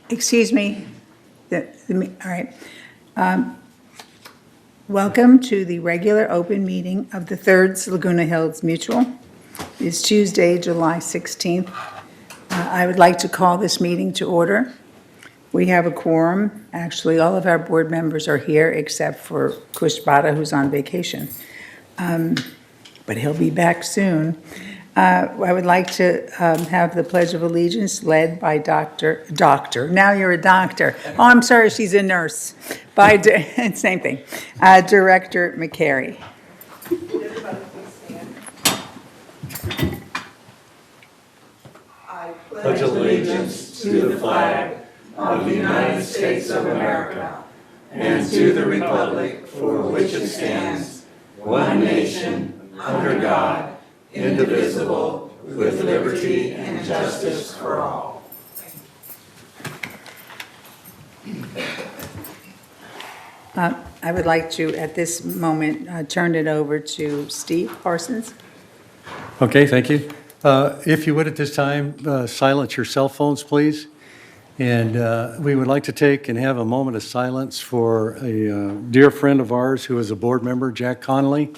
Excuse me. All right. Welcome to the regular open meeting of the Third Laguna Hills Mutual. It's Tuesday, July 16th. I would like to call this meeting to order. We have a quorum. Actually, all of our board members are here except for Kushbata, who's on vacation. But he'll be back soon. I would like to have the Pledge of Allegiance led by Doctor, now you're a doctor. Oh, I'm sorry, she's a nurse. Same thing. Director McCary. Everybody please stand. I pledge allegiance to the flag of the United States of America and to the republic for which it stands, one nation, under God, indivisible, with liberty and justice for all. I would like to, at this moment, turn it over to Steve Parsons. Okay, thank you. If you would at this time, silence your cell phones, please. And we would like to take and have a moment of silence for a dear friend of ours who is a board member, Jack Connolly.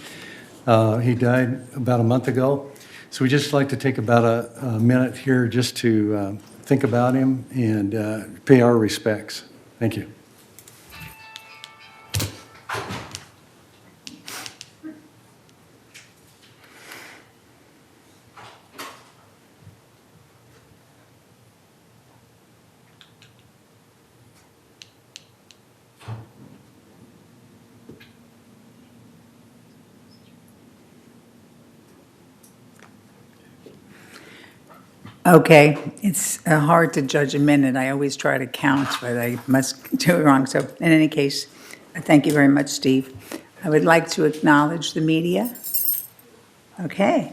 He died about a month ago. So we'd just like to take about a minute here just to think about him and pay our respects. Thank you. Okay, it's hard to judge a minute. I always try to count, but I must do it wrong. So in any case, thank you very much, Steve. I would like to acknowledge the media. Okay.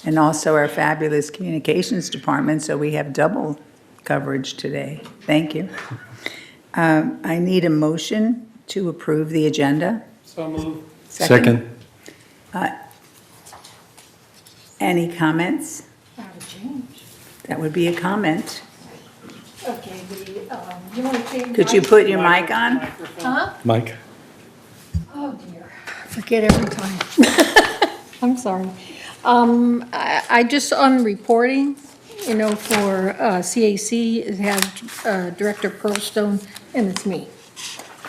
And also our fabulous communications department, so we have double coverage today. Thank you. I need a motion to approve the agenda. So moved. Second. Any comments? Not a change. That would be a comment. Okay, you want to change? Could you put your mic on? Huh? Mike. Oh dear, forget every time. I'm sorry. I just on reporting, for CAC, it has Director Pearlstone, and it's me.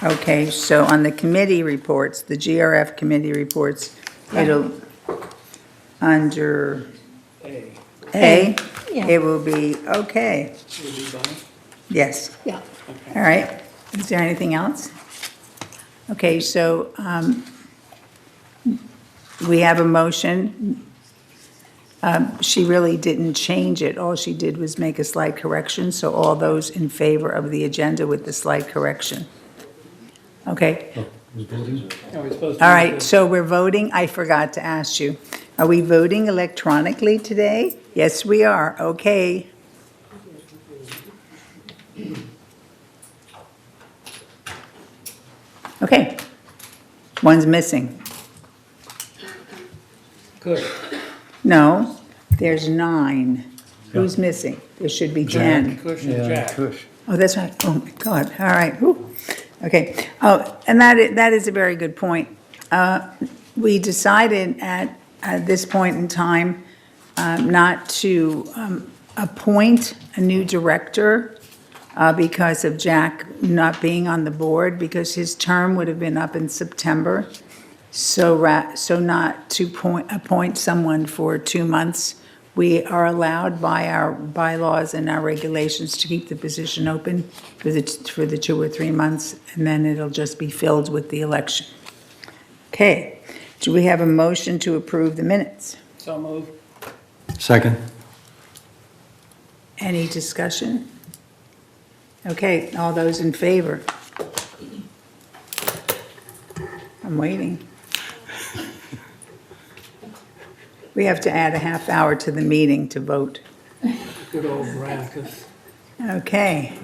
Okay, so on the committee reports, the GRF committee reports, it'll, under A, Yeah. it will be, okay, yes. Yeah. All right, is there anything else? Okay, so we have a motion. She really didn't change it, all she did was make a slight correction, so all those in favor of the agenda with the slight correction. Okay, all right, so we're voting, I forgot to ask you. Are we voting electronically today? Yes, we are, okay. Okay, one's missing. Good. No, there's 9. Who's missing? There should be 10. Cush and Jack. Kush. Oh, that's right. Oh, my God. All right. Whew. Okay. Oh, and that is a very good point. We decided at this point in time not to appoint a new director because of Jack not being on the board, because his term would have been up in September. So not to appoint someone for 2 months. We are allowed by our bylaws and our regulations to keep the position open for the 2 or 3 months, and then it'll just be filled with the election. Okay, do we have a motion to approve the minutes? So moved. Second. Any discussion? Okay, all those in favor? I'm waiting. We have to add a half hour to the meeting to vote. Good old Brackus. Okay.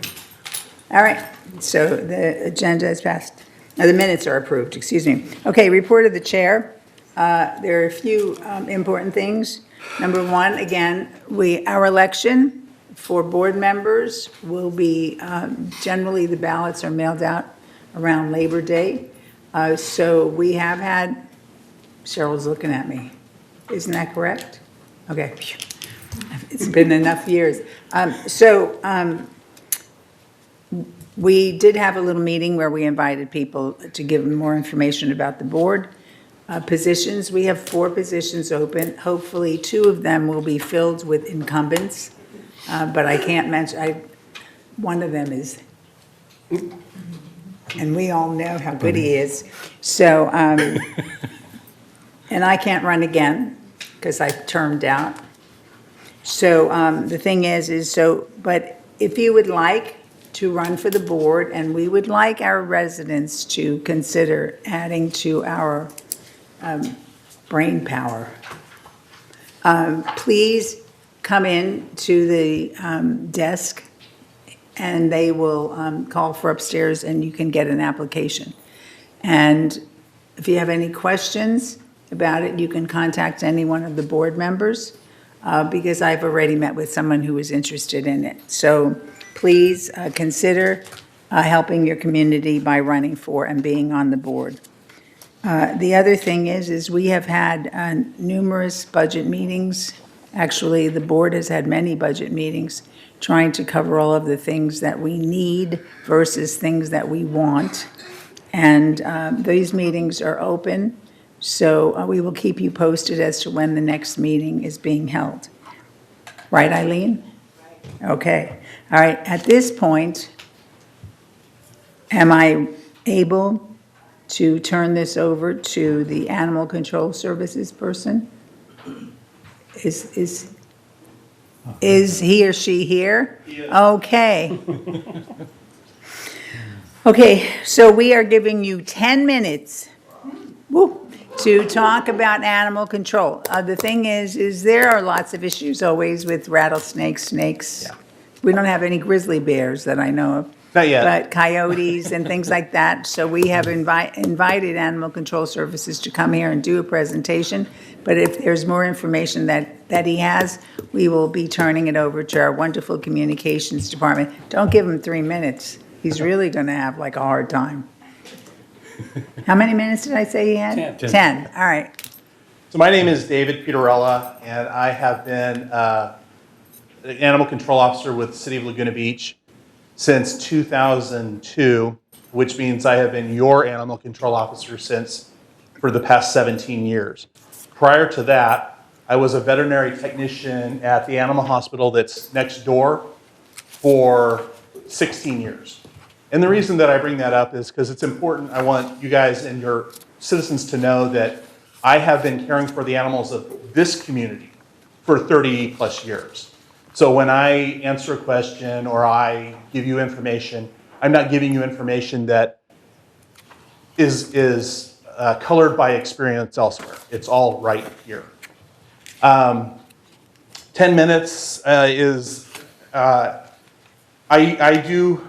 All right, so the agenda is passed. The minutes are approved, excuse me. Okay, report of the chair. There are a few important things. Number one, again, our election for board members will be, generally the ballots are mailed out around Labor Day. So we have had, Cheryl's looking at me. Isn't that correct? Okay. It's been enough years. We did have a little meeting where we invited people to give them more information about the board positions. We have 4 positions open. Hopefully, 2 of them will be filled with incumbents, but I can't mention, one of them is, and we all know how good he is. So, and I can't run again because I termed out. So the thing is but if you would like to run for the board, and we would like our residents to consider adding to our brain power, please come in to the desk, and they will call for upstairs, and you can get an application. And if you have any questions about it, you can contact any one of the board members, because I've already met with someone who is interested in it. So please consider helping your community by running for and being on the board. The other thing is we have had numerous budget meetings. Actually, the board has had many budget meetings trying to cover all of the things that we need versus things that we want. And these meetings are open, so we will keep you posted as to when the next meeting is being held. Right, Eileen? Okay. All right. At this point, am I able to turn this over to the Animal Control Services person? Is he or she here? Okay. Okay, so we are giving you 10 minutes to talk about animal control. The thing is there are lots of issues always with rattlesnakes, snakes. Yeah. We don't have any grizzly bears that I know of. Not yet. But coyotes and things like that. So we have invited Animal Control Services to come here and do a presentation. But if there's more information that he has, we will be turning it over to our wonderful communications department. Don't give him 3 minutes. He's really going to have like a hard time. How many minutes did I say he had? 10. 10. All right. So my name is David Peterella, and I have been an animal control officer with the City of Laguna Beach since 2002, which means I have been your animal control officer for the past 17 years. Prior to that, I was a veterinary technician at the animal hospital that's next door for 16 years. And the reason that I bring that up is because it's important. I want you guys and your citizens to know that I have been caring for the animals of this community for 30 plus years. So when I answer a question or I give you information, I'm not giving you information that is colored by experience elsewhere. It's all right here. 10 minutes is, I do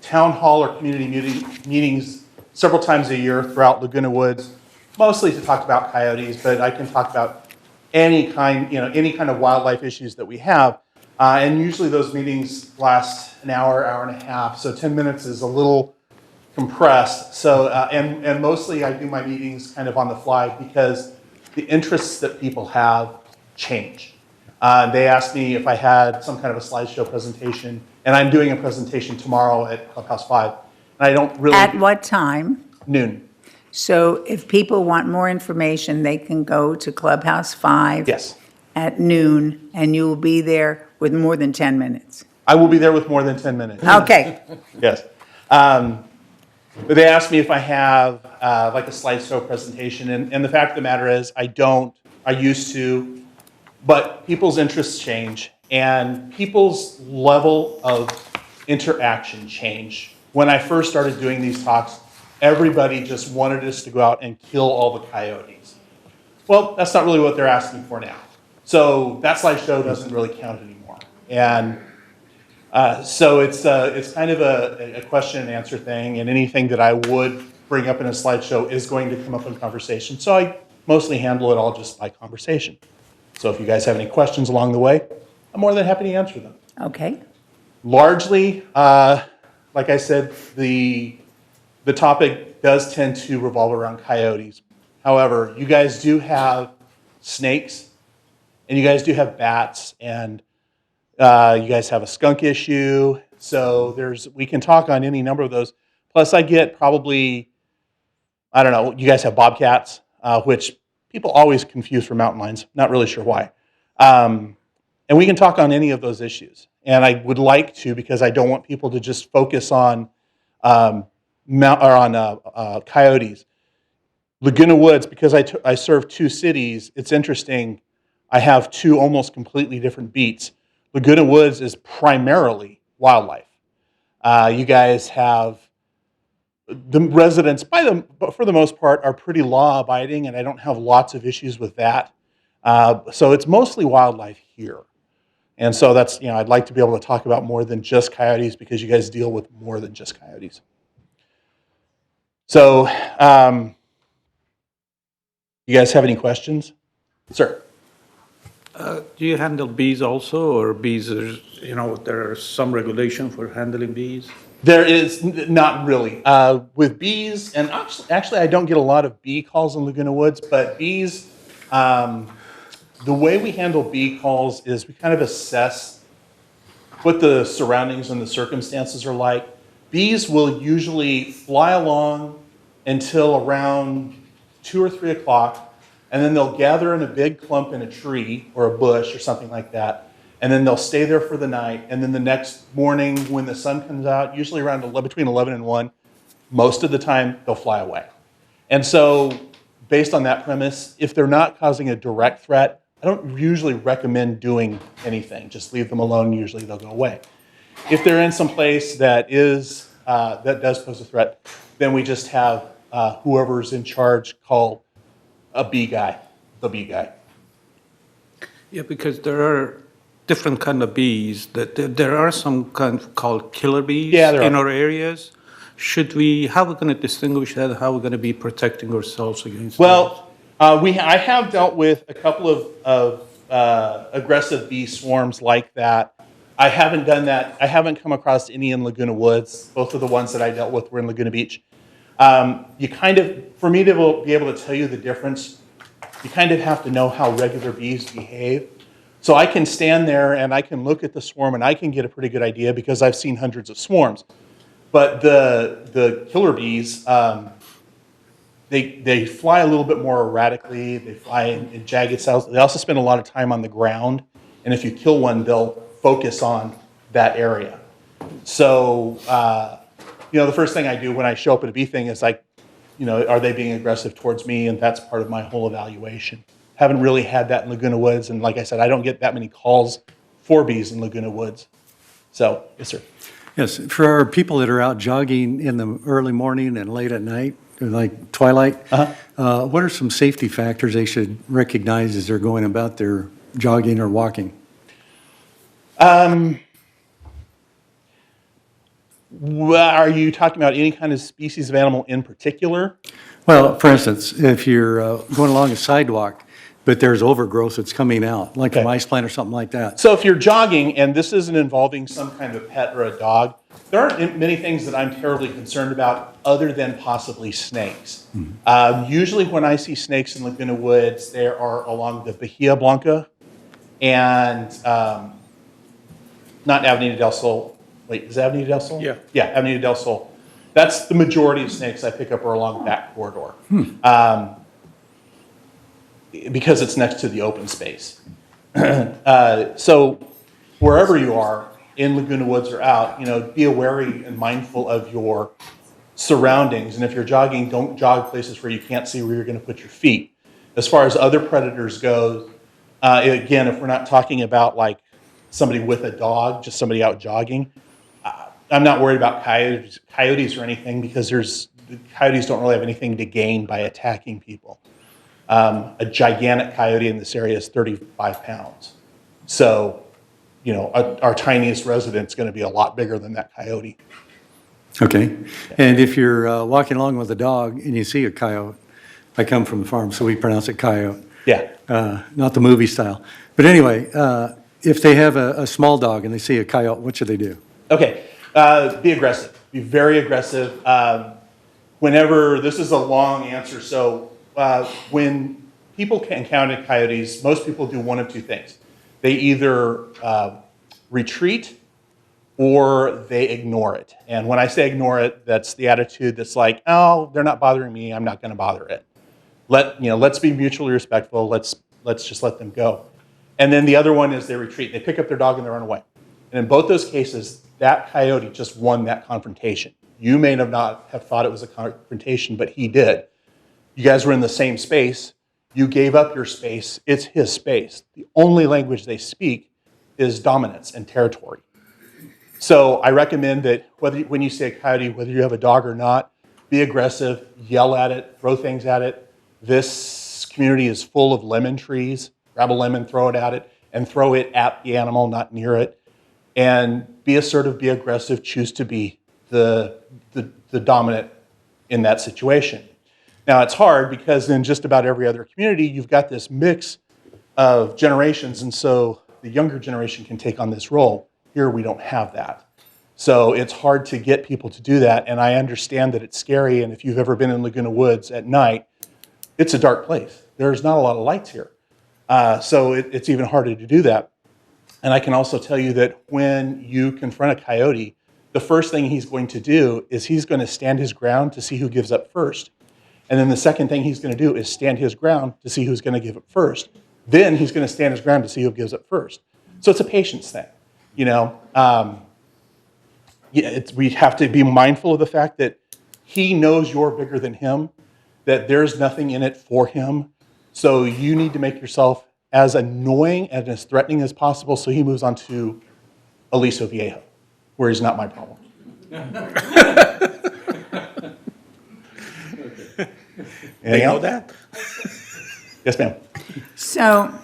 town hall or community meetings several times a year throughout Laguna Woods, mostly to talk about coyotes, but I can talk about any kind of wildlife issues that we have. And usually those meetings last an hour, hour and a half. So 10 minutes is a little compressed. So, and mostly I do my meetings kind of on the fly because the interests that people have change. They asked me if I had some kind of a slideshow presentation, and I'm doing a presentation tomorrow at Clubhouse 5. And I don't really... At what time? Noon. So if people want more information, they can go to Clubhouse 5. Yes. At noon, and you will be there with more than 10 minutes. I will be there with more than 10 minutes. Okay. Yes. But they asked me if I have like a slideshow presentation, and the fact of the matter is I don't. I used to, but people's interests change, and people's level of interaction change. When I first started doing these talks, everybody just wanted us to go out and kill all the coyotes. Well, that's not really what they're asking for now. So that slideshow doesn't really count anymore. And so it's kind of a question and answer thing, and anything that I would bring up in a slideshow is going to come up in conversation. So I mostly handle it all just by conversation. So if you guys have any questions along the way, I'm more than happy to answer them. Okay, Largely, like I said, the topic does tend to revolve around coyotes. However, you guys do have snakes, and you guys do have bats, and you guys have a skunk issue. So we can talk on any number of those. Plus, I get probably, I don't know, you guys have bobcats, which people always confuse for mountain lions. Not really sure why. And we can talk on any of those issues. And I would like to, because I don't want people to just focus on coyotes. Laguna Woods, because I serve two cities, it's interesting. I have two almost completely different beats. Laguna Woods is primarily wildlife. You guys have the residents, for the most part, are pretty law-abiding, and I don't have lots of issues with that. So it's mostly wildlife here. And so that's, I'd like to be able to talk about more than just coyotes because you guys deal with more than just coyotes. So, you guys have any questions? Sir? Do you handle bees also, or bees, there are some regulation for handling bees? There is not really. With bees, and actually I don't get a lot of bee calls in Laguna Woods, but bees, the way we handle bee calls is we kind of assess what the surroundings and the circumstances are like. Bees will usually fly along until around 2 or 3 o'clock, and then they'll gather in a big clump in a tree or a bush or something like that, and then they'll stay there for the night, and then the next morning when the sun comes out, usually around between 11 and 1, most of the time they'll fly away. And so based on that premise, if they're not causing a direct threat, I don't usually recommend doing anything. Just leave them alone. Usually they'll go away. If they're in some place that does pose a threat, then we just have whoever's in charge call a bee guy, the bee guy. Yeah, because there are different kind of bees. There are some kind called killer bees in our areas. How are we going to distinguish that? How are we going to be protecting ourselves against that? Well, I have dealt with a couple of aggressive bee swarms like that. I haven't done that. I haven't come across any in Laguna Woods. Both of the ones that I dealt with were in Laguna Beach. For me to be able to tell you the difference, you kind of have to know how regular bees behave. So I can stand there and I can look at the swarm and I can get a pretty good idea because I've seen hundreds of swarms. But the killer bees, they fly a little bit more erratically. They fly in jagged cells. They also spend a lot of time on the ground. And if you kill one, they'll focus on that area. So, the first thing I do when I show up at a bee thing is like, are they being aggressive towards me? And that's part of my whole evaluation. Haven't really had that in Laguna Woods. And like I said, I don't get that many calls for bees in Laguna Woods. So, yes, sir. Yes, for our people that are out jogging in the early morning and late at night, like twilight, what are some safety factors they should recognize as they're going about their jogging or walking? Are you talking about any kind of species of animal in particular? Well, for instance, if you're going along a sidewalk, but there's overgrowth that's coming out, like a ice plant or something like that. So if you're jogging, and this isn't involving some kind of pet or a dog, there aren't many things that I'm terribly concerned about other than possibly snakes. Usually when I see snakes in Laguna Woods, they are along the Bahia Blanca and not Avenida del Sol. Wait, is it Avenida del Sol? Yeah. Yeah, Avenida del Sol. That's the majority of snakes I pick up are along that corridor. Because it's next to the open space. So wherever you are, in Laguna Woods or out, be wary and mindful of your surroundings. And if you're jogging, don't jog places where you can't see where you're going to put your feet. As far as other predators go, again, if we're not talking about like somebody with a dog, just somebody out jogging, I'm not worried about coyotes or anything because coyotes don't really have anything to gain by attacking people. A gigantic coyote in this area is 35 pounds. So, our tiniest resident's going to be a lot bigger than that coyote. Okay. And if you're walking along with a dog and you see a coyote, I come from the farm, so we pronounce it coyote. Yeah. Not the movie style. But anyway, if they have a small dog and they see a coyote, what should they do? Okay, be aggressive. Be very aggressive. Whenever, this is a long answer, so when people encounter coyotes, most people do one of two things. They either retreat or they ignore it. And when I say ignore it, that's the attitude that's like, oh, they're not bothering me, I'm not going to bother it. Let's be mutually respectful. Let's just let them go. And then the other one is they retreat. They pick up their dog and they run away. And in both those cases, that coyote just won that confrontation. You may not have thought it was a confrontation, but he did. You guys were in the same space. You gave up your space. It's his space. The only language they speak is dominance and territory. So I recommend that when you see a coyote, whether you have a dog or not, be aggressive, yell at it, throw things at it. This community is full of lemon trees. Grab a lemon, throw it at it, and throw it at the animal, not near it. And be assertive, be aggressive, choose to be the dominant in that situation. Now, it's hard because in just about every other community, you've got this mix of generations, and so the younger generation can take on this role. Here, we don't have that. So it's hard to get people to do that, and I understand that it's scary, and if you've ever been in Laguna Woods at night, it's a dark place. There's not a lot of lights here. So it's even harder to do that. And I can also tell you that when you confront a coyote, the first thing he's going to do is he's going to stand his ground to see who gives up first. And then the second thing he's going to do is stand his ground to see who's going to give up first. Then he's going to stand his ground to see who gives up first. So it's a patience thing, you know. We have to be mindful of the fact that he knows you're bigger than him, that there's nothing in it for him. So you need to make yourself as annoying and as threatening as possible so he moves on to Aliso Viejo, where he's not my problem. They know that? Yes, ma'am. So,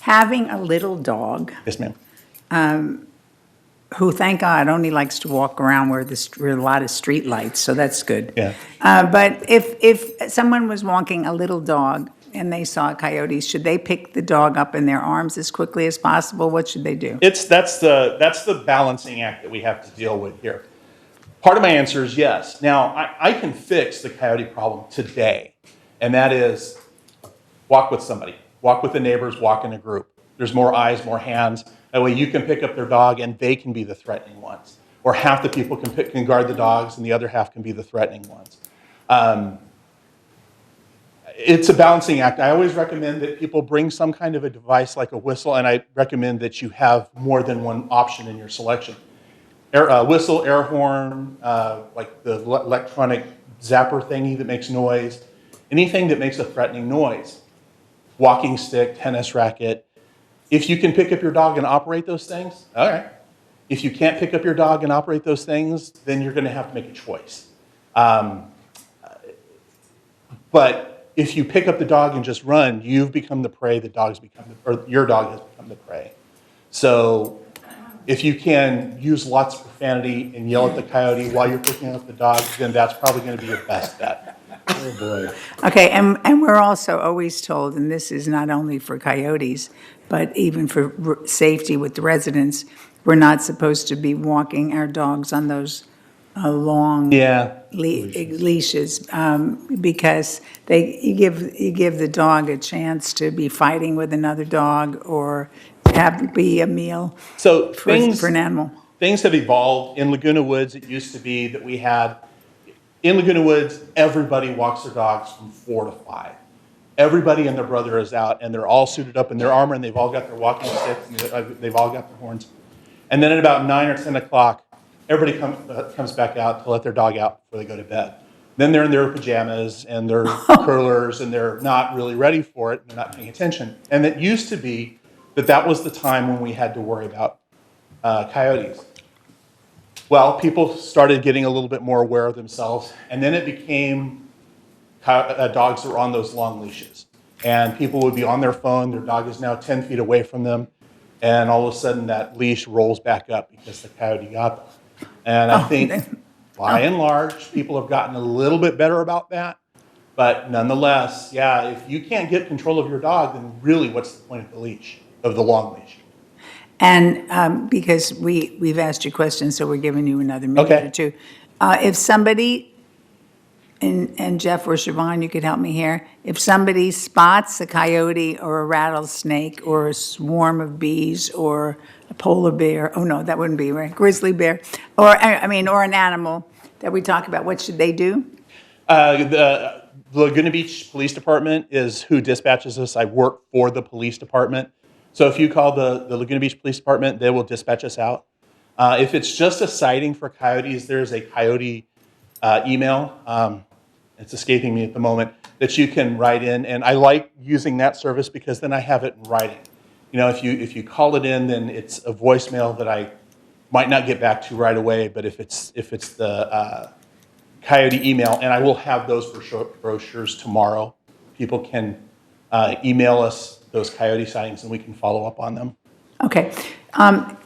having a little dog, Yes, ma'am. who, thank God, only likes to walk around where there are a lot of street lights, so that's good. Yeah. But if someone was walking a little dog and they saw coyotes, should they pick the dog up in their arms as quickly as possible? What should they do? That's the balancing act that we have to deal with here. Part of my answer is yes. Now, I can fix the coyote problem today, and that is walk with somebody. Walk with the neighbors, walk in a group. There's more eyes, more hands. That way you can pick up their dog and they can be the threatening ones. Or half the people can guard the dogs and the other half can be the threatening ones. It's a balancing act. I always recommend that people bring some kind of a device like a whistle, and I recommend that you have more than one option in your selection. Whistle, air horn, like the electronic zapper thingy that makes noise, anything that makes a threatening noise. Walking stick, tennis racket. If you can pick up your dog and operate those things, all right. If you can't pick up your dog and operate those things, then you're going to have to make a choice. But if you pick up the dog and just run, you've become the prey. Your dog has become the prey. So if you can use lots of profanity and yell at the coyote while you're picking up the dog, then that's probably going to be your best bet. Oh, boy. Okay, and we're also always told, and this is not only for coyotes, but even for safety with the residents, we're not supposed to be walking our dogs on those long leashes because you give the dog a chance to be fighting with another dog or be a meal for an animal. Things have evolved. In Laguna Woods, it used to be that we had, in Laguna Woods, everybody walks their dogs from 4 to 5. Everybody and their brother is out, and they're all suited up in their armor, and they've all got their walking sticks, and they've all got their horns. And then at about 9 or 10 o'clock, everybody comes back out to let their dog out before they go to bed. Then they're in their pajamas and their curlers, and they're not really ready for it, and they're not paying attention. And it used to be that was the time when we had to worry about coyotes. Well, people started getting a little bit more aware of themselves, and then it became dogs that were on those long leashes. And people would be on their phone, their dog is now 10 feet away from them, and all of a sudden that leash rolls back up because the coyote got them. And I think, by and large, people have gotten a little bit better about that. But nonetheless, yeah, if you can't get control of your dog, then really what's the point of the leash, of the long leash? And because we've asked you questions, so we're giving you another minute Okay. or two. If somebody, and Jeff or Siobhan, you could help me here. If somebody spots a coyote or a rattlesnake or a swarm of bees or a polar bear, oh no, that wouldn't be right, grizzly bear, or, or an animal that we talk about, what should they do? The Laguna Beach Police Department is who dispatches us. I work for the police department. So if you call the Laguna Beach Police Department, they will dispatch us out. If it's just a sighting for coyotes, there's a coyote email. It's escaping me at the moment, that you can write in. And I like using that service because then I have it in writing. You know, if you call it in, then it's a voicemail that I might not get back to right away. But if it's the Coyote email, and I will have those brochures tomorrow. People can email us those coyote sightings, and we can follow up on them. Okay. I'm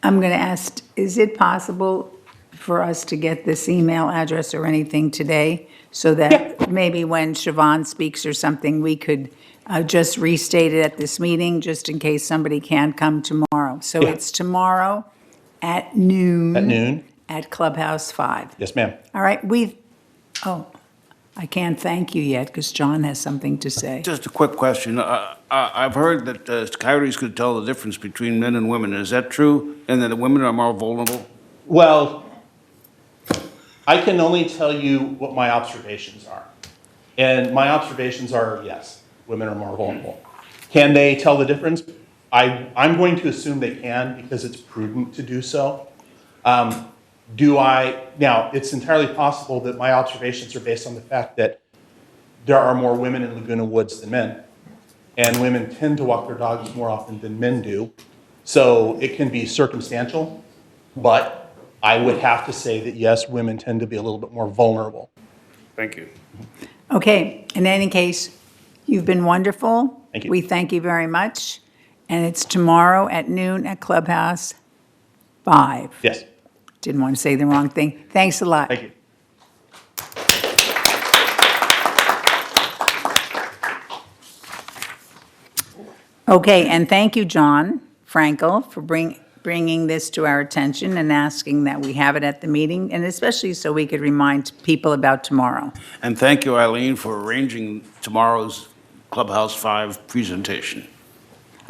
going to ask, is it possible for us to get this email address or anything today so that maybe when Siobhan speaks or something, we could just restate it at this meeting, just in case somebody can't come tomorrow? So it's tomorrow at noon. At noon? At Clubhouse 5. Yes, ma'am. All right, I can't thank you yet because John has something to say. Just a quick question. I've heard that coyotes could tell the difference between men and women. Is that true? And that the women are more vulnerable? Well, I can only tell you what my observations are. And my observations are, yes, women are more vulnerable. Can they tell the difference? I'm going to assume they can because it's prudent to do so. Now, it's entirely possible that my observations are based on the fact that there are more women in Laguna Woods than men, and women tend to walk their dogs more often than men do. So it can be circumstantial, but I would have to say that yes, women tend to be a little bit more vulnerable. Thank you. Okay, in any case, you've been wonderful. Thank you. We thank you very much. And it's tomorrow at noon at Clubhouse 5. Yes, Didn't want to say the wrong thing. Thanks a lot. thank you. Okay, and thank you, John Frankel, for bringing this to our attention and asking that we have it at the meeting, and especially so we could remind people about tomorrow. And thank you, Eileen, for arranging tomorrow's Clubhouse 5 presentation.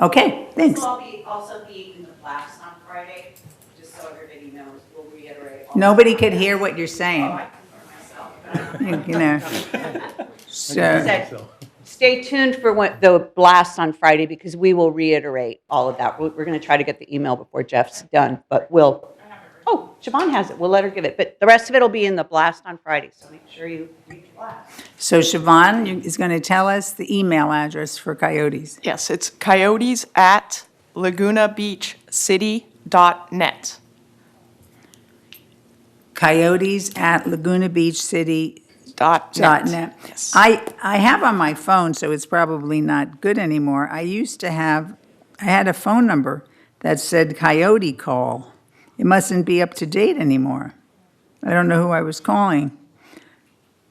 Okay, thanks. This will also be in the blast on Friday, just so everybody knows. We'll reiterate. all- Nobody could hear what you're saying, Oh, I can hear myself. you know. So, So, stay tuned for the blast on Friday because we will reiterate all of that. We're going to try to get the email before Jeff's done, but oh, Siobhan has it. We'll let her give it. But the rest of it will be in the blast on Friday, so make sure you read the blast. so Siobhan is going to tell us the email address for Coyotes. Yes, it's coyotes@lagunabeachcity.net. Coyotes@lagunabeachcity.net. Yes. I have on my phone, so it's probably not good anymore. I had a phone number that said Coyote call. It mustn't be up to date anymore. I don't know who I was calling.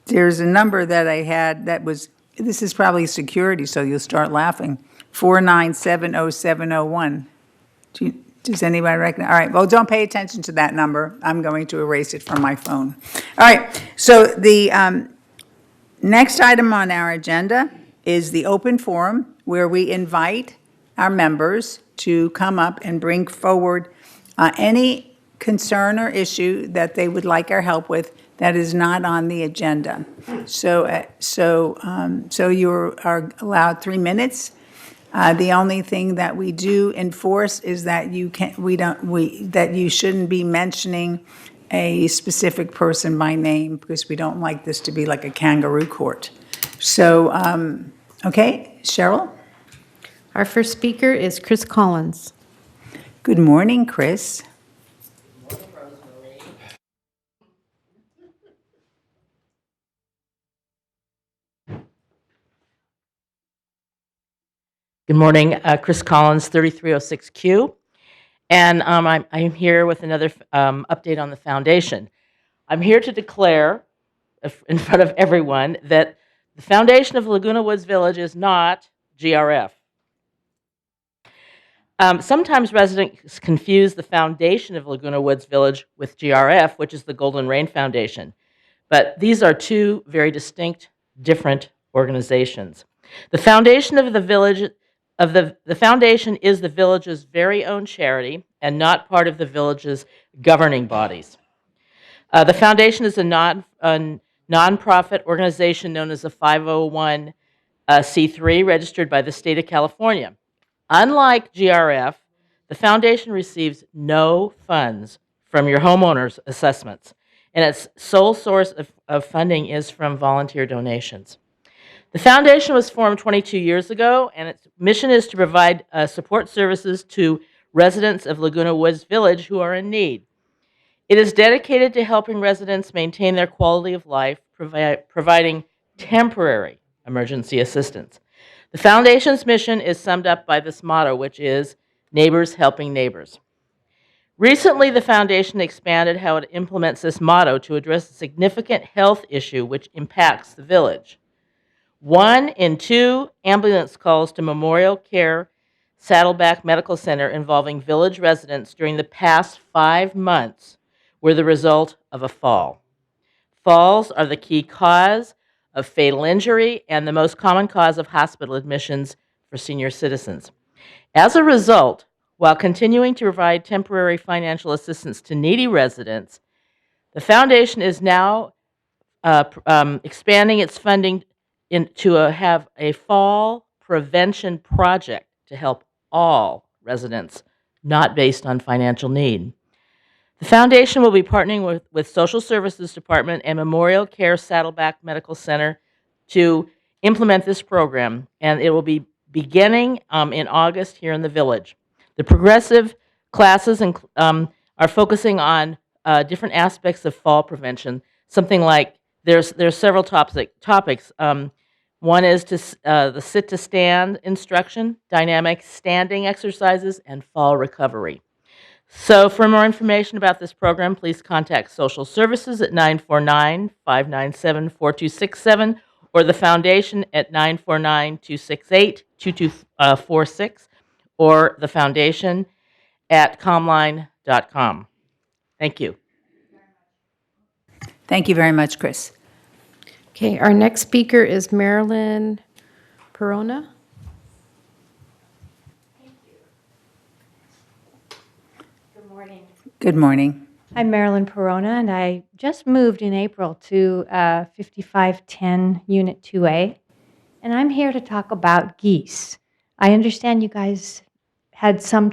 There's a number that I had this is probably security, so you'll start laughing, 4970701. Does anybody recognize? All right, well, don't pay attention to that number. I'm going to erase it from my phone. All right, so the next item on our agenda is the open forum, where we invite our members to come up and bring forward any concern or issue that they would like our help with that is not on the agenda. So you are allowed 3 minutes. The only thing that we do enforce is that that you shouldn't be mentioning a specific person by name, because we don't like this to be like a kangaroo court. So, okay, Cheryl? Our first speaker is Chris Collins. Good morning, Chris. Good morning, Chris Collins, 3306Q, and I'm here with another update on the foundation. I'm here to declare in front of everyone that the foundation of Laguna Woods Village is not GRF. Sometimes residents confuse the foundation of Laguna Woods Village with GRF, which is the Golden Rain Foundation. But these are two very distinct, different organizations. The foundation of the village the foundation is the village's very own charity and not part of the village's governing bodies. The foundation is a nonprofit organization known as a 501c3 registered by the state of California. Unlike GRF, the foundation receives no funds from your homeowner's assessments, and its sole source of funding is from volunteer donations. The foundation was formed 22 years ago, and its mission is to provide support services to residents of Laguna Woods Village who are in need. It is dedicated to helping residents maintain their quality of life, providing temporary emergency assistance. The foundation's mission is summed up by this motto, which is neighbors helping neighbors. Recently, the foundation expanded how it implements this motto to address a significant health issue which impacts the village. 1 in 2 ambulance calls to Memorial Care Saddleback Medical Center involving village residents during the past 5 months were the result of a fall. Falls are the key cause of fatal injury and the most common cause of hospital admissions for senior citizens. As a result, while continuing to provide temporary financial assistance to needy residents, the foundation is now expanding its funding to have a fall prevention project to help all residents, not based on financial need. The foundation will be partnering with Social Services Department and Memorial Care Saddleback Medical Center to implement this program, and it will be beginning in August here in the village. The progressive classes are focusing on different aspects of fall prevention, something like there's several topics. One is the sit-to-stand instruction, dynamic standing exercises, and fall recovery. So for more information about this program, please contact Social Services at 949-597-4267 or the Foundation at 949-268-2246 or the Foundation at comline.com. Thank you. Thank you very much, Chris. Okay, our next speaker is Marilyn Perona. Good morning. I'm Marilyn Perona, and I just moved in April to 5510 Unit 2A, and I'm here to talk about geese. I understand you guys had some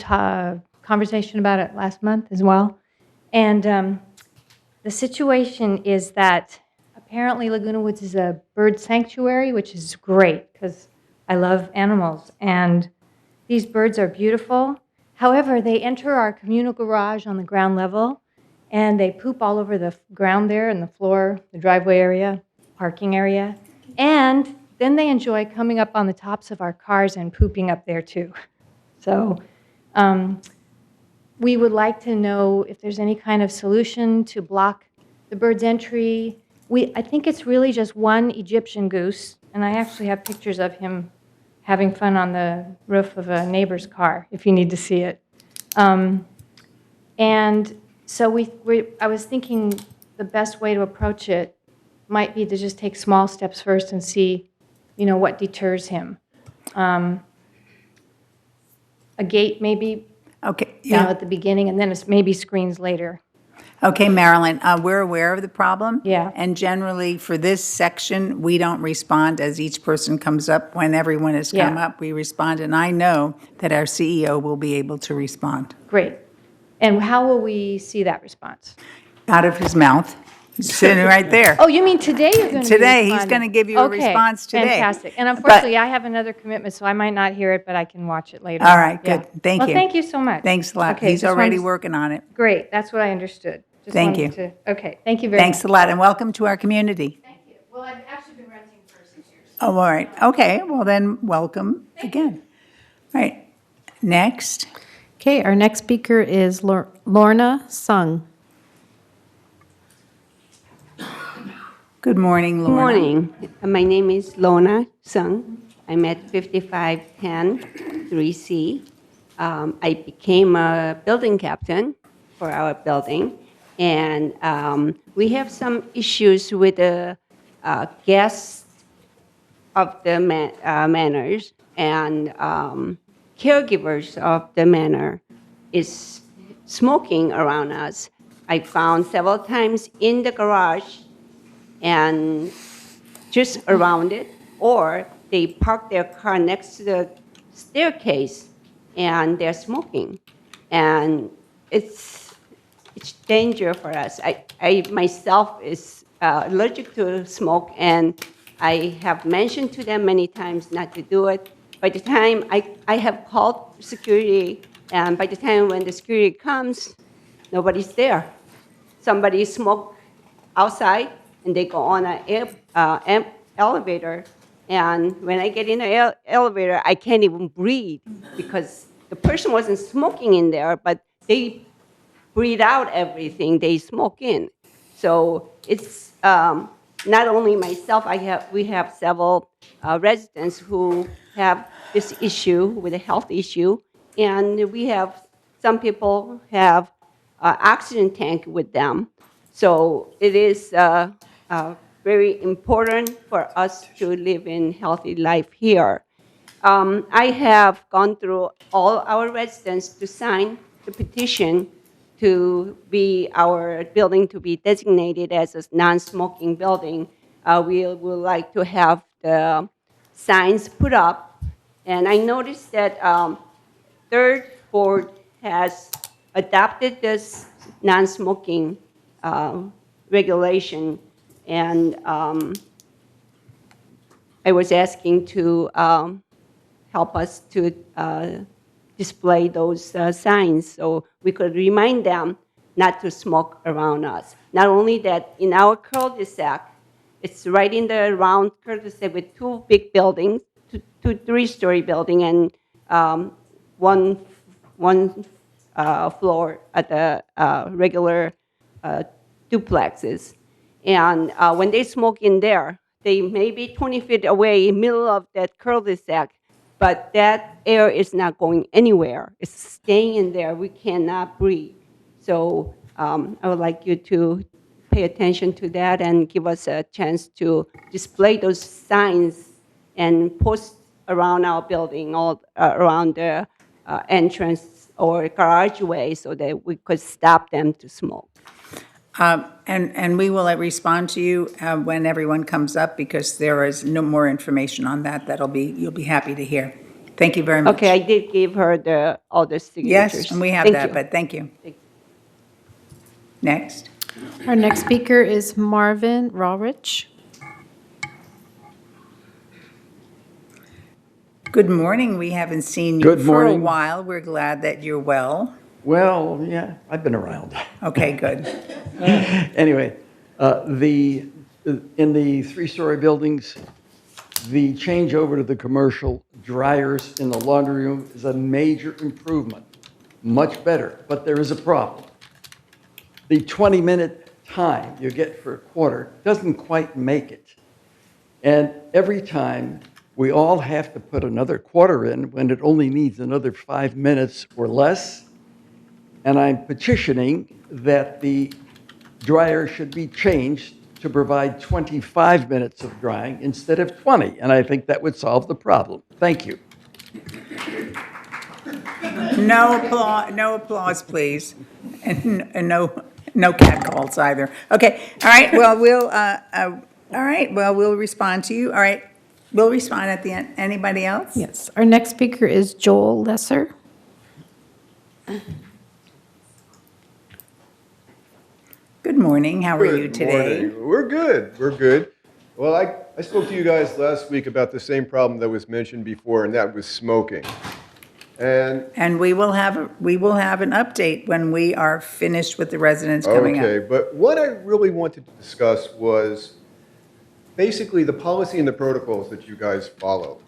conversation about it last month as well, and the situation is that apparently Laguna Woods is a bird sanctuary, which is great because I love animals, and these birds are beautiful. However, they enter our communal garage on the ground level, and they poop all over the ground there and the floor, the driveway area, parking area, and then they enjoy coming up on the tops of our cars and pooping up there too. So we would like to know if there's any kind of solution to block the bird's entry. I think it's really just one Egyptian goose, and I actually have pictures of him having fun on the roof of a neighbor's car, if you need to see it. And so I was thinking the best way to approach it might be to just take small steps first and see, what deters him. A gate maybe, Okay, yeah. at the beginning, and then maybe screens later. Okay, Marilyn, we're aware of the problem. Yeah. And generally, for this section, we don't respond as each person comes up. When everyone has come Yeah. up, we respond, and I know that our CEO will be able to respond. Great. And how will we see that response? Out of his mouth, he's sitting right there. Oh, you mean today you're going to Today, he's gonna give you a response today. Fantastic. And unfortunately, I have another commitment, so I might not hear it, but I can watch it later. All right, Yeah. good. Thank you. Well, thank you so much. Thanks a lot. Okay, He's just already wanted to- working on it. Great, that's what I understood. Just Thank wanted you. Okay, thank you very much. Thanks a lot, and welcome to our community. Thank you. Well, I've actually been renting for 6 years. Oh, all right. Okay, well then, welcome again. All right, next. Okay, our next speaker is Lorna Sung. Good morning, Good Lorna. morning. My name is Lorna Sung. I'm at 5510 3C. I became a building captain for our building, and we have some issues with the guests of the manors and caregivers of the manor is smoking around us. I found several times in the garage and just around it, or they park their car next to the staircase and they're smoking. And it's danger for us. I myself is allergic to smoke, and I have mentioned to them many times not to do it. By the time I have called security, and by the time when the security comes, nobody's there. Somebody smoked outside, and they go on an elevator. And when I get in the elevator, I can't even breathe because the person wasn't smoking in there, but they breathe out everything they smoke in. So it's not only myself. We have several residents who have this issue with a health issue, and we have some people have oxygen tank with them. So it is very important for us to live in healthy life here. I have gone through all our residents to sign the petition to be our building to be designated as a non-smoking building. We would like to have the signs put up. And I noticed that third board has adopted this non-smoking regulation. And I was asking to help us to display those signs so we could remind them not to smoke around us. Not only that, in our cul-de-sac, it's right in the round cul-de-sac with two big buildings, two three-story building, and one floor at the regular duplexes. And when they smoke in there, they may be 20 feet away, middle of that cul-de-sac, but that air is not going anywhere. It's staying in there. We cannot breathe. So I would like you to pay attention to that and give us a chance to display those signs and post around our building, all around the entrance or garageway, so that we could stop them to smoke. And we will respond to you when everyone comes up, because there is no more information on that. You'll be happy to hear. Thank you very much. Okay, I did give her all the signatures. Yes, and we have Thank that, you. but thank you. Next. Our next speaker is Marvin Rawrich. Good morning. We haven't seen you Good for a morning. while. We're glad that you're well. Well, yeah, I've been around. Okay, good. Anyway, in the three-story buildings, the changeover to the commercial dryers in the laundry room is a major improvement, much better, but there is a problem. The 20-minute time you get for a quarter doesn't quite make it. And every time we all have to put another quarter in when it only needs another 5 minutes or less. And I'm petitioning that the dryer should be changed to provide 25 minutes of drying instead of 20. And I think that would solve the problem. Thank you. No applause, please. And no cat calls either. Okay, all right, well, we'll respond to you. All right, we'll respond at the end. Anybody else? Yes. Our next speaker is Joel Lesser. Good morning. How are you Good today? morning. We're good. We're good. Well, I spoke to you guys last week about the same problem that was mentioned before, and that was smoking. And we will have an update when we are finished with the residents coming up. Okay, but what I really wanted to discuss was basically the policy and the protocols that you guys follow.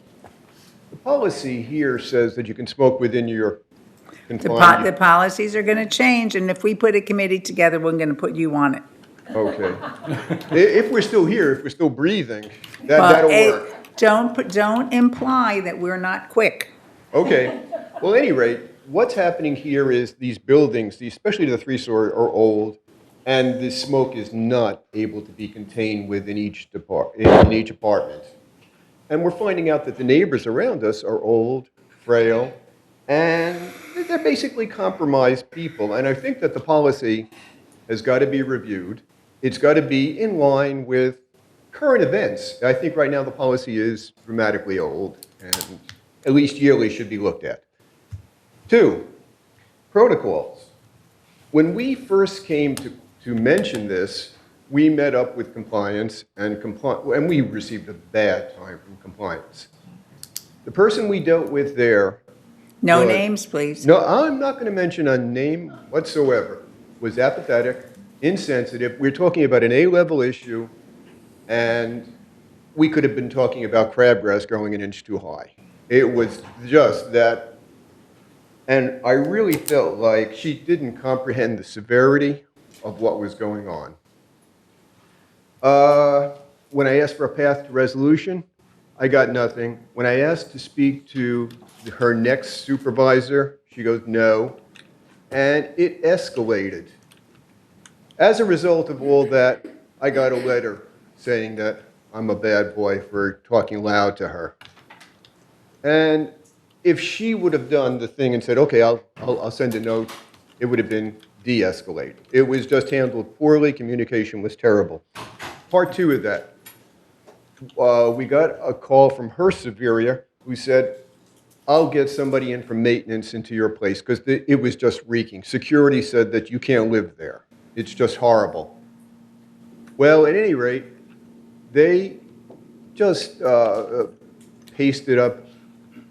The policy here says that you can smoke within your confined. The policies are going to change, and if we put a committee together, we're going to put you on it. Okay. If we're still here, if we're still breathing, that'll work. Don't imply that we're not quick. Okay. Well, at any rate, what's happening here is these buildings, especially the three-story, are old, and the smoke is not able to be contained within each in each apartment. And we're finding out that the neighbors around us are old, frail, and they're basically compromised people. And I think that the policy has got to be reviewed. It's got to be in line with current events. I think right now the policy is dramatically old, and at least yearly should be looked at. 2, protocols. When we first came to mention this, we met up with compliance, and we received a bad time from compliance. The person we dealt with there... No names, please. No, I'm not going to mention a name whatsoever. Was apathetic, insensitive. We're talking about an A-level issue, and we could have been talking about crabgrass growing an inch too high. It was just that, and I really felt like she didn't comprehend the severity of what was going on. When I asked for a path to resolution, I got nothing. When I asked to speak to her next supervisor, she goes, no. And it escalated. As a result of all that, I got a letter saying that I'm a bad boy for talking loud to her. And if she would have done the thing and said, okay, I'll send a note, it would have been de-escalated. It was just handled poorly. Communication was terrible. Part 2 of that. We got a call from her superior who said, I'll get somebody in from maintenance into your place because it was just reeking. Security said that you can't live there. It's just horrible. Well, at any rate, they just pasted up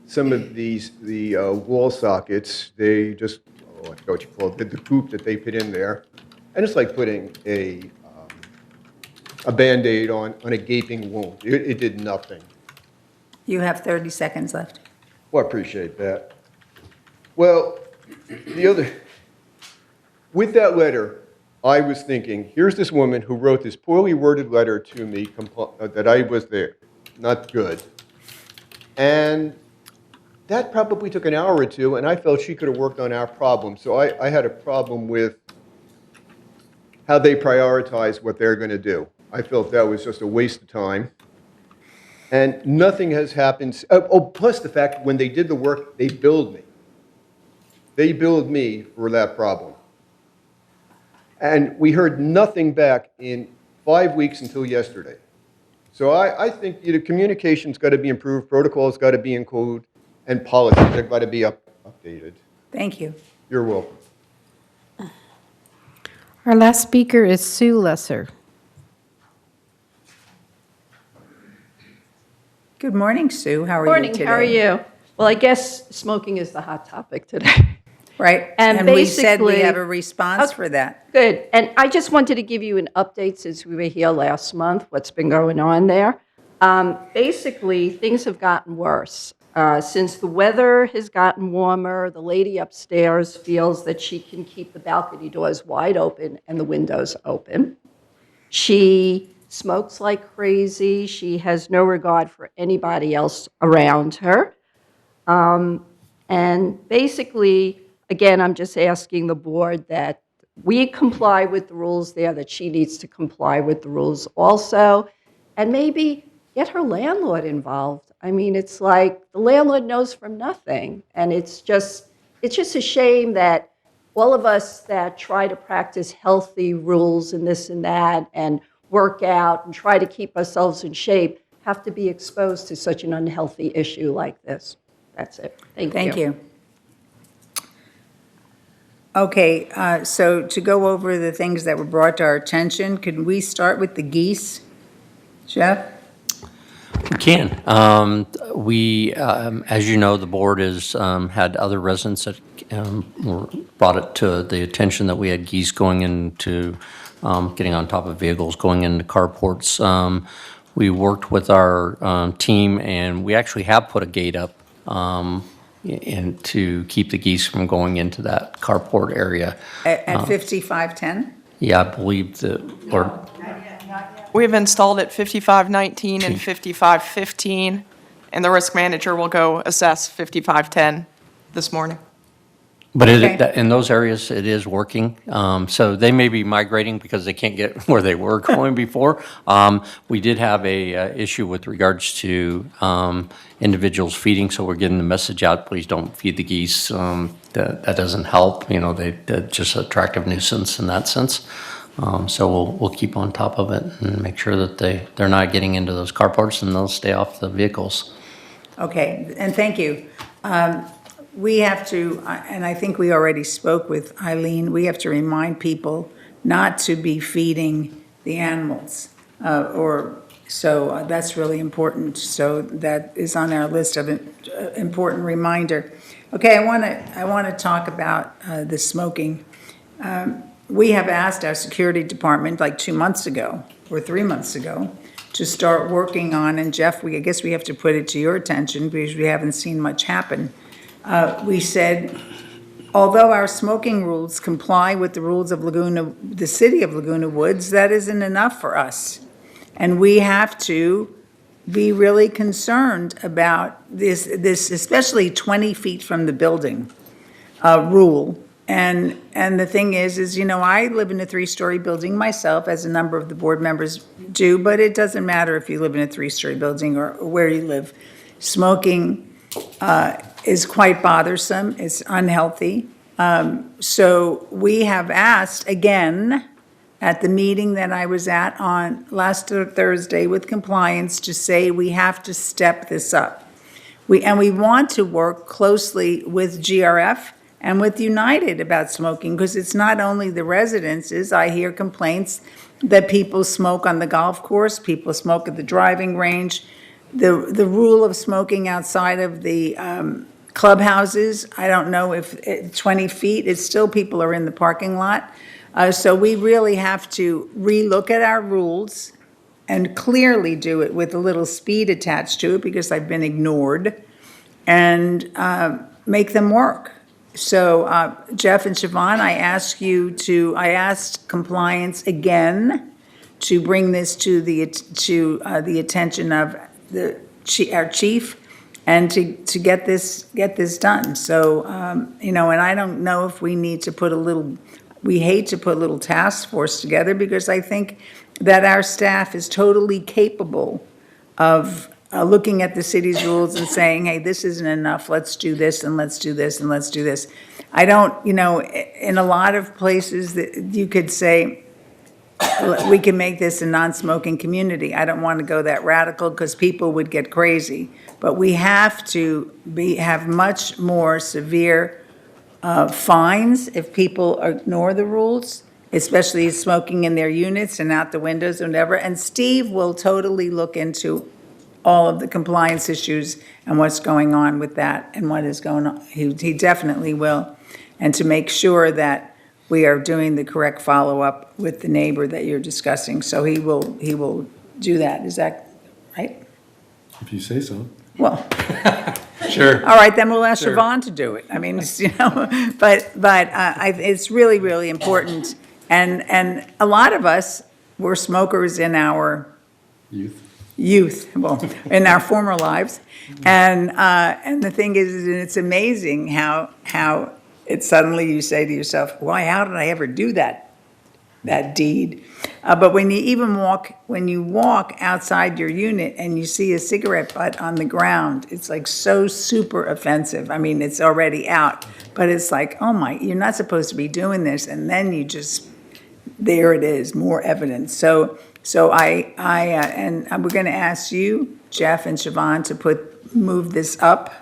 some of the wall sockets. They just, I forgot what you call it, the goop that they put in there. And it's like putting a Band-Aid on a gaping wound. It did nothing. You have 30 seconds left. Well, I appreciate that. Well, with that letter, I was thinking, here's this woman who wrote this poorly worded letter to me that I was there. Not good. And that probably took an hour or two, and I felt she could have worked on our problem. So I had a problem with how they prioritize what they're going to do. I felt that was just a waste of time. And nothing has happened. Plus the fact when they did the work, they billed me. They billed me for that problem. And we heard nothing back in 5 weeks until yesterday. So I think the communication's got to be improved, protocols got to be in code, and policies have got to be updated. Thank you. You're welcome. Our last speaker is Sue Lesser. Good morning, Sue. How are you today? Morning, how are you? Well, I guess smoking is the hot topic today. Right, and we said we have a response for that. Good, and I just wanted to give you an update since we were here last month, what's been going on there. Basically, things have gotten worse. Since the weather has gotten warmer, the lady upstairs feels that she can keep the balcony doors wide open and the windows open. She smokes like crazy. She has no regard for anybody else around her. And basically, again, I'm just asking the board that we comply with the rules there, that she needs to comply with the rules also, and maybe get her landlord involved. I mean, it's like the landlord knows from nothing, and it's just a shame that all of us that try to practice healthy rules and this and that and work out and try to keep ourselves in shape have to be exposed to such an unhealthy issue like this. That's it. Thank you. Thank you. Okay, so to go over the things that were brought to our attention, could we start with the geese? Jeff? We can. As you know, the board has had other residents that brought it to the attention that we had geese going into, getting on top of vehicles, going into carports. We worked with our team, and we actually have put a gate up and to keep the geese from going into that carport area. At 5510? Yeah, I believe We've installed at 5519 and 5515, and the risk manager will go assess 5510 this morning. But Okay. in those areas, it is working. So they may be migrating because they can't get where they were going before. We did have a issue with regards to individuals feeding, so we're getting the message out, please don't feed the geese. That doesn't help, they're just attractive nuisance in that sense. So we'll keep on top of it and make sure that they're not getting into those carports and they'll stay off the vehicles. Okay, and thank you. We have to, and I think we already spoke with Eileen, we have to remind people not to be feeding the animals. So that's really important. So that is on our list of important reminder. Okay, I want to talk about the smoking. We have asked our security department like 2 months ago or 3 months ago to start working on, and Jeff, I guess we have to put it to your attention because we haven't seen much happen. We said, although our smoking rules comply with the rules of Laguna, the city of Laguna Woods, that isn't enough for us. And we have to be really concerned about this especially 20 feet from the building rule. And the thing is, I live in a 3-story building myself, as a number of the board members do, but it doesn't matter if you live in a 3-story building or where you live. Smoking is quite bothersome, it's unhealthy. So we have asked again at the meeting that I was at on last Thursday with compliance to say we have to step this up. We want to work closely with GRF and with United about smoking, because it's not only the residences. I hear complaints that people smoke on the golf course, people smoke at the driving range. The rule of smoking outside of the clubhouses, I don't know if 20 feet, it's still people are in the parking lot. So we really have to relook at our rules and clearly do it with a little speed attached to it, because I've been ignored, and make them work. So Jeff and Siobhan, I asked compliance again to bring this to the attention of our chief, and to get this done. So, and I don't know if we need to we hate to put a little task force together, because I think that our staff is totally capable of looking at the city's rules and saying, hey, this isn't enough, let's do this, and let's do this, and let's do this. I don't, in a lot of places that you could say, we can make this a non-smoking community. I don't want to go that radical, because people would get crazy. But we have to have much more severe fines if people ignore the rules, especially smoking in their units and out the windows or whatever. And Steve will totally look into all of the compliance issues and what's going on with that and what is going on. He definitely will. And to make sure that we are doing the correct follow-up with the neighbor that you're discussing. So he will do that. Is that right? If you say so. Well, Sure. all right, then we'll ask Sure. Siobhan to do it. I mean, but it's really, really important. And a lot of us were smokers in our youth, well, in our former lives. And the thing is, it's amazing how it suddenly you say to yourself, why, how did I ever do that deed? But when you walk outside your unit and you see a cigarette butt on the ground, it's like so super offensive. I mean, it's already out, but it's like, oh my, you're not supposed to be doing this. And then you just, there it is, more evidence. So and we're going to ask you, Jeff and Siobhan, to move this up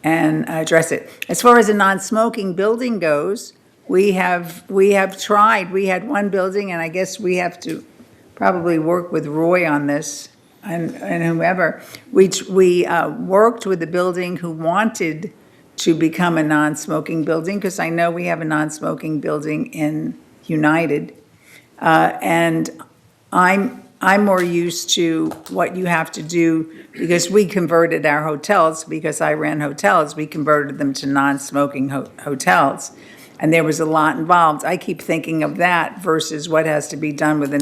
and address it. As far as a non-smoking building goes, we have tried. We had one building, and I guess we have to probably work with Roy on this and whoever. We worked with the building who wanted to become a non-smoking building, because I know we have a non-smoking building in United, and I'm more used to what you have to do, because we converted our hotels, because I ran hotels, we converted them to non-smoking hotels. And there was a lot involved. I keep thinking of that versus what has to be done with a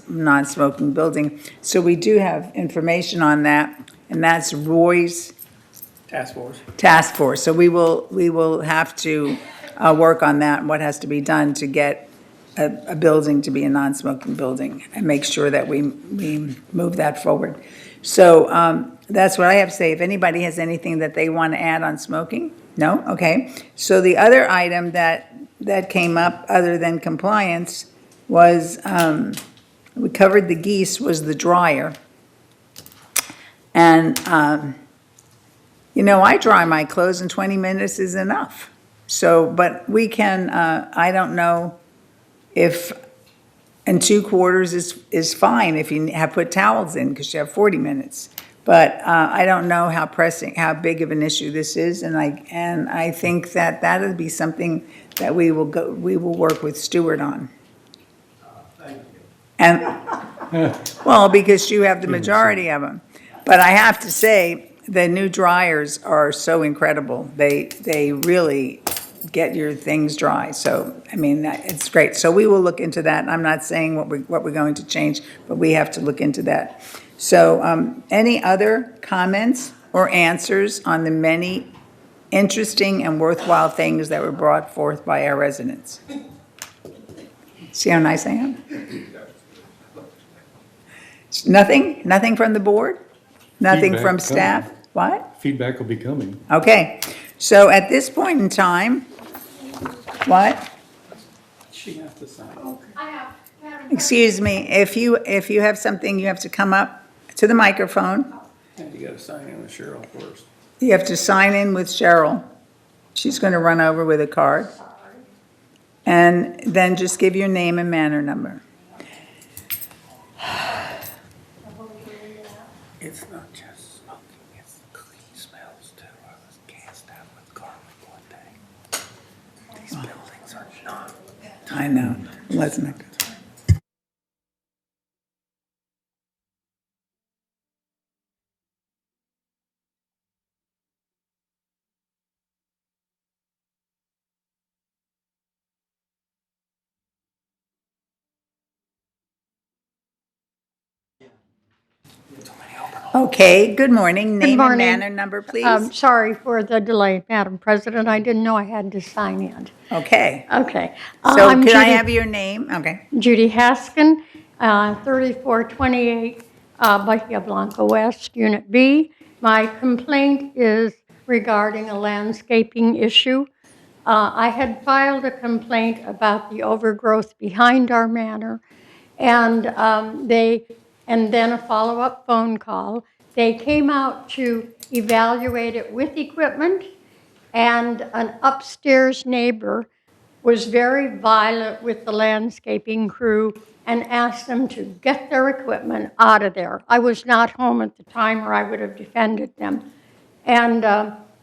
non-smoking building. So we do have information on that, and that's Roy's Task force. task force. So we will have to work on that and what has to be done to get a building to be a non-smoking building and make sure that we move that forward. So that's what I have to say. If anybody has anything that they want to add on smoking? No? Okay. So the other item that came up, other than compliance, was, we covered the geese, was the dryer. And, I dry my clothes in 20 minutes is enough. So, but we can, I don't know if, and 2/4 is fine if you have put towels in, because you have 40 minutes. But I don't know how big of an issue this is, and I think that that'll be something that we will work with Stuart on. Thank you. And, well, because you have the majority of them. But I have to say, the new dryers are so incredible. They really get your things dry. So, I mean, it's great. So we will look into that. I'm not saying what we're going to change, but we have to look into that. So, any other comments or answers on the many interesting and worthwhile things that were brought forth by our residents? See how nice I am? Nothing? Nothing from the board? Nothing Feedback from coming. staff? What? Feedback will be coming. Okay. So at this point in time, what? She has to sign. Excuse me, if you have something, you have to come up to the microphone. And you gotta sign in with Cheryl first. You have to sign in with Cheryl. She's going to run over with a card. And then just give your name and manor number. It's not just smoking, it's the clean smells too. I was gassed out with garlic one day. These buildings are not. I know, wasn't it? Okay, good morning. Name and morning. manor number, please. Sorry for the delay, Madam President. I didn't know I had to sign in. Okay. Okay. So I'm could I Judy- have your name? Okay. Judy Haskin, 3428 Bahia Blanca West, Unit B. My complaint is regarding a landscaping issue. I had filed a complaint about the overgrowth behind our manor, and and then a follow-up phone call. They came out to evaluate it with equipment, and an upstairs neighbor was very violent with the landscaping crew and asked them to get their equipment out of there. I was not home at the time, or I would have defended them. And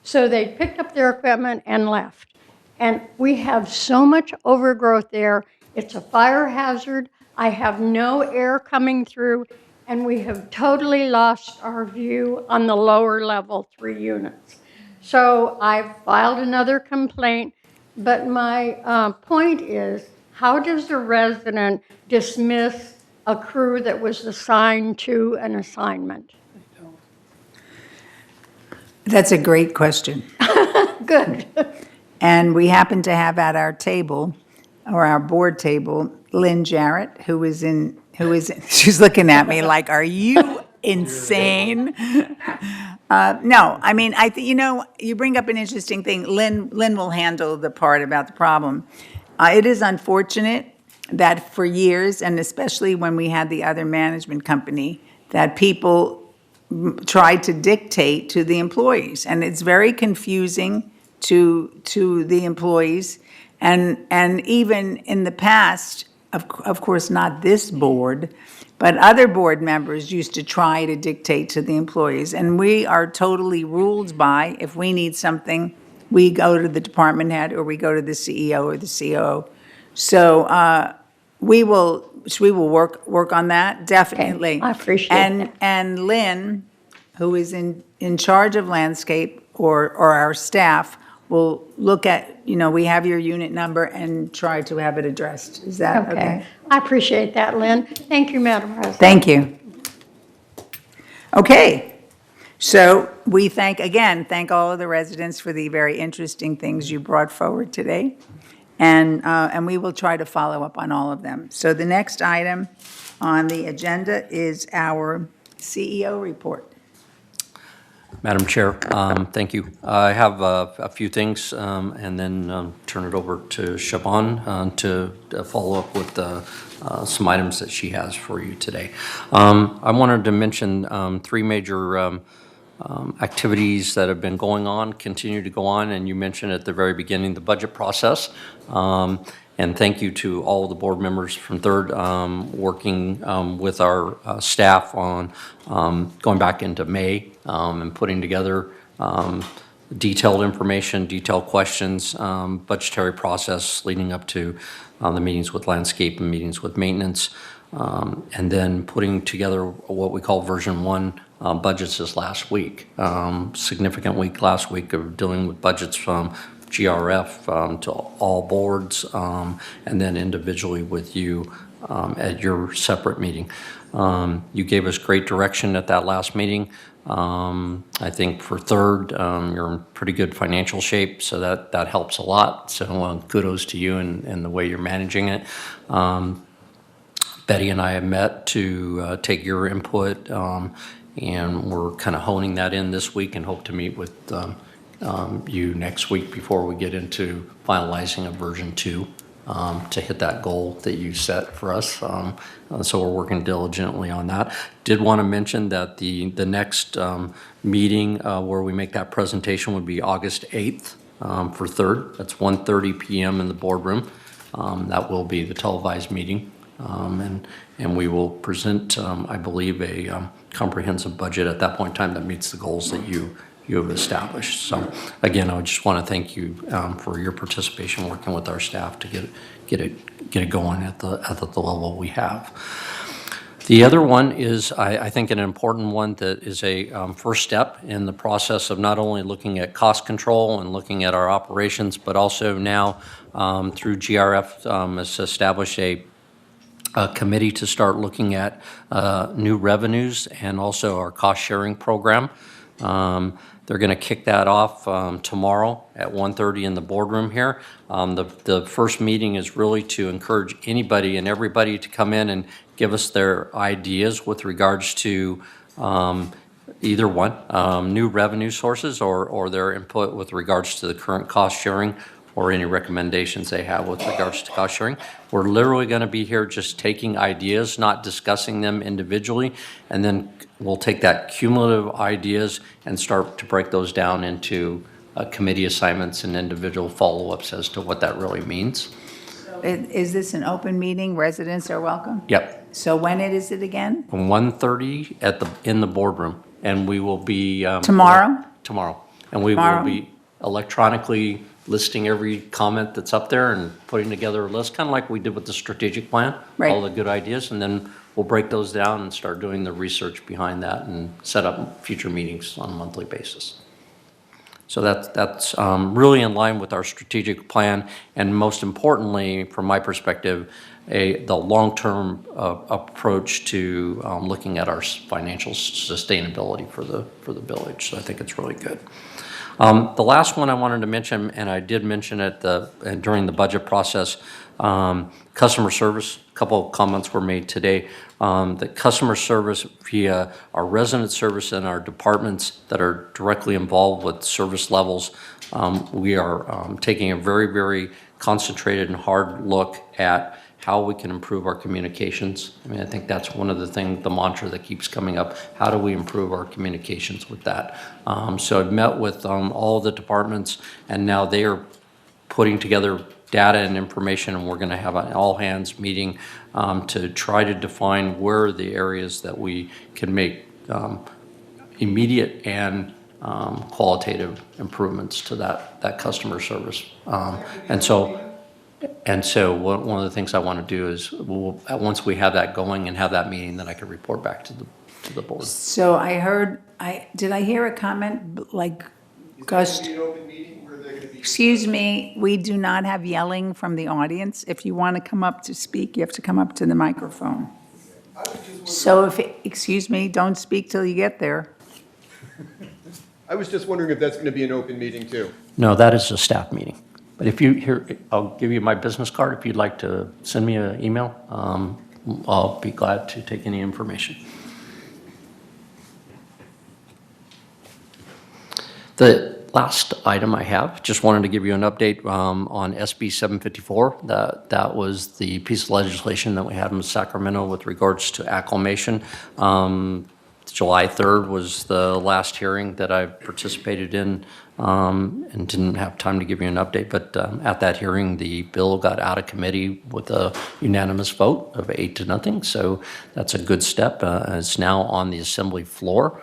so they picked up their equipment and left. And we have so much overgrowth there. It's a fire hazard. I have no air coming through, and we have totally lost our view on the lower level 3 units. So I've filed another complaint, but my point is, how does a resident dismiss a crew that was assigned to an assignment? That's a great question. Good. And we happen to have at our table, or our board table, Lynne Jarrett, she's looking at me like, are you insane? No, I mean, you bring up an interesting thing. Lynn will handle the part about the problem. It is unfortunate that for years, and especially when we had the other management company, that people tried to dictate to the employees. And it's very confusing to the employees. And even in the past, of course, not this board, but other board members used to try to dictate to the employees. And we are totally ruled by, if we need something, we go to the department head or we go to the CEO or the COO. So we will work on that, definitely. Okay, I appreciate that. And Lynn, who is in charge of landscape or our staff, will look at, we have your unit number and try to have it addressed. Is that okay? I appreciate that, Lynn. Thank you, Madam President. Thank you. Okay, so we thank all of the residents for the very interesting things you brought forward today. And we will try to follow up on all of them. So the next item on the agenda is our CEO report. Madam Chair, thank you. I have a few things, and then turn it over to Siobhan to follow up with some items that she has for you today. I wanted to mention three major activities that have been going on, continue to go on, and you mentioned at the very beginning the budget process. And thank you to all the board members from Third working with our staff on going back into May and putting together detailed information, detailed questions, budgetary process leading up to the meetings with landscape and meetings with maintenance, and then putting together what we call version 1 budgets this last week. Significant week last week of dealing with budgets from GRF to all boards, and then individually with you at your separate meeting. You gave us great direction at that last meeting. I think for Third, you're in pretty good financial shape, so that helps a lot. So kudos to you and the way you're managing it. Betty and I have met to take your input, and we're kind of honing that in this week and hope to meet with you next week before we get into finalizing a version 2 to hit that goal that you set for us. So we're working diligently on that. Did want to mention that the next meeting where we make that presentation would be August 8th for Third. That's 1:30 p.m. in the boardroom. That will be the televised meeting. And we will present, I believe, a comprehensive budget at that point in time that meets the goals that you have established. So again, I just want to thank you for your participation working with our staff to get it going at the level we have. The other one is, I think, an important one that is a first step in the process of not only looking at cost control and looking at our operations, but also now through GRF has established a committee to start looking at new revenues and also our cost sharing program. They're going to kick that off tomorrow at 1:30 in the boardroom here. The first meeting is really to encourage anybody and everybody to come in and give us their ideas with regards to either one, new revenue sources or their input with regards to the current cost sharing or any recommendations they have with regards to cost sharing. We're literally going to be here just taking ideas, not discussing them individually, and then we'll take that cumulative ideas and start to break those down into committee assignments and individual follow-ups as to what that really means. Is this an open meeting? Residents are welcome? Yep. So when is it again? From 1:30 in the boardroom, and we will be Tomorrow? Tomorrow, and we will be electronically listing every comment that's up there and putting together a list, kind of like we did with the strategic plan, all the good ideas, and then we'll break those down and start doing the research behind that and set up future meetings on a monthly basis. So that's really in line with our strategic plan, and most importantly, from my perspective, the long-term approach to looking at our financial sustainability for the village. So I think it's really good. The last one I wanted to mention, and I did mention it during the budget process, customer service. A couple of comments were made today. The customer service via our resident service and our departments that are directly involved with service levels, we are taking a very, very concentrated and hard look at how we can improve our communications. I mean, I think that's one of the things, the mantra that keeps coming up. How do we improve our communications with that? So I've met with all the departments, and now they are putting together data and information, and we're going to have an all-hands meeting to try to define where are the areas that we can make immediate and qualitative improvements to that customer service. And so one of the things I want to do is once we have that going and have that meeting, then I can report back to the board. So did I hear a comment like gust? Excuse me, we do not have yelling from the audience. If you want to come up to speak, you have to come up to the microphone. So excuse me, don't speak till you get there. I was just wondering if that's going to be an open meeting too. No, that is a staff meeting. But if you, here, I'll give you my business card. If you'd like to send me an email, I'll be glad to take any information. The last item I have, just wanted to give you an update on SB 754. That was the piece of legislation that we had in Sacramento with regards to acclimation. July 3rd was the last hearing that I participated in and didn't have time to give you an update, but at that hearing, the bill got out of committee with a unanimous vote of 8-0, so that's a good step. It's now on the assembly floor,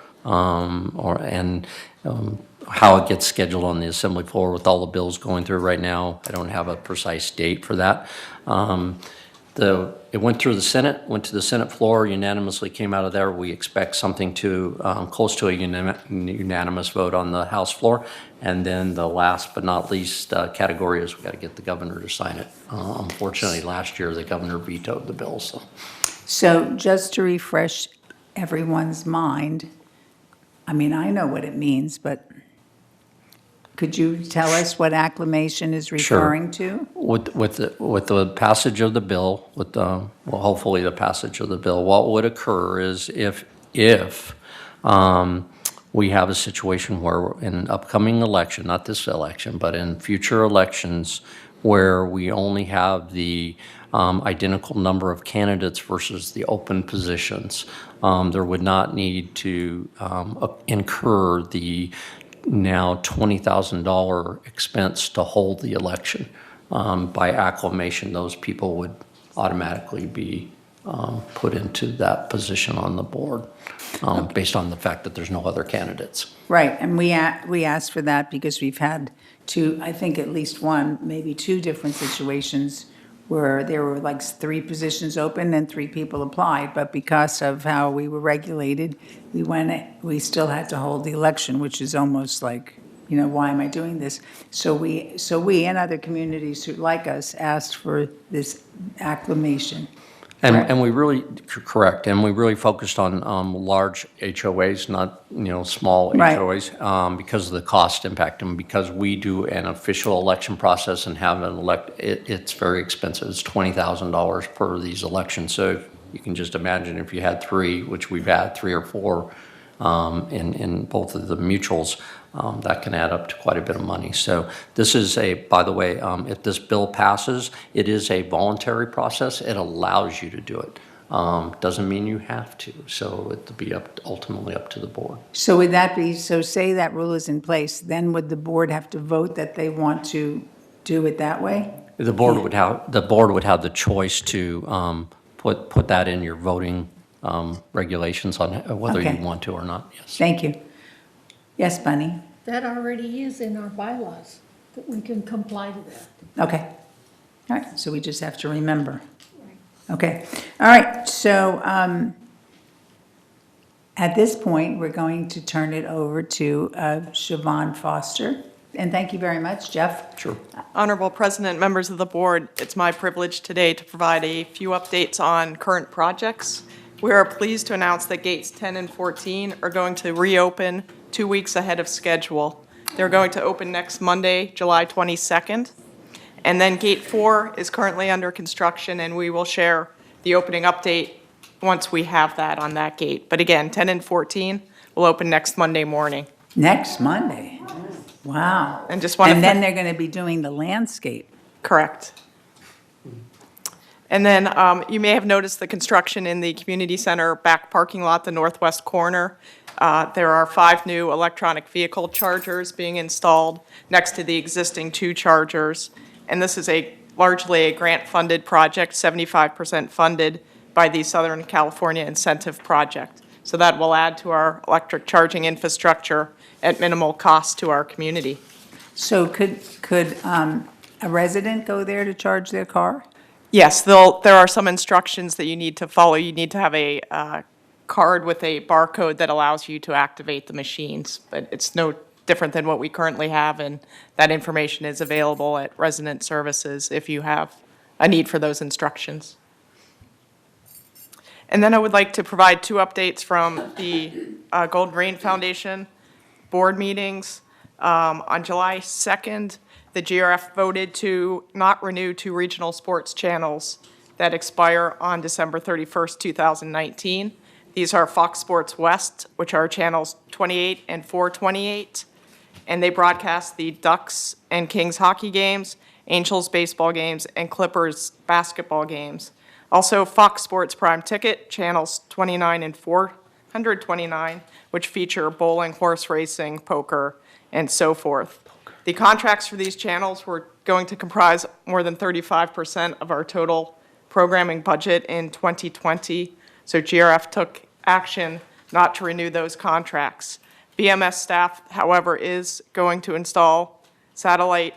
how it gets scheduled on the assembly floor with all the bills going through right now, I don't have a precise date for that. It went through the Senate, went to the Senate floor, unanimously came out of there. We expect something to close to a unanimous vote on the House floor. And then the last but not least category is we got to get the governor to sign it. Unfortunately, last year the governor vetoed the bill. So just to refresh everyone's mind, I mean, I know what it means, but could you tell us what acclimation is referring to? With the passage of the bill, hopefully the passage of the bill, what would occur is if we have a situation where in an upcoming election, not this election, but in future elections, where we only have the identical number of candidates versus the open positions, there would not need to incur the now $20,000 expense to hold the election. By acclamation, those people would automatically be put into that position on the board based on the fact that there's no other candidates. Right, and we asked for that because we've had two, I think at least one, maybe two different situations where there were like 3 positions open and 3 people applied, but because of how we were regulated, we still had to hold the election, which is almost like, you know, why am I doing this? So we and other communities who like us asked for this acclimation. And we really, correct, and we really focused on large HOAs, not, small Right. HOAs, because of the cost impact. And because we do an official election process and have an it's very expensive. It's $20,000 per these elections. So you can just imagine if you had 3, which we've had 3 or 4 in both of the mutuals, that can add up to quite a bit of money. So this is by the way, if this bill passes, it is a voluntary process. It allows you to do it. Doesn't mean you have to. So it'll be ultimately up to the board. So would that be, so say that rule is in place, then would the board have to vote that they want to do it that way? The board would have the choice to put that in your voting regulations on whether Okay. you want to or not. Yes. Thank you. Yes, Bunny? That already is in our bylaws, that we can comply to that. Okay. All right, so we just have to remember. Okay. All right, so at this point, we're going to turn it over to Siobhan Foster. And thank you very much, Jeff. Sure. Honorable President, members of the board, it's my privilege today to provide a few updates on current projects. We are pleased to announce that gates 10 and 14 are going to reopen 2 weeks ahead of schedule. They're going to open next Monday, July 22nd. And then gate 4 is currently under construction, and we will share the opening update once we have that on that gate. But again, 10 and 14 will open next Monday morning. Next Monday? Wow. And just want to. And then they're going to be doing the landscape. Correct. And then you may have noticed the construction in the community center back parking lot, the northwest corner. There are 5 new electronic vehicle chargers being installed next to the existing 2 chargers. And this is largely a grant-funded project, 75% funded by the Southern California Incentive Project. So that will add to our electric charging infrastructure at minimal cost to our community. So could a resident go there to charge their car? Yes, there are some instructions that you need to follow. You need to have a card with a barcode that allows you to activate the machines, but it's no different than what we currently have, and that information is available at resident services if you have a need for those instructions. And then I would like to provide 2 updates from the Golden Rain Foundation. board meetings. On July 2nd, the GRF voted to not renew 2 regional sports channels that expire on December 31st, 2019. These are Fox Sports West, which are channels 28 and 428, and they broadcast the Ducks and Kings hockey games, Angels baseball games, and Clippers basketball games. Also, Fox Sports Prime Ticket, channels 29 and 429, which feature bowling, horse racing, poker, and so forth. The contracts for these channels were going to comprise more than 35% of our total programming budget in 2020, so GRF took action not to renew those contracts. BMS staff, however, is going to install satellite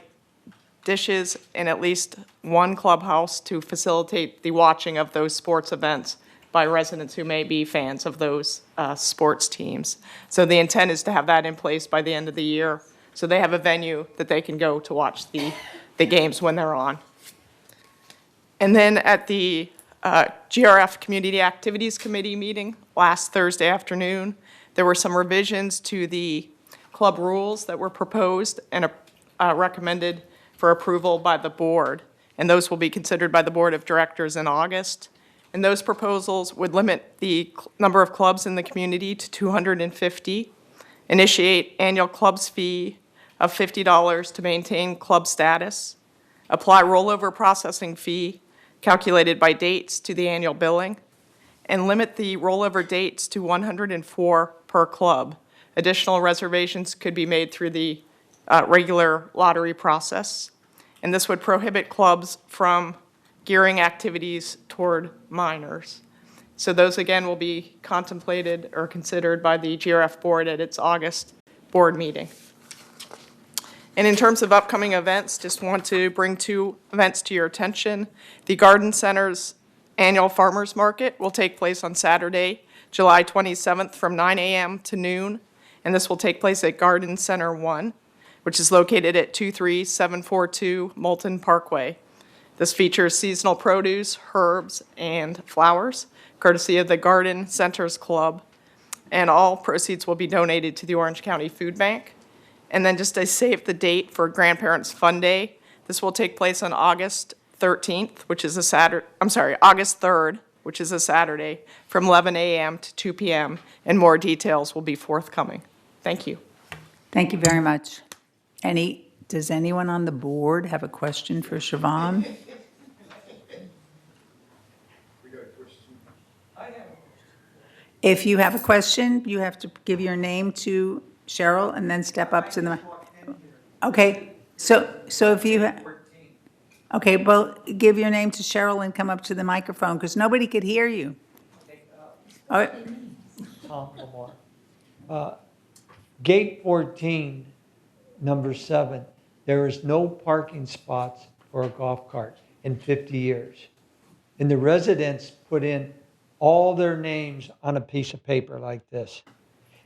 dishes in at least one clubhouse to facilitate the watching of those sports events by residents who may be fans of those sports teams. So the intent is to have that in place by the end of the year, so they have a venue that they can go to watch the games when they're on. And then at the GRF Community Activities Committee meeting last Thursday afternoon, there were some revisions to the club rules that were proposed and recommended for approval by the board, and those will be considered by the board of directors in August. And those proposals would limit the number of clubs in the community to 250, initiate annual clubs fee of $50 to maintain club status, apply rollover processing fee calculated by dates to the annual billing, and limit the rollover dates to 104 per club. Additional reservations could be made through the regular lottery process, and this would prohibit clubs from gearing activities toward minors. So those, again, will be contemplated or considered by the GRF board at its August board meeting. And in terms of upcoming events, just want to bring 2 events to your attention. The Garden Center's annual farmers market will take place on Saturday, July 27th from 9 a.m. to noon, and this will take place at Garden Center 1, which is located at 23742 Moulton Parkway. This features seasonal produce, herbs, and flowers, courtesy of the Garden Centers Club, and all proceeds will be donated to the Orange County Food Bank. And then just to save the date for Grandparents Fun Day, this will take place on August 13th, which is a Saturday, August 3rd, which is a Saturday, from 11 a.m. to 2 p.m., and more details will be forthcoming. Thank you. Thank you very much. Does anyone on the board have a question for Siobhan? If you have a question, you have to give your name to Cheryl and then step up to the, okay, so if you, okay, well, give your name to Cheryl and come up to the microphone, because nobody could hear you. All right. Tom Lamar. Gate 14, number 7, there is no parking spots for a golf cart in 50 years. And the residents put in all their names on a piece of paper like this.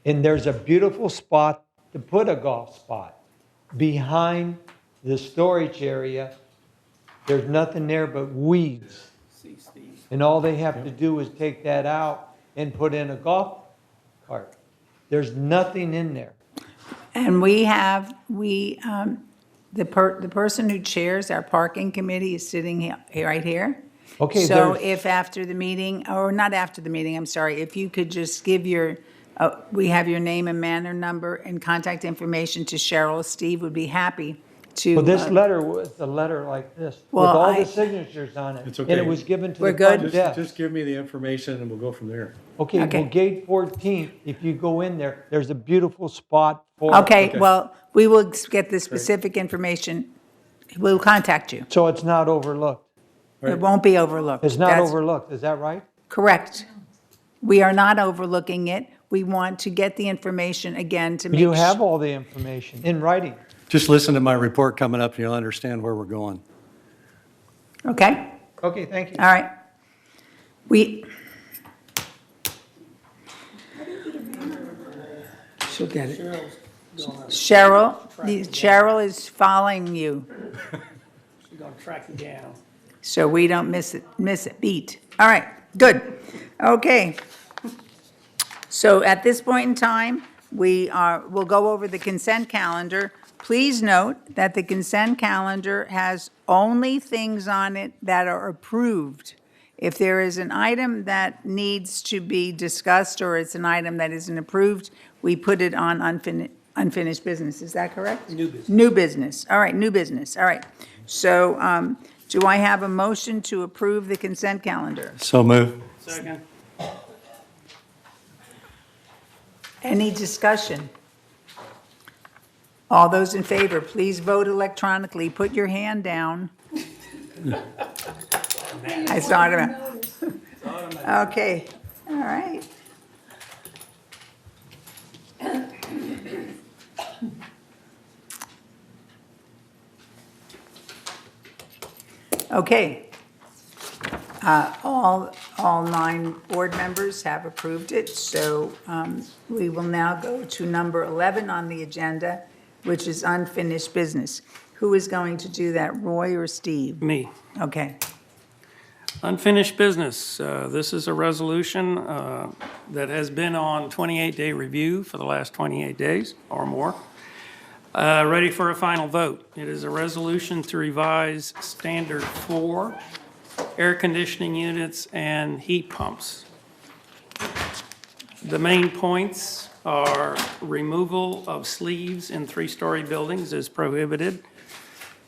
And there's a beautiful spot to put a golf spot. Behind the storage area, there's nothing there but weeds. And all they have to do is take that out and put in a golf cart. There's nothing in there. And the person who chairs our parking committee is sitting right here. Okay. So if after the meeting, or not after the meeting, I'm sorry, if you could just give we have your name and manor number and contact information to Cheryl. Steve would be happy to. Well, this letter was a letter like this, with all the signatures on it. It's okay. And it was given to We're the good. front desk. Just give me the information and we'll go from there. Okay, Okay. well, gate 14, if you go in there, there's a beautiful spot for. Okay, well, we will get the specific information. We'll contact you. So it's not overlooked. It won't be overlooked. It's not That's overlooked, is that right? correct. We are not overlooking it. We want to get the information again to make You have all the information in writing. Just listen to my report coming up and you'll understand where we're going. Okay? Okay, thank you. All right. She'll get it. Cheryl is following you, She's gonna track you down. so we don't miss it, beat. All right, good. Okay. So at this point in time, we'll go over the consent calendar. Please note that the consent calendar has only things on it that are approved. If there is an item that needs to be discussed or it's an item that isn't approved, we put it on unfinished business. Is that correct? New business. New business. All right, new business. All right. So do I have a motion to approve the consent calendar? So move. Second. Any discussion? All those in favor, please vote electronically. Put your hand down. I saw it. Okay, all right. Okay. All 9 board members have approved it, so we will now go to number 11 on the agenda, which is unfinished business. Who is going to do that, Roy or Steve? Me. Okay. Unfinished business. This is a resolution that has been on 28-day review for the last 28 days or more. Ready for a final vote. It is a resolution to revise Standard 4 air conditioning units and heat pumps. The main points are removal of sleeves in 3-story buildings is prohibited,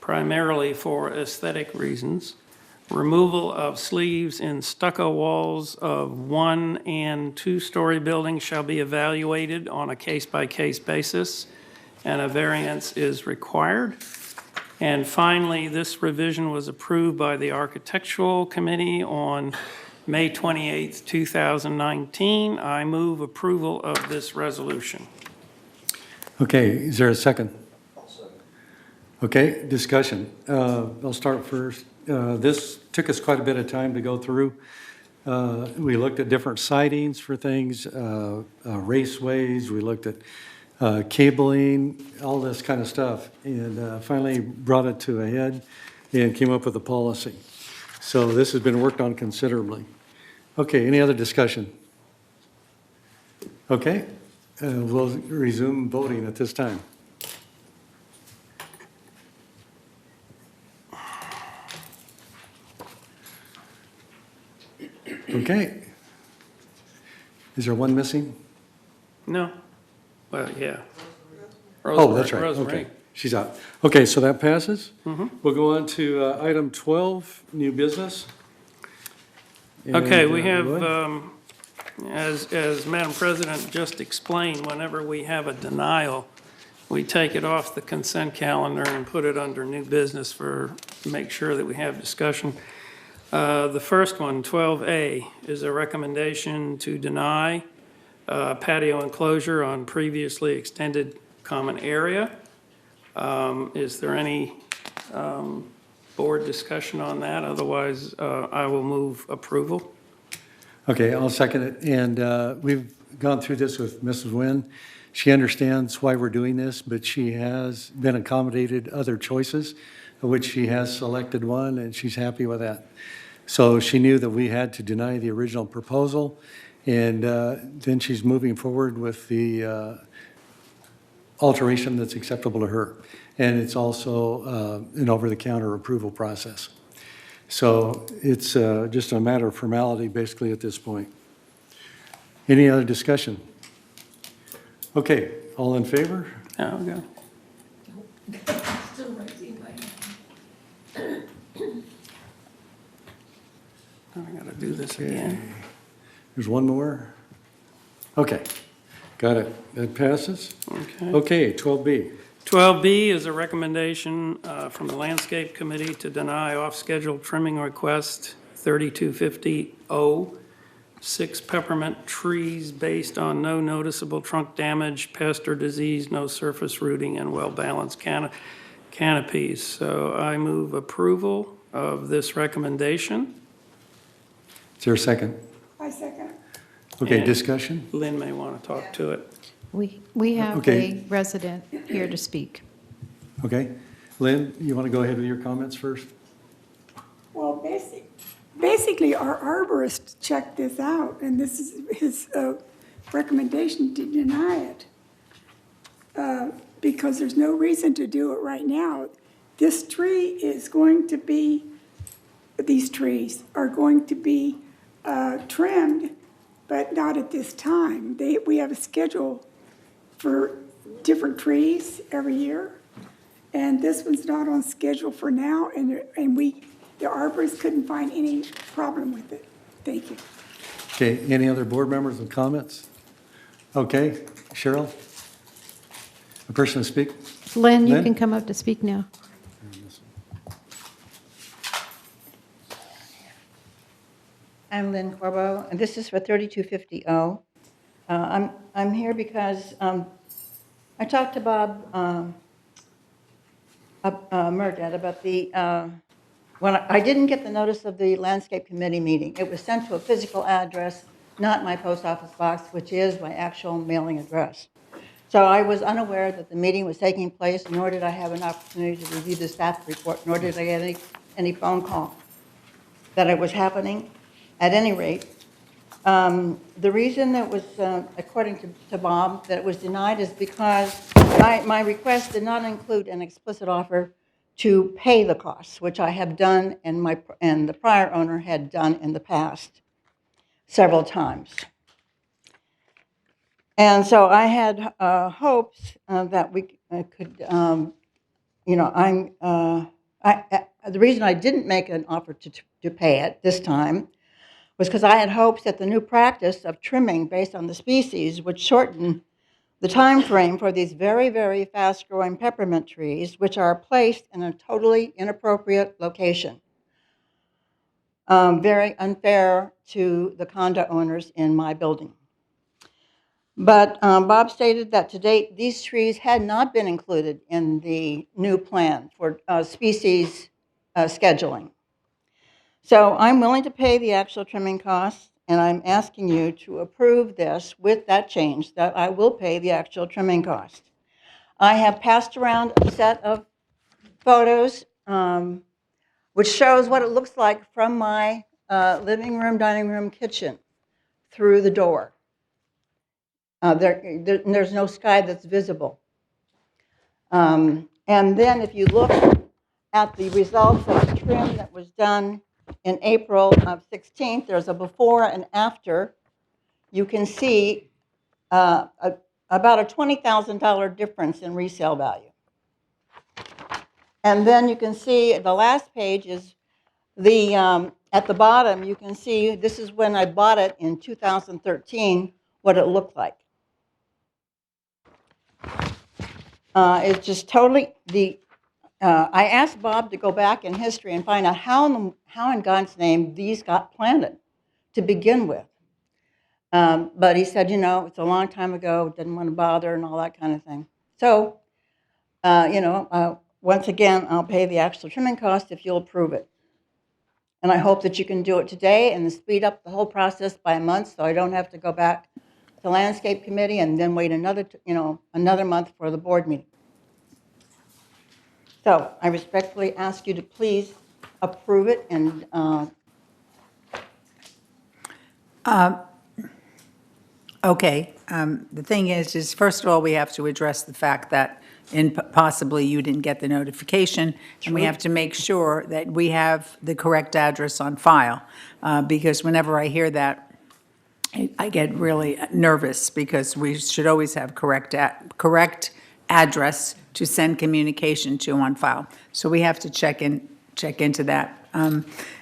primarily for aesthetic reasons. Removal of sleeves in stucco walls of 1- and 2-story buildings shall be evaluated on a case-by-case basis, and a variance is required. And finally, this revision was approved by the Architectural Committee on May 28th, 2019. I move approval of this resolution. Okay, is there a second? Okay, discussion. I'll start first. This took us quite a bit of time to go through. We looked at different sidings for things, raceways, we looked at cabling, all this kind of stuff, and finally brought it to a head and came up with a policy. So this has been worked on considerably. Okay, any other discussion? Okay, we'll resume voting at this time. Okay. Is there one missing? No? Well, yeah. Oh, that's right. Rosemary. Okay, she's out. Okay, so that passes. Mhm. We'll go on to item 12, new business. Okay, And, we have, Roy? as Madam President just explained, whenever we have a denial, we take it off the consent calendar and put it under new business to make sure that we have discussion. The first one, 12A, is a recommendation to deny patio enclosure on previously extended common area. Is there any board discussion on that? Otherwise, I will move approval. Okay, I'll second it. And we've gone through this with Mrs. Nguyen. She understands why we're doing this, but she has been accommodated other choices, of which she has selected one, and she's happy with that. So she knew that we had to deny the original proposal, and then she's moving forward with the alteration that's acceptable to her. And it's also an over-the-counter approval process. So it's just a matter of formality, basically, at this point. Any other discussion? Okay, all in favor? Oh, okay. Still raising my hand. I gotta do this again. There's one more? Okay, got it. That passes? Okay. Okay, 12B. 12B is a recommendation from the Landscape Committee to deny off-schedule trimming request 3250-0, 6 peppermint trees based on no noticeable trunk damage, pest or disease, no surface rooting, and well-balanced canopies. So I move approval of this recommendation. Is there a second? I second. Okay, And discussion? Lynn may want to talk to it. We have Okay. a resident here to speak. Okay. Lynn, you want to go ahead with your comments first? Well, basically, our arborist checked this out, and this is his recommendation to deny it. because there's no reason to do it right now. This tree is going to be, these trees are going to be trimmed, but not at this time. We have a schedule for different trees every year, and this one's not on schedule for now, and the arborists couldn't find any problem with it. Thank you. Okay, any other board members with comments? Okay, Cheryl? A person to speak? Lynn, you Lynn? can come up to speak now. I'm Lynn Corbo, and this is for 3250 O. I'm here because I talked to Bob Murdat about when I didn't get the notice of the landscape committee meeting. It was sent to a physical address, not my post office box, which is my actual mailing address. So I was unaware that the meeting was taking place, nor did I have an opportunity to review the staff report, nor did I get any phone call that it was happening. At any rate, the reason that was, according to Bob, that it was denied is because my request did not include an explicit offer to pay the costs, which I have done and the prior owner had done in the past several times. And so I had hopes that we could, the reason I didn't make an offer to pay it this time was because I had hopes that the new practice of trimming based on the species would shorten the time frame for these very, very fast-growing peppermint trees, which are placed in a totally inappropriate location. Very unfair to the condo owners in my building. But Bob stated that to date, these trees had not been included in the new plan for species scheduling. So I'm willing to pay the actual trimming costs, and I'm asking you to approve this with that change, that I will pay the actual trimming cost. I have passed around a set of photos which shows what it looks like from my living room, dining room, kitchen through the door. There's no sky that's visible. And then if you look at the results of the trim that was done in April of 16th, there's a before and after. You can see about a $20,000 difference in resale value. And then you can see the last page is at the bottom, you can see this is when I bought it in 2013, what it looked like. It's just totally I asked Bob to go back in history and find out how in God's name these got planted to begin with. But he said, it's a long time ago, didn't want to bother and all that kind of thing. So, once again, I'll pay the actual trimming cost if you'll approve it. And I hope that you can do it today and speed up the whole process by a month so I don't have to go back to the landscape committee and then wait another month for the board meeting. So I respectfully ask you to please approve it and Okay, the thing is first of all, we have to address the fact that possibly you didn't get the notification, and we have to make sure that we have the correct address on file, because whenever I hear that, I get really nervous, because we should always have correct address to send communication to on file. So we have to check into that.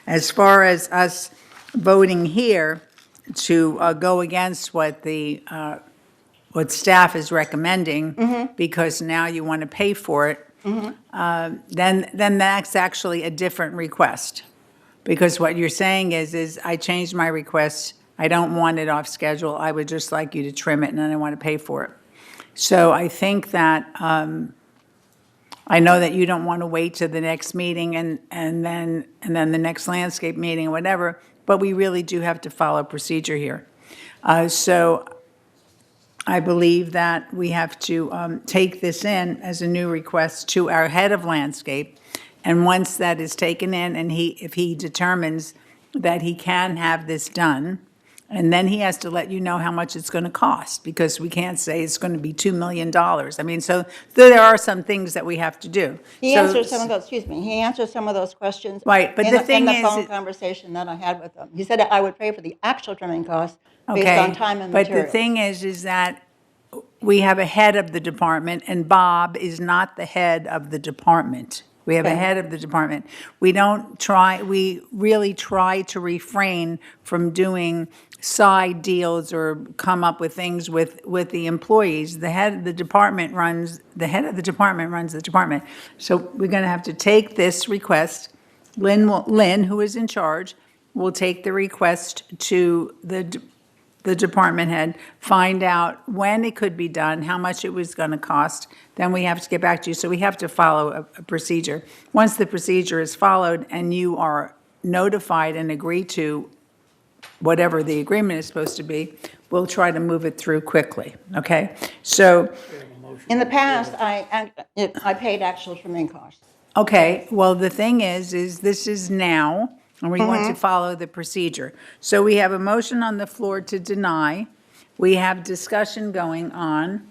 As far as us voting here to go against what what staff is recommending, because now you want to pay for it, then that's actually a different request. Because what you're saying is I changed my request, I don't want it off schedule, I would just like you to trim it and then I want to pay for it. So I think that, I know that you don't want to wait to the next meeting and then the next landscape meeting or whatever, but we really do have to follow procedure here. So I believe that we have to take this in as a new request to our head of landscape. And once that is taken in and if he determines that he can have this done, And then he has to let you know how much it's going to cost, because we can't say it's going to be $2 million. I mean, so there are some things that we have to do. He So- answered some of those, excuse me, he answered some of those questions. Right, but the thing in the is phone it- conversation that I had with him. He said I would pay for the actual trimming costs based Okay, on time and material. but the thing is that we have a head of the department, and Bob is not the head of the department. We have a Okay. head of the department. We really try to refrain from doing side deals or come up with things with the employees. The head of the department runs the department. So we're going to have to take this request. Lynn, who is in charge, will take the request to the department head, find out when it could be done, how much it was going to cost, then we have to get back to you. So we have to follow a procedure. Once the procedure is followed and you are notified and agree to whatever the agreement is supposed to be, we'll try to move it through quickly, okay? So, In the past, I paid actual trimming costs. okay, well, the thing is this is now, and we want to follow the procedure. So we have a motion on the floor to deny. We have discussion going on.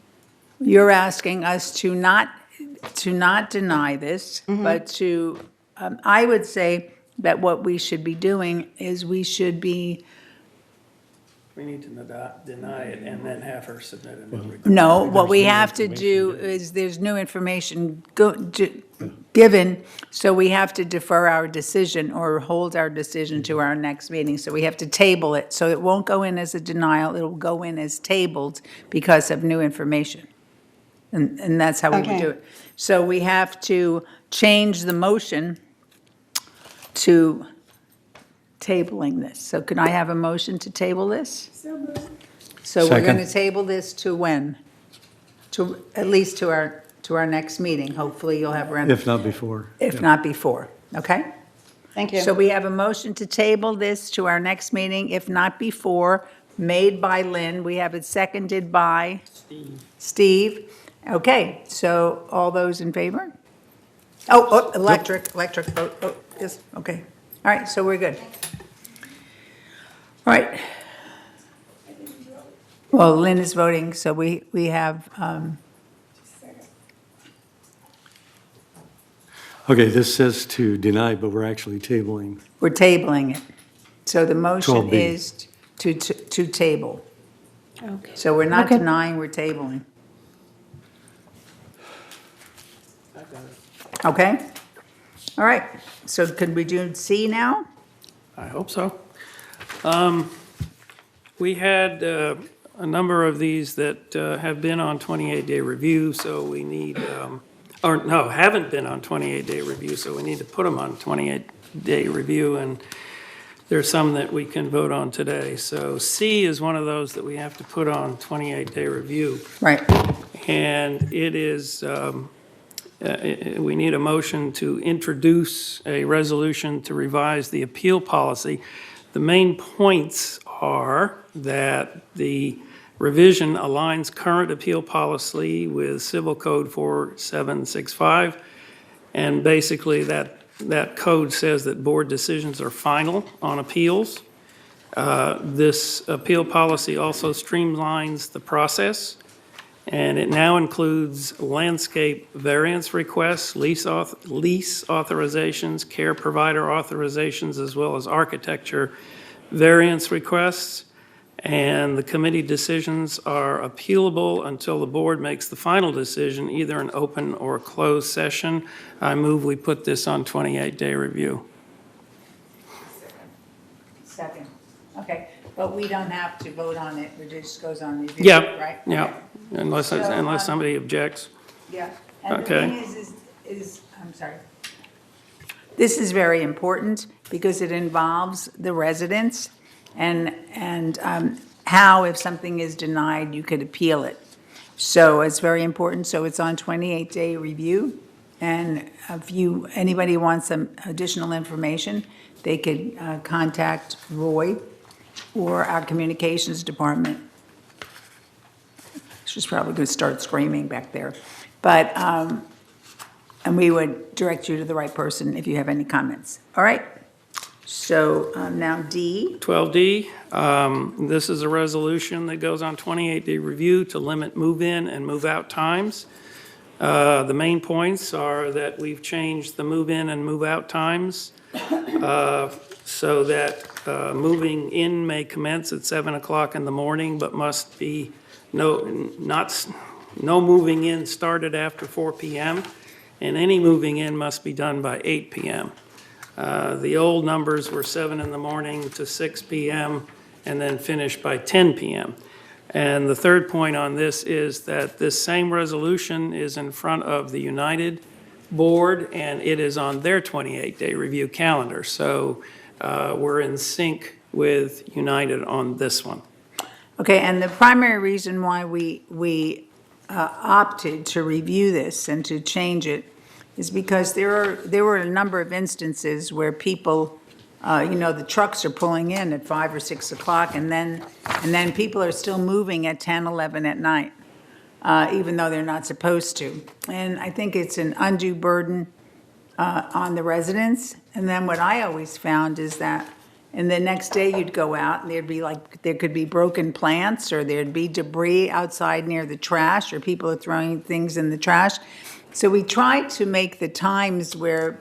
You're asking us to not deny this, but to, I would say that what we should be doing is we should be, We need to deny it and then have her submit a new request. no, what we have to do is there's new information given, so we have to defer our decision or hold our decision to our next meeting. So we have to table it. So it won't go in as a denial, it'll go in as tabled because of new information. And that's how we would do Okay. it. So we have to change the motion to tabling this. So can I have a motion to table this? So we're going to Second. table this to when? To, at least to our next meeting. Hopefully you'll have. If not before. If not before, okay? Thank you. So we have a motion to table this to our next meeting, if not before, made by Lynn. We have it seconded by? Steve. Okay, so all those in favor? Oh, electric vote. Oh, yes, okay. All right, so we're good. All right. Well, Lynn is voting, so we have, Okay, this says to deny, but we're actually tabling. we're tabling it. So the motion 12B. is to table. Okay. So we're not Okay. denying, we're tabling. Okay? All right, so could we do C now? I hope so. We had a number of these that have been on 28-day review, so we need, or no, haven't been on 28-day review, so we need to put them on 28-day review, and there's some that we can vote on today. So C is one of those that we have to put on 28-day review. Right. And it is, we need a motion to introduce a resolution to revise the appeal policy. The main points are that the revision aligns current appeal policy with Civil Code 4765. And basically that code says that board decisions are final on appeals. This appeal policy also streamlines the process, and it now includes landscape variance requests, lease authorizations, care provider authorizations, as well as architecture variance requests. And the committee decisions are appealable until the board makes the final decision, either an open or a closed session. I move we put this on 28-day review. Second. Okay, but we don't have to vote on it, it just goes on review, Yeah, right? yeah, unless So, somebody objects. Yeah, and the Okay. thing is, I'm sorry. This is very important because it involves the residents and how, if something is denied, you could appeal it. So it's very important, so it's on 28-day review. And if anybody wants some additional information, they could contact Roy or our communications department. She's probably going to start screaming back there. But, and we would direct you to the right person if you have any comments. All right? So now D. 12D, this is a resolution that goes on 28-day review to limit move-in and move-out times. The main points are that we've changed the move-in and move-out times so that moving in may commence at 7 o'clock in the morning, but must be no moving in started after 4 p.m., and any moving in must be done by 8 p.m. The old numbers were 7 in the morning to 6 p.m. and then finished by 10 p.m. And the third point on this is that this same resolution is in front of the United Board, and it is on their 28-day review calendar. So we're in sync with United on this one. Okay, and the primary reason why we opted to review this and to change it is because there were a number of instances where people, the trucks are pulling in at 5 or 6 o'clock, and then people are still moving at 10, 11 at night, even though they're not supposed to. And I think it's an undue burden on the residents. And then what I always found is that and the next day you'd go out and there could be broken plants, or there'd be debris outside near the trash, or people are throwing things in the trash. So we tried to make the times where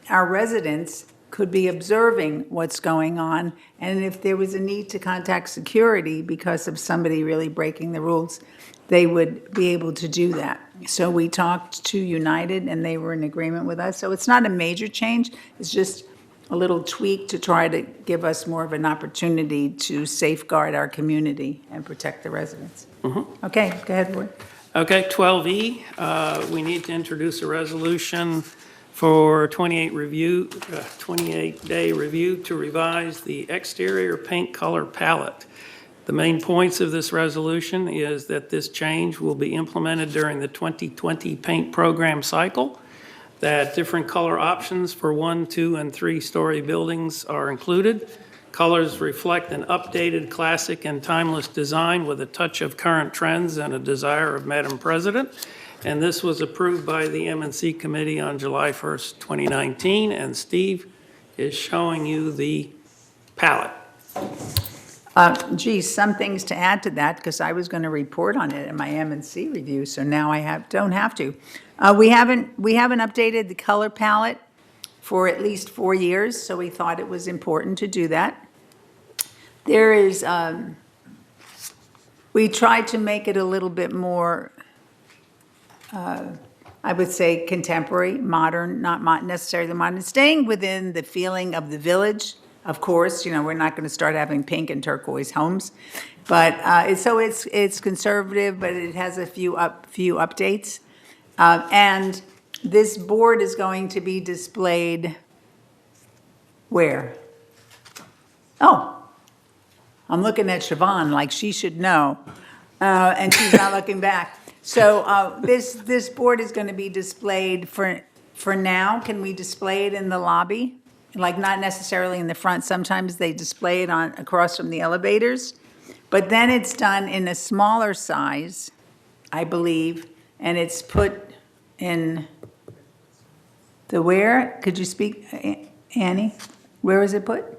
our residents could be observing what's going on, and if there was a need to contact security because of somebody really breaking the rules, they would be able to do that. So we talked to United, and they were in agreement with us. So it's not a major change, it's just a little tweak to try to give us more of an opportunity to safeguard our community and protect the residents. Okay, go ahead, Board. Okay, 12E, we need to introduce a resolution for 28-day review to revise the exterior paint color palette. The main points of this resolution is that this change will be implemented during the 2020 paint program cycle, that different color options for 1, 2, and 3-story buildings are included. Colors reflect an updated, classic, and timeless design with a touch of current trends and a desire of Madam President. And this was approved by the M&C Committee on July 1st, 2019. And Steve is showing you the palette. Geez, some things to add to that, because I was going to report on it in my M&C review, so now I don't have to. We haven't updated the color palette for at least 4 years, so we thought it was important to do that. There is, we tried to make it a little bit more, I would say, contemporary, modern, not necessarily modern, staying within the feeling of the village. Of course, we're not going to start having pink and turquoise homes, but it's conservative, but it has a few updates. And this board is going to be displayed where? Oh, I'm looking at Siobhan like she should know, and she's not looking back. So this board is going to be displayed for now. Can we display it in the lobby? Like not necessarily in the front. Sometimes they display it across from the elevators, but then it's done in a smaller size, I believe, and it's put in the where? Could you speak, Annie? Where is it put?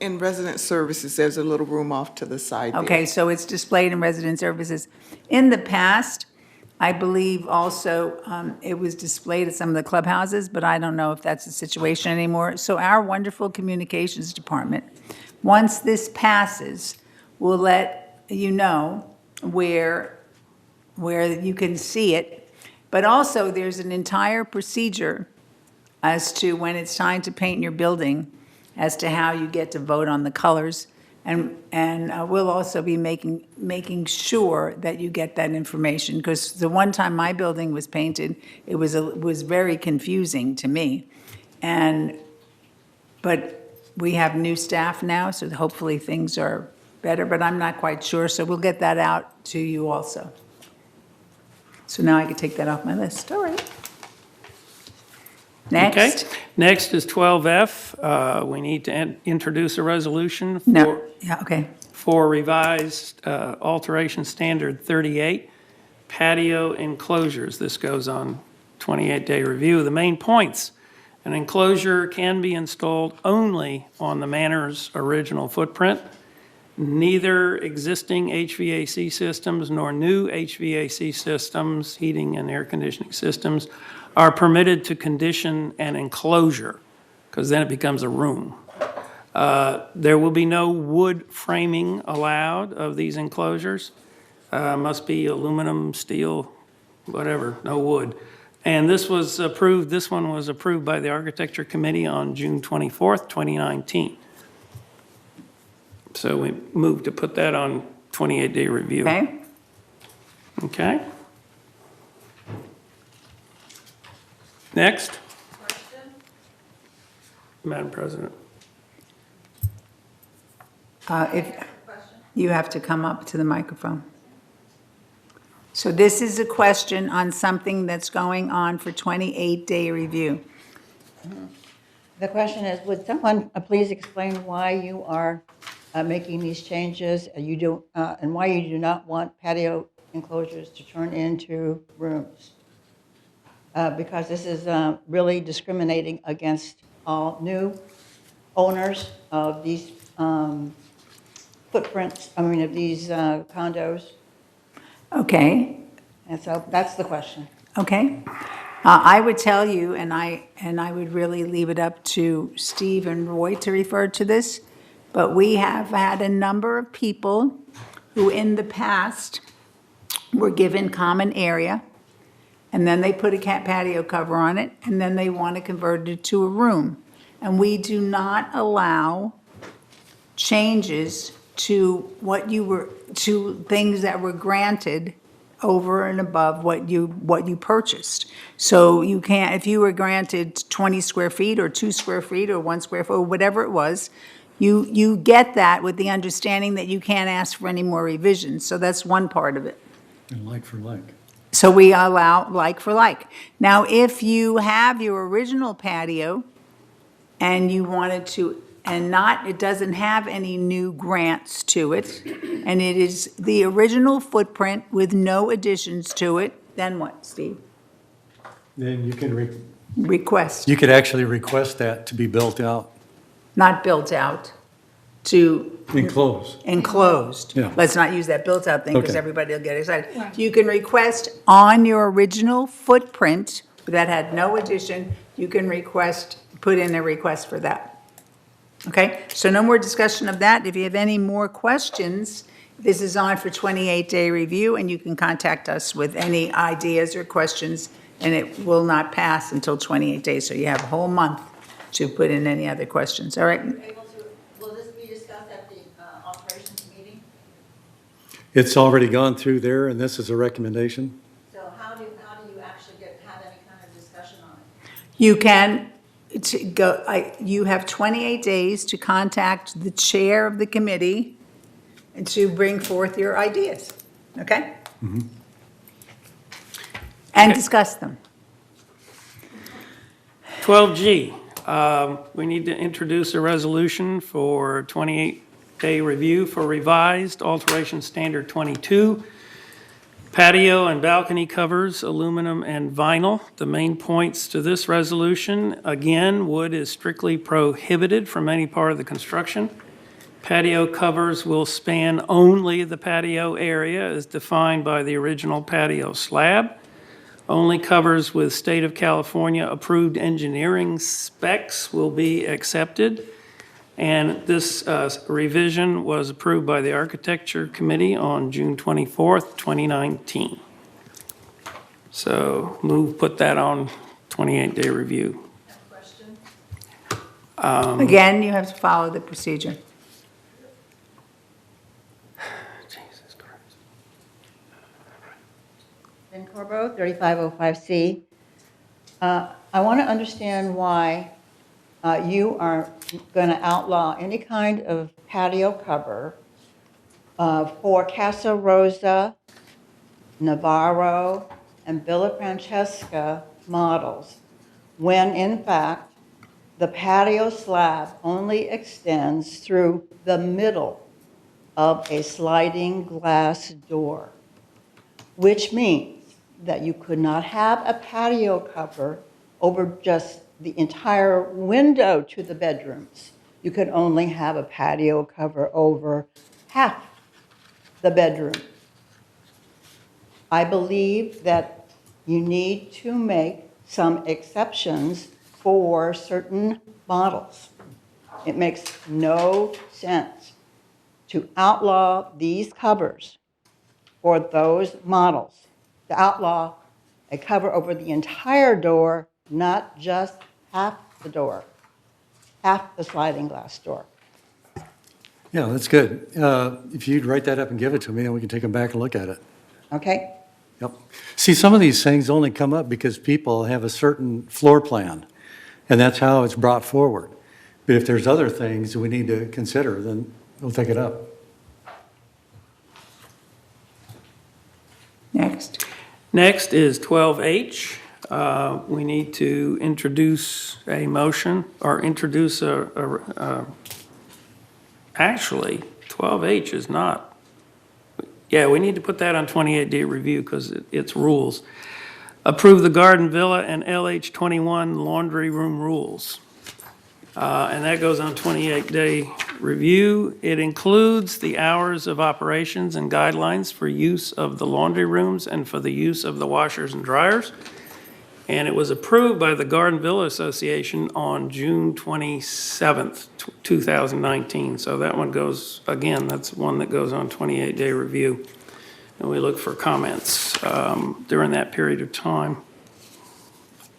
In resident services, there's a little room off to the side there. Okay, so it's displayed in resident services. In the past, I believe also it was displayed at some of the clubhouses, but I don't know if that's the situation anymore. So our wonderful communications department, once this passes, will let you know where you can see it. But also there's an entire procedure as to when it's time to paint your building, as to how you get to vote on the colors. And we'll also be making sure that you get that information, because the one time my building was painted, it was very confusing to me. But we have new staff now, so hopefully things are better, but I'm not quite sure, so we'll get that out to you also. So now I can take that off my list. All right. Next. Okay. Next is 12F. We need to introduce a resolution for revised alteration standard 38, patio enclosures. This goes on 28-day review. The main points An enclosure can be installed only on the manor's original footprint. Neither existing HVAC systems nor new HVAC systems, heating and air conditioning systems, are permitted to condition an enclosure, because then it becomes a room. There will be no wood framing allowed of these enclosures. Must be aluminum, steel, whatever, no wood. And this one was approved by the Architecture Committee on June 24th, 2019. So we moved to put that on 28-day review. Okay? Okay? Next. Madam President. If you have to come up to the microphone. So this is a question on something that's going on for 28-day review. The question is, would someone please explain why you are making these changes, and why you do not want patio enclosures to turn into rooms? Because this is really discriminating against all new owners of these of these condos. Okay. And so that's the question. Okay. I would tell you, and I would really leave it up to Steve and Roy to refer to this, but we have had a number of people who in the past were given common area, and then they put a patio cover on it, and then they want to convert it to a room. And we do not allow changes to to things that were granted over and above what you purchased. So you can't, if you were granted 20 square feet or 2 square feet or 1 square foot, or whatever it was, you get that with the understanding that you can't ask for any more revisions. So that's one part of it. And like for like. So we allow like for like. Now, if you have your original patio and you wanted to, it doesn't have any new grants to it, and it is the original footprint with no additions to it, then what, Steve? Then you can Request, you could actually request that to be built out, not built out, to enclosed. enclosed. Yeah. Let's not use that built out thing because Okay. everybody will get excited. You can request on your original footprint that had no addition, you can put in a request for that. Okay, so no more discussion of that. If you have any more questions, this is on for 28-day review, and you can contact us with any ideas or questions, and it will not pass until 28 days, so you have a whole month to put in any other questions, all right? Will this be discussed at the operations meeting? It's already gone through there, and this is a recommendation. So how do you actually have any kind of discussion on it? You can you have 28 days to contact the chair of the committee and to bring forth your ideas, okay? Mm-hmm. And discuss them. 12G, we need to introduce a resolution for 28-day review for revised alteration standard 22, patio and balcony covers, aluminum and vinyl. The main points to this resolution, again, wood is strictly prohibited from any part of the construction. Patio covers will span only the patio area as defined by the original patio slab. Only covers with State of California approved engineering specs will be accepted. And this revision was approved by the Architecture Committee on June 24th, 2019. So put that on 28-day review. Again, you have to follow the procedure. Jesus Christ. Ben Corbo, 3505C. I want to understand why you are going to outlaw any kind of patio cover for Casa Rosa, Navarro, and Villa Francesca models, when in fact the patio slab only extends through the middle of a sliding glass door, which means that you could not have a patio cover over just the entire window to the bedrooms. You could only have a patio cover over half the bedroom. I believe that you need to make some exceptions for certain models. It makes no sense to outlaw these covers for those models, to outlaw a cover over the entire door, not just half the door, half the sliding glass door. Yeah, that's good. If you'd write that up and give it to me, then we can take them back and look at it. Okay? Yep. See, some of these things only come up because people have a certain floor plan, and that's how it's brought forward. But if there's other things we need to consider, then we'll take it up. Next. Next is 12H. We need to introduce a motion, or introduce actually, 12H is not. Yeah, we need to put that on 28-day review because it's rules. Approve the Garden Villa and LH21 laundry room rules. And that goes on 28-day review. It includes the hours of operations and guidelines for use of the laundry rooms and for the use of the washers and dryers. And it was approved by the Garden Villa Association on June 27th, 2019. So that one goes, again, that's one that goes on 28-day review. And we look for comments during that period of time.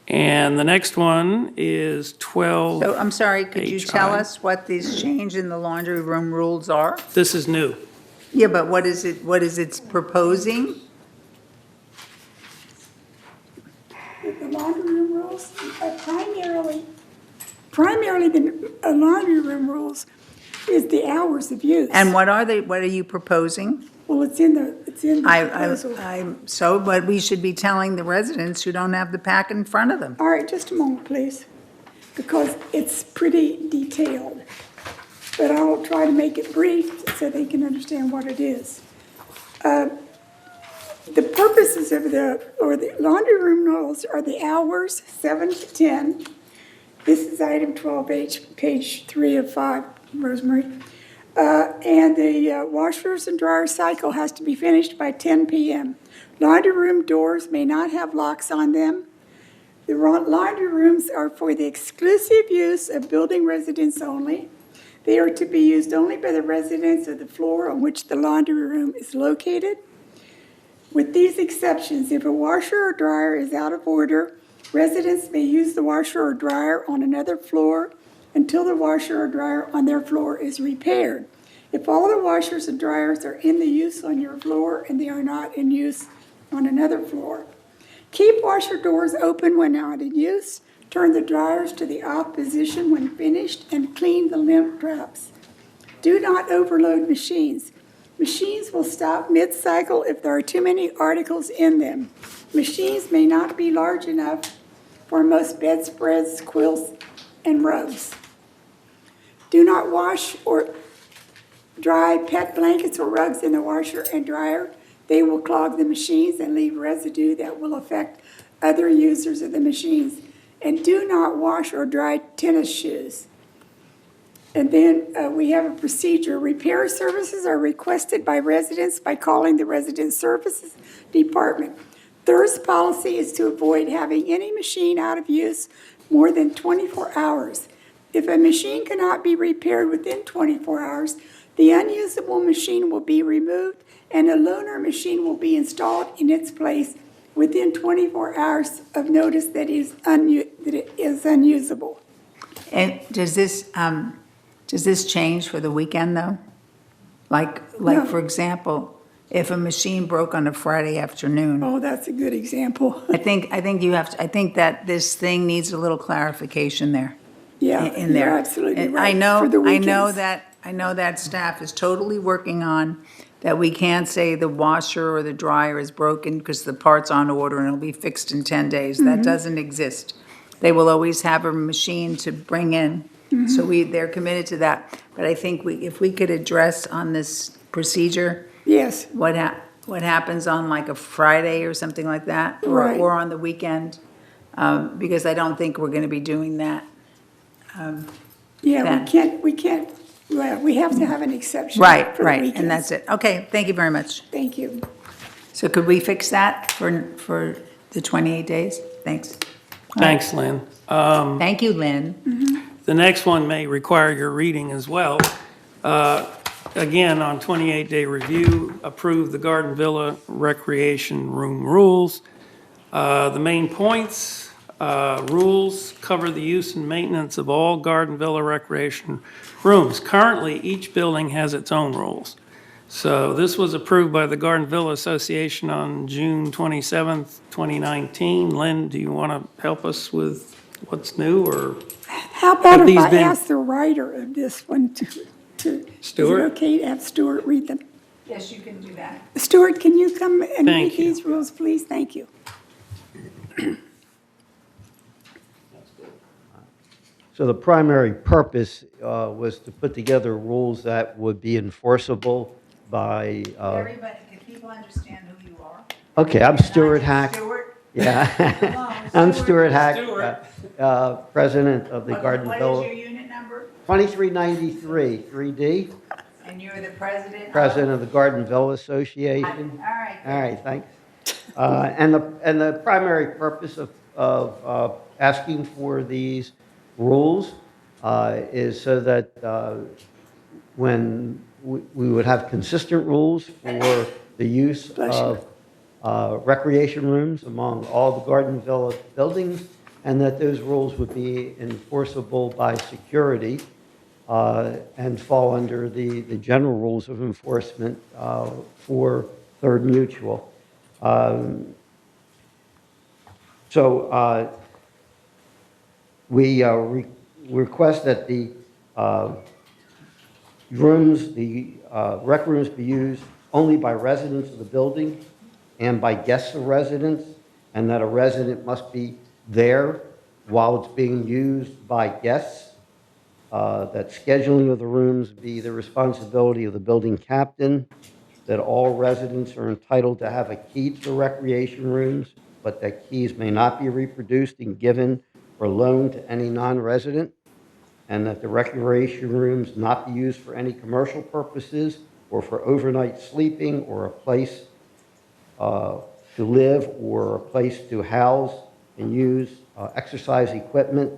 And the next one is 12. So I'm sorry, could you HI. tell us what these change in the laundry room rules are? This is new. Yeah, but what is it proposing? The laundry room rules, primarily the laundry room rules is the hours of use. And what are they, what are you proposing? Well, it's in the proposal. But we should be telling the residents who don't have the pack in front of them. All right, just a moment, please, because it's pretty detailed. But I'll try to make it brief so they can understand what it is. The purposes of the laundry room rules are the hours, 7 to 10. This is item 12H, page 3 of 5, Rosemary. And the washers and dryer cycle has to be finished by 10 p.m. Laundry room doors may not have locks on them. The laundry rooms are for the exclusive use of building residents only. They are to be used only by the residents of the floor on which the laundry room is located. With these exceptions, if a washer or dryer is out of order, residents may use the washer or dryer on another floor until the washer or dryer on their floor is repaired. If all the washers and dryers are in the use on your floor and they are not in use on another floor, keep washer doors open when not in use, turn the dryers to the off position when finished, and clean the lint traps. Do not overload machines. Machines will stop mid-cycle if there are too many articles in them. Machines may not be large enough for most bedspreads, quilts, and rugs. Do not wash or dry pet blankets or rugs in the washer and dryer. They will clog the machines and leave residue that will affect other users of the machines. And do not wash or dry tennis shoes. And then we have a procedure. Repair services are requested by residents by calling the Resident Services Department. THRS policy is to avoid having any machine out of use more than 24 hours. If a machine cannot be repaired within 24 hours, the unusable machine will be removed and a loaner machine will be installed in its place within 24 hours of notice that it is unusable. And does this change for the weekend though? Like No. for example, if a machine broke on a Friday afternoon. Oh, that's a good example. I think that this thing needs a little clarification there. Yeah, in there. you're absolutely And right. I know For the weekends. that staff is totally working on that. We can't say the washer or the dryer is broken because the part's on order and it'll be fixed in 10 days. That doesn't exist. They will always have a machine to bring in. So they're committed to that. But I think if we could address on this procedure. Yes. What happens on like a Friday or something like that, Right. or on the weekend, because I don't think we're going to be doing that. Yeah, Then. we can't, well, we have to have an exception. Right, for the right, weekends. and that's it. Okay, thank you very much. Thank you. So could we fix that for the 28 days? Thanks. Thanks, Lynn. Thank you, Lynn. The next one may require your reading as well. Again, on 28-day review, approve the Garden Villa Recreation Room rules. The main points, rules cover the use and maintenance of all Garden Villa recreation rooms. Currently, each building has its own rules. So this was approved by the Garden Villa Association on June 27th, 2019. Lynn, do you want to help us with what's new, or? How about Have if these I been- ask the writer of this one to, Stuart? Is it okay to have Stuart read them? Yes, you can do that. Stuart, can you come and Thank read you. these rules, please? Thank you. So the primary purpose was to put together rules that would be enforceable by. Everybody, can people understand who you are? Okay, I'm Stuart Hack. Stuart? Yeah, I'm Stuart Hack, president of the Garden What Villa. is your unit number? 2393, 3D, And you're the president? president of the Garden Villa Association. All right. All right, thanks. And the primary purpose of asking for these rules is so that when we would have consistent rules for the use of recreation rooms among all the Garden Villa buildings, and that those rules would be enforceable by security and fall under the general rules of enforcement for Third Mutual. We request that the rooms, the rec rooms be used only by residents of the building and by guests of residents, and that a resident must be there while it's being used by guests. That scheduling of the rooms be the responsibility of the building captain, that all residents are entitled to have a key to the recreation rooms, but that keys may not be reproduced and given or loaned to any non-resident, and that the recreation rooms not be used for any commercial purposes or for overnight sleeping or a place to live or a place to house and use exercise equipment,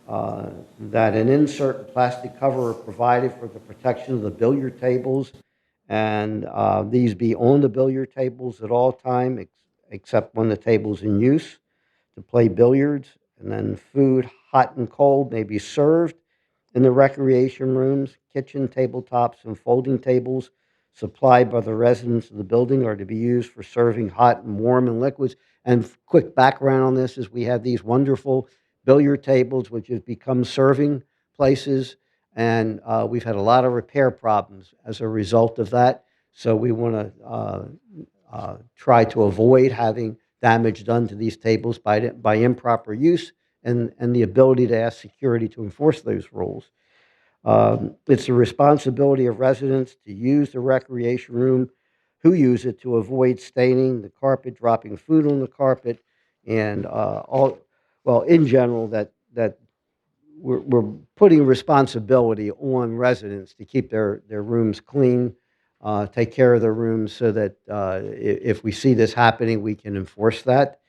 that an insert plastic cover are provided for the protection of the billiard tables, and these be on the billiard tables at all time except when the table's in use to play billiards, and then food, hot and cold, may be served in the recreation rooms. Kitchen tabletops and folding tables supplied by the residents of the building are to be used for serving hot and warm and liquids. And quick background on this is we have these wonderful billiard tables which have become serving places, and we've had a lot of repair problems as a result of that. So we want to try to avoid having damage done to these tables by improper use, and the ability to ask security to enforce those rules. It's the responsibility of residents to use the recreation room, who use it, to avoid staining the carpet, dropping food on the carpet, and in general, that we're putting responsibility on residents to keep their rooms clean, take care of their rooms, so that if we see this happening, we can enforce that.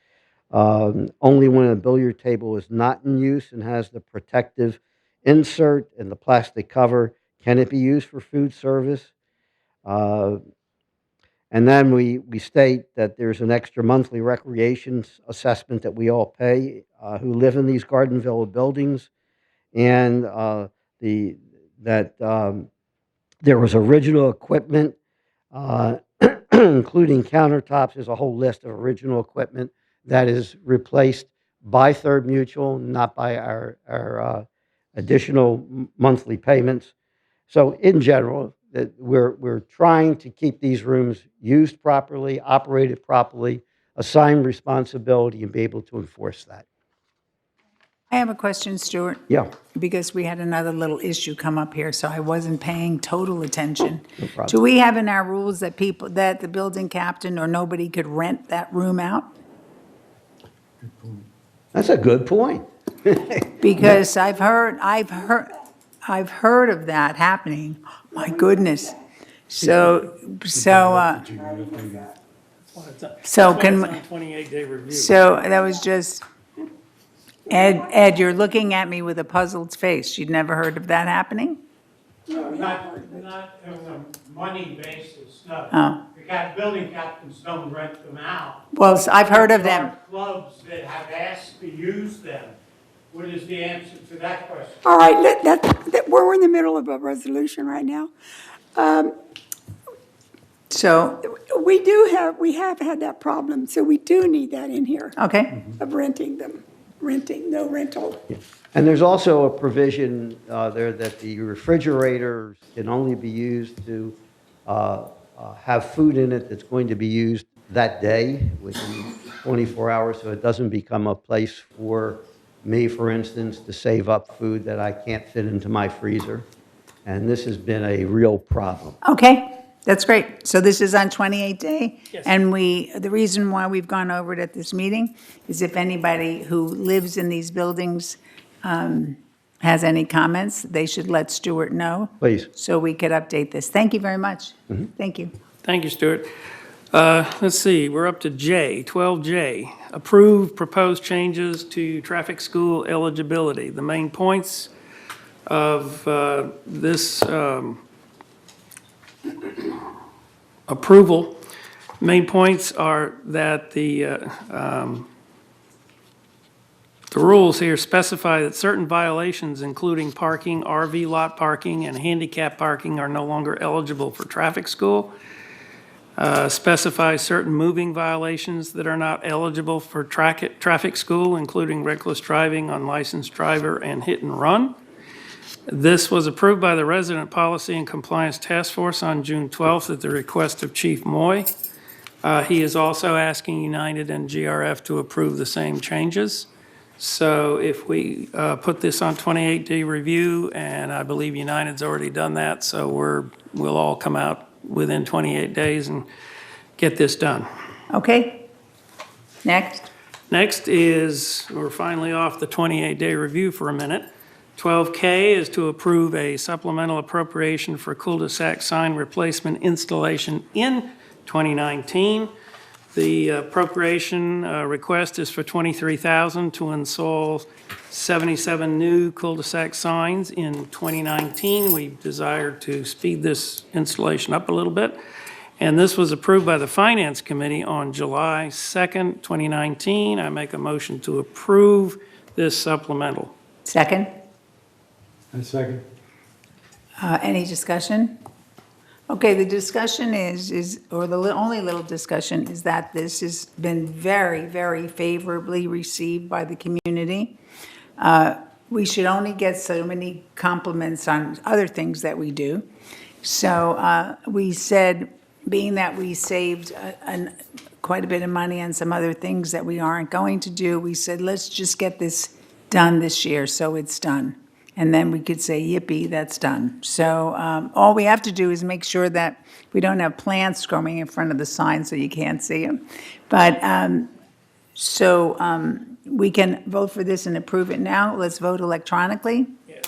Only when a billiard table is not in use and has the protective insert and the plastic cover can it be used for food service. And then we state that there's an extra monthly recreation assessment that we all pay who live in these Garden Villa buildings, and that there was original equipment, including countertops. There's a whole list of original equipment that is replaced by Third Mutual, not by our additional monthly payments. So in general, that we're trying to keep these rooms used properly, operated properly, assign responsibility, and be able to enforce that. I have a question, Stuart. Yeah. Because we had another little issue come up here, so I wasn't paying total attention. No problem. Do we have in our rules that that the building captain or nobody could rent that room out? That's a good point. Because I've heard of that happening. My goodness. So can, That's on 28-day review. so that was just, Ed, you're looking at me with a puzzled face. You'd never heard of that happening? Not on a money basis, no. Oh. The building captains don't rent them out. Well, I've heard of There them. are clubs that have asked to use them. What is the answer to that question? All right, we're in the middle of a resolution right now. So, We have had that problem, so we do need that in here. okay. Of renting them, no rental. And there's also a provision there that the refrigerators can only be used to have food in it that's going to be used that day within 24 hours, so it doesn't become a place for me, for instance, to save up food that I can't fit into my freezer. And this has been a real problem. Okay, that's great. So this is on 28-day? Yes. And the reason why we've gone over it at this meeting is if anybody who lives in these buildings has any comments, they should let Stuart know. Please. So we could update this. Thank you very much. Thank you. Thank you, Stuart. Let's see, we're up to J, 12J. Approve proposed changes to traffic school eligibility. The main points of this approval, main points are that the rules here specify that certain violations, including parking, RV lot parking, and handicap parking, are no longer eligible for traffic school. Specify certain moving violations that are not eligible for traffic school, including reckless driving, unlicensed driver, and hit and run. This was approved by the Resident Policy and Compliance Task Force on June 12th at the request of Chief Moy. He is also asking United and GRF to approve the same changes. So if we put this on 28-day review, and I believe United's already done that, so we'll all come out within 28 days and get this done. Okay. Next. Next is, we're finally off the 28-day review for a minute. 12K is to approve a supplemental appropriation for cul-de-sac sign replacement installation in 2019. The appropriation request is for $23,000 to install 77 new cul-de-sac signs in 2019. We desire to speed this installation up a little bit. And this was approved by the Finance Committee on July 2nd, 2019. I make a motion to approve this supplemental. Second. And second. Any discussion? Okay, the discussion or the only little discussion is that this has been very, very favorably received by the community. We should only get so many compliments on other things that we do. So we said, being that we saved quite a bit of money on some other things that we aren't going to do, we said, let's just get this done this year, so it's done. And then we could say, yippee, that's done. So all we have to do is make sure that we don't have plants growing in front of the sign so you can't see them. But we can vote for this and approve it now. Let's vote electronically. Yes.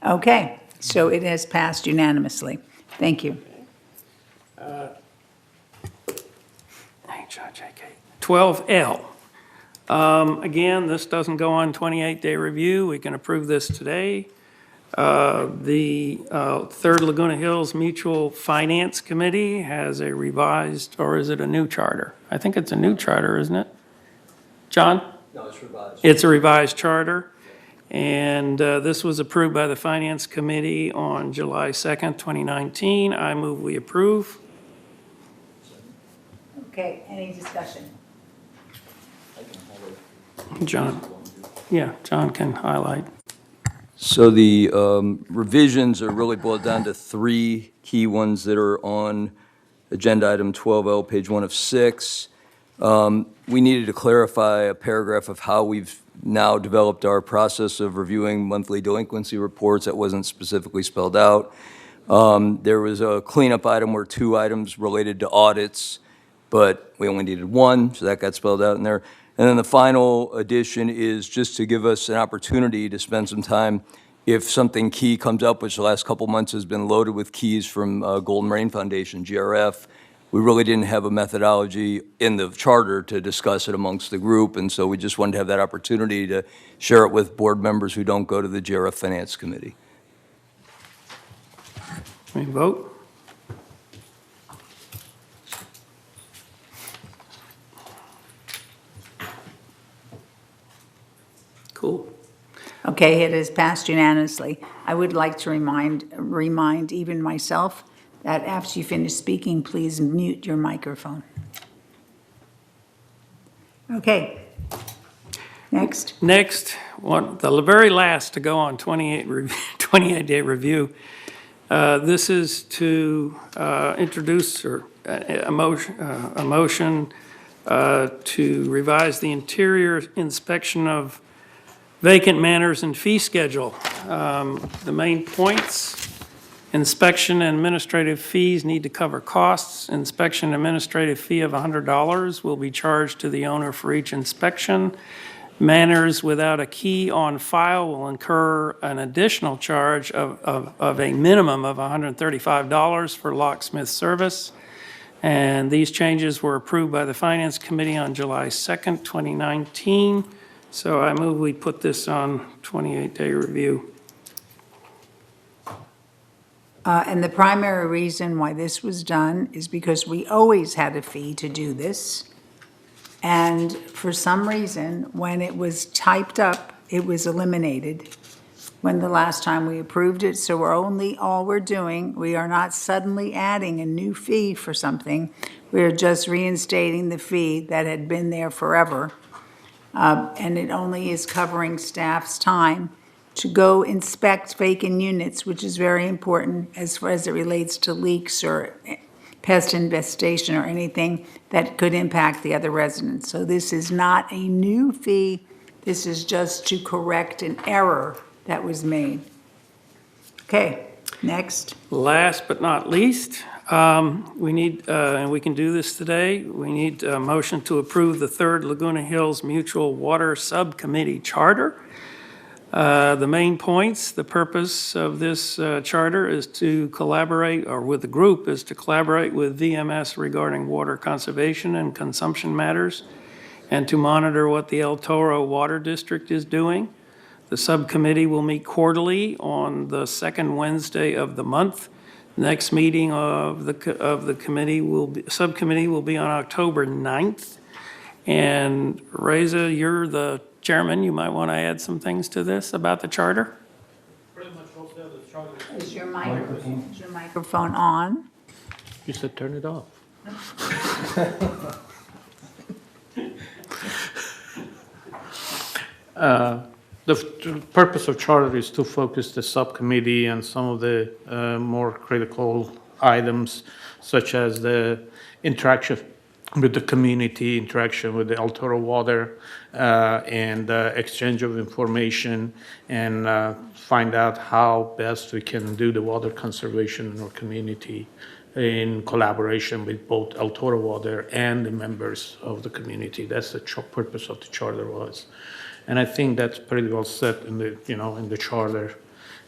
Okay, so it has passed unanimously. Thank you. 12L. Again, this doesn't go on 28-day review. We can approve this today. The Third Laguna Hills Mutual Finance Committee has a revised, or is it a new charter? I think it's a new charter, isn't it? John? No, it's revised. It's a revised charter. And this was approved by the Finance Committee on July 2nd, 2019. I move we approve. Okay, any discussion? John. Yeah, John can highlight. So the revisions are really boiled down to three key ones that are on agenda item 12L, page 1 of 6. We needed to clarify a paragraph of how we've now developed our process of reviewing monthly delinquency reports that wasn't specifically spelled out. There was a cleanup item where 2 items related to audits, but we only needed 1, so that got spelled out in there. And then the final addition is just to give us an opportunity to spend some time if something key comes up, which the last couple months has been loaded with keys from Golden Rain Foundation, GRF. We really didn't have a methodology in the charter to discuss it amongst the group, and so we just wanted to have that opportunity to share it with board members who don't go to the GRF Finance Committee. We vote? Cool. Okay, it is passed unanimously. I would like to remind even myself that after you finish speaking, please mute your microphone. Okay. Next. Next, the very last to go on 28-day review. This is to introduce a motion to revise the interior inspection of vacant manors and fee schedule. The main points: inspection and administrative fees need to cover costs. Inspection administrative fee of $100 will be charged to the owner for each inspection. Manors without a key on file will incur an additional charge of a minimum of $135 for locksmith service. And these changes were approved by the Finance Committee on July 2nd, 2019. So I move we put this on 28-day review. And the primary reason why this was done is because we always had a fee to do this. And for some reason, when it was typed up, it was eliminated when the last time we approved it. So all we're doing, we are not suddenly adding a new fee for something. We're just reinstating the fee that had been there forever. And it only is covering staff's time to go inspect vacant units, which is very important as far as it relates to leaks or pest infestation or anything that could impact the other residents. So this is not a new fee. This is just to correct an error that was made. Okay, next. Last but not least, we need, and we can do this today, we need a motion to approve the 3rd Laguna Hills Mutual Water Subcommittee Charter. The main points, the purpose of this charter is to collaborate, or with the group, is to collaborate with VMS regarding water conservation and consumption matters, and to monitor what the El Toro Water District is doing. The subcommittee will meet quarterly on the 2nd Wednesday of the month. Next meeting of the subcommittee will be on October 9th. And Reza, you're the chairman. You might want to add some things to this about the charter. Pretty much all said the charter. Is your microphone on? You said turn it off. The purpose of charter is to focus the subcommittee on some of the more critical items, such as the interaction with the community, interaction with the El Toro Water, and exchange of information, and find out how best we can do the water conservation in our community in collaboration with both El Toro Water and the members of the community. That's the purpose of the charter was. And I think that's pretty well set in the, in the charter,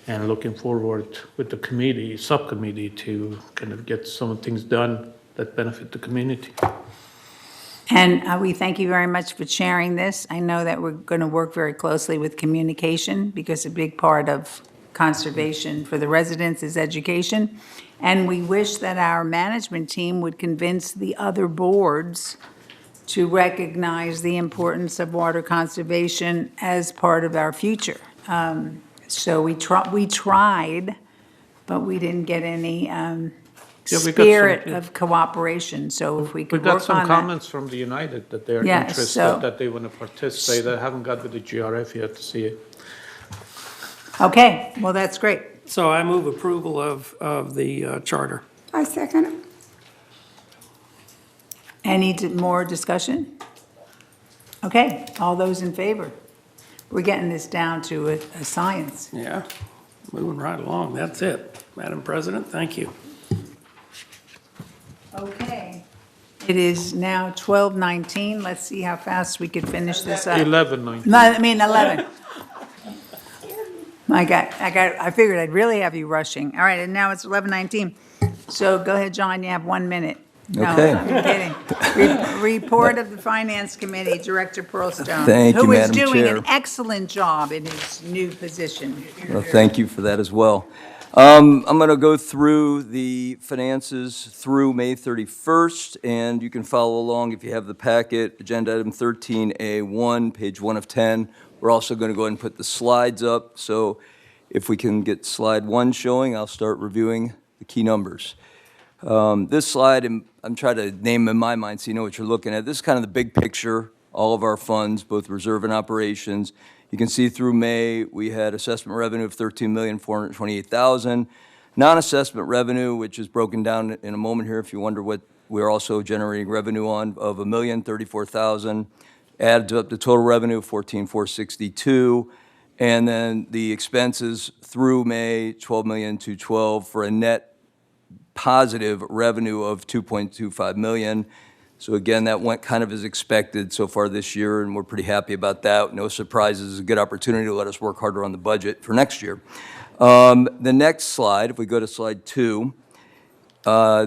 and looking forward with the committee, subcommittee, to kind of get some things done that benefit the community. And we thank you very much for sharing this. I know that we're going to work very closely with communication, because a big part of conservation for the residents is education. And we wish that our management team would convince the other boards to recognize the importance of water conservation as part of our future. So we tried, but we didn't get any spirit of cooperation. So if we could We got work some on comments from the United that they're Yeah, interested, so- that they want to participate. I haven't got with the GRF yet to see it. Okay, well, that's great. So I move approval of the charter. I second it. Any more discussion? Okay, all those in favor? We're getting this down to a science. Yeah, moving right along. That's it. Madam President, thank you. Okay. It is now 12:19. Let's see how fast we could finish this up. 11:19. No, I mean 11. I figured I'd really have you rushing. All right, and now it's 11:19. So go ahead, John, you have 1 minute. No, Okay. I'm kidding. Report of the Finance Committee, Director Pearlstone. Thank you, Madam Who is doing Chair. an excellent job in his new position. Well, thank you for that as well. I'm going to go through the finances through May 31st, and you can follow along if you have the packet. Agenda item 13A1, page 1 of 10. We're also going to go ahead and put the slides up. So if we can get slide 1 showing, I'll start reviewing the key numbers. This slide, I'm trying to name in my mind so you know what you're looking at. This is kind of the big picture, all of our funds, both reserve and operations. You can see through May, we had assessment revenue of $13,428,000. Non-assessment revenue, which is broken down in a moment here if you wonder what we're also generating revenue on, of $1,034,000. Adds up to total revenue of $14,462. And then the expenses through May, $12,212,000 for a net positive revenue of $2.25 million. So again, that went kind of as expected so far this year, and we're pretty happy about that. No surprises. It's a good opportunity to let us work harder on the budget for next year. The next slide, if we go to slide 2,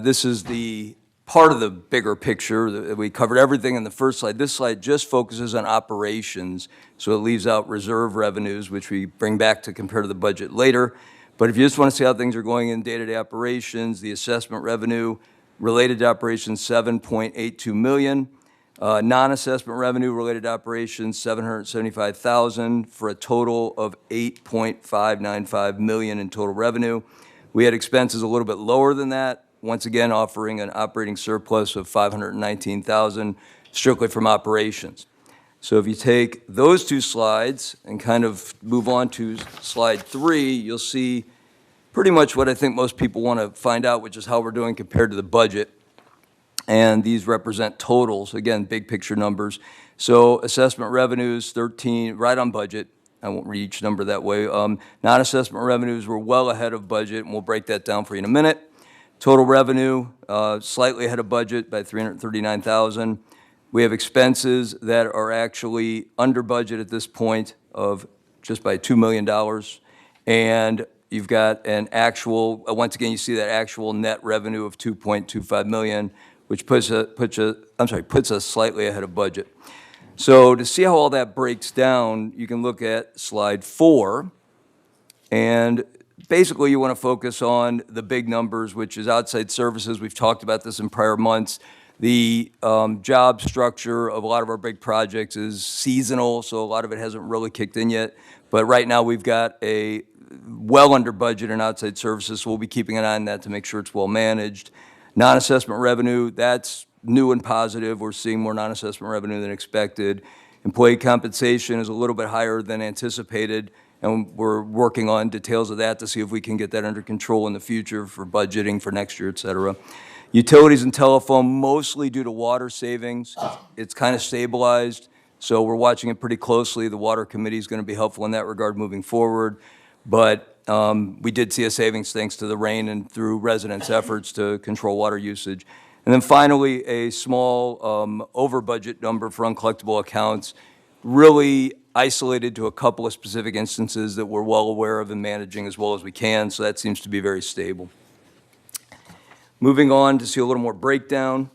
this is the part of the bigger picture. We covered everything in the first slide. This slide just focuses on operations, so it leaves out reserve revenues, which we bring back to compare to the budget later. But if you just want to see how things are going in day-to-day operations, the assessment revenue related to operations, $7.82 million. Non-assessment revenue related to operations, $775,000 for a total of $8.595 million in total revenue. We had expenses a little bit lower than that, once again offering an operating surplus of $519,000 strictly from operations. So if you take those two slides and kind of move on to slide 3, you'll see pretty much what I think most people want to find out, which is how we're doing compared to the budget. And these represent totals, again, big picture numbers. So assessment revenues, 13, right on budget. I won't read each number that way. Non-assessment revenues were well ahead of budget, and we'll break that down for you in a minute. Total revenue, slightly ahead of budget by $339,000. We have expenses that are actually under budget at this point of just by $2 million. And you've got an actual, once again, you see that actual net revenue of $2.25 million, which puts us slightly ahead of budget. So to see how all that breaks down, you can look at slide 4. And basically, you want to focus on the big numbers, which is outside services. We've talked about this in prior months. The job structure of a lot of our big projects is seasonal, so a lot of it hasn't really kicked in yet. But right now, we've got a well under budget in outside services, so we'll be keeping an eye on that to make sure it's well managed. Non-assessment revenue, that's new and positive. We're seeing more non-assessment revenue than expected. Employee compensation is a little bit higher than anticipated, and we're working on details of that to see if we can get that under control in the future for budgeting for next year, et cetera. Utilities and telephone, mostly due to water savings. It's kind of stabilized, so we're watching it pretty closely. The Water Committee is going to be helpful in that regard moving forward. But we did see a savings thanks to the rain and through residents' efforts to control water usage. And then finally, a small over-budget number for uncollectible accounts, really isolated to a couple of specific instances that we're well aware of and managing as well as we can, so that seems to be very stable. Moving on to see a little more breakdown,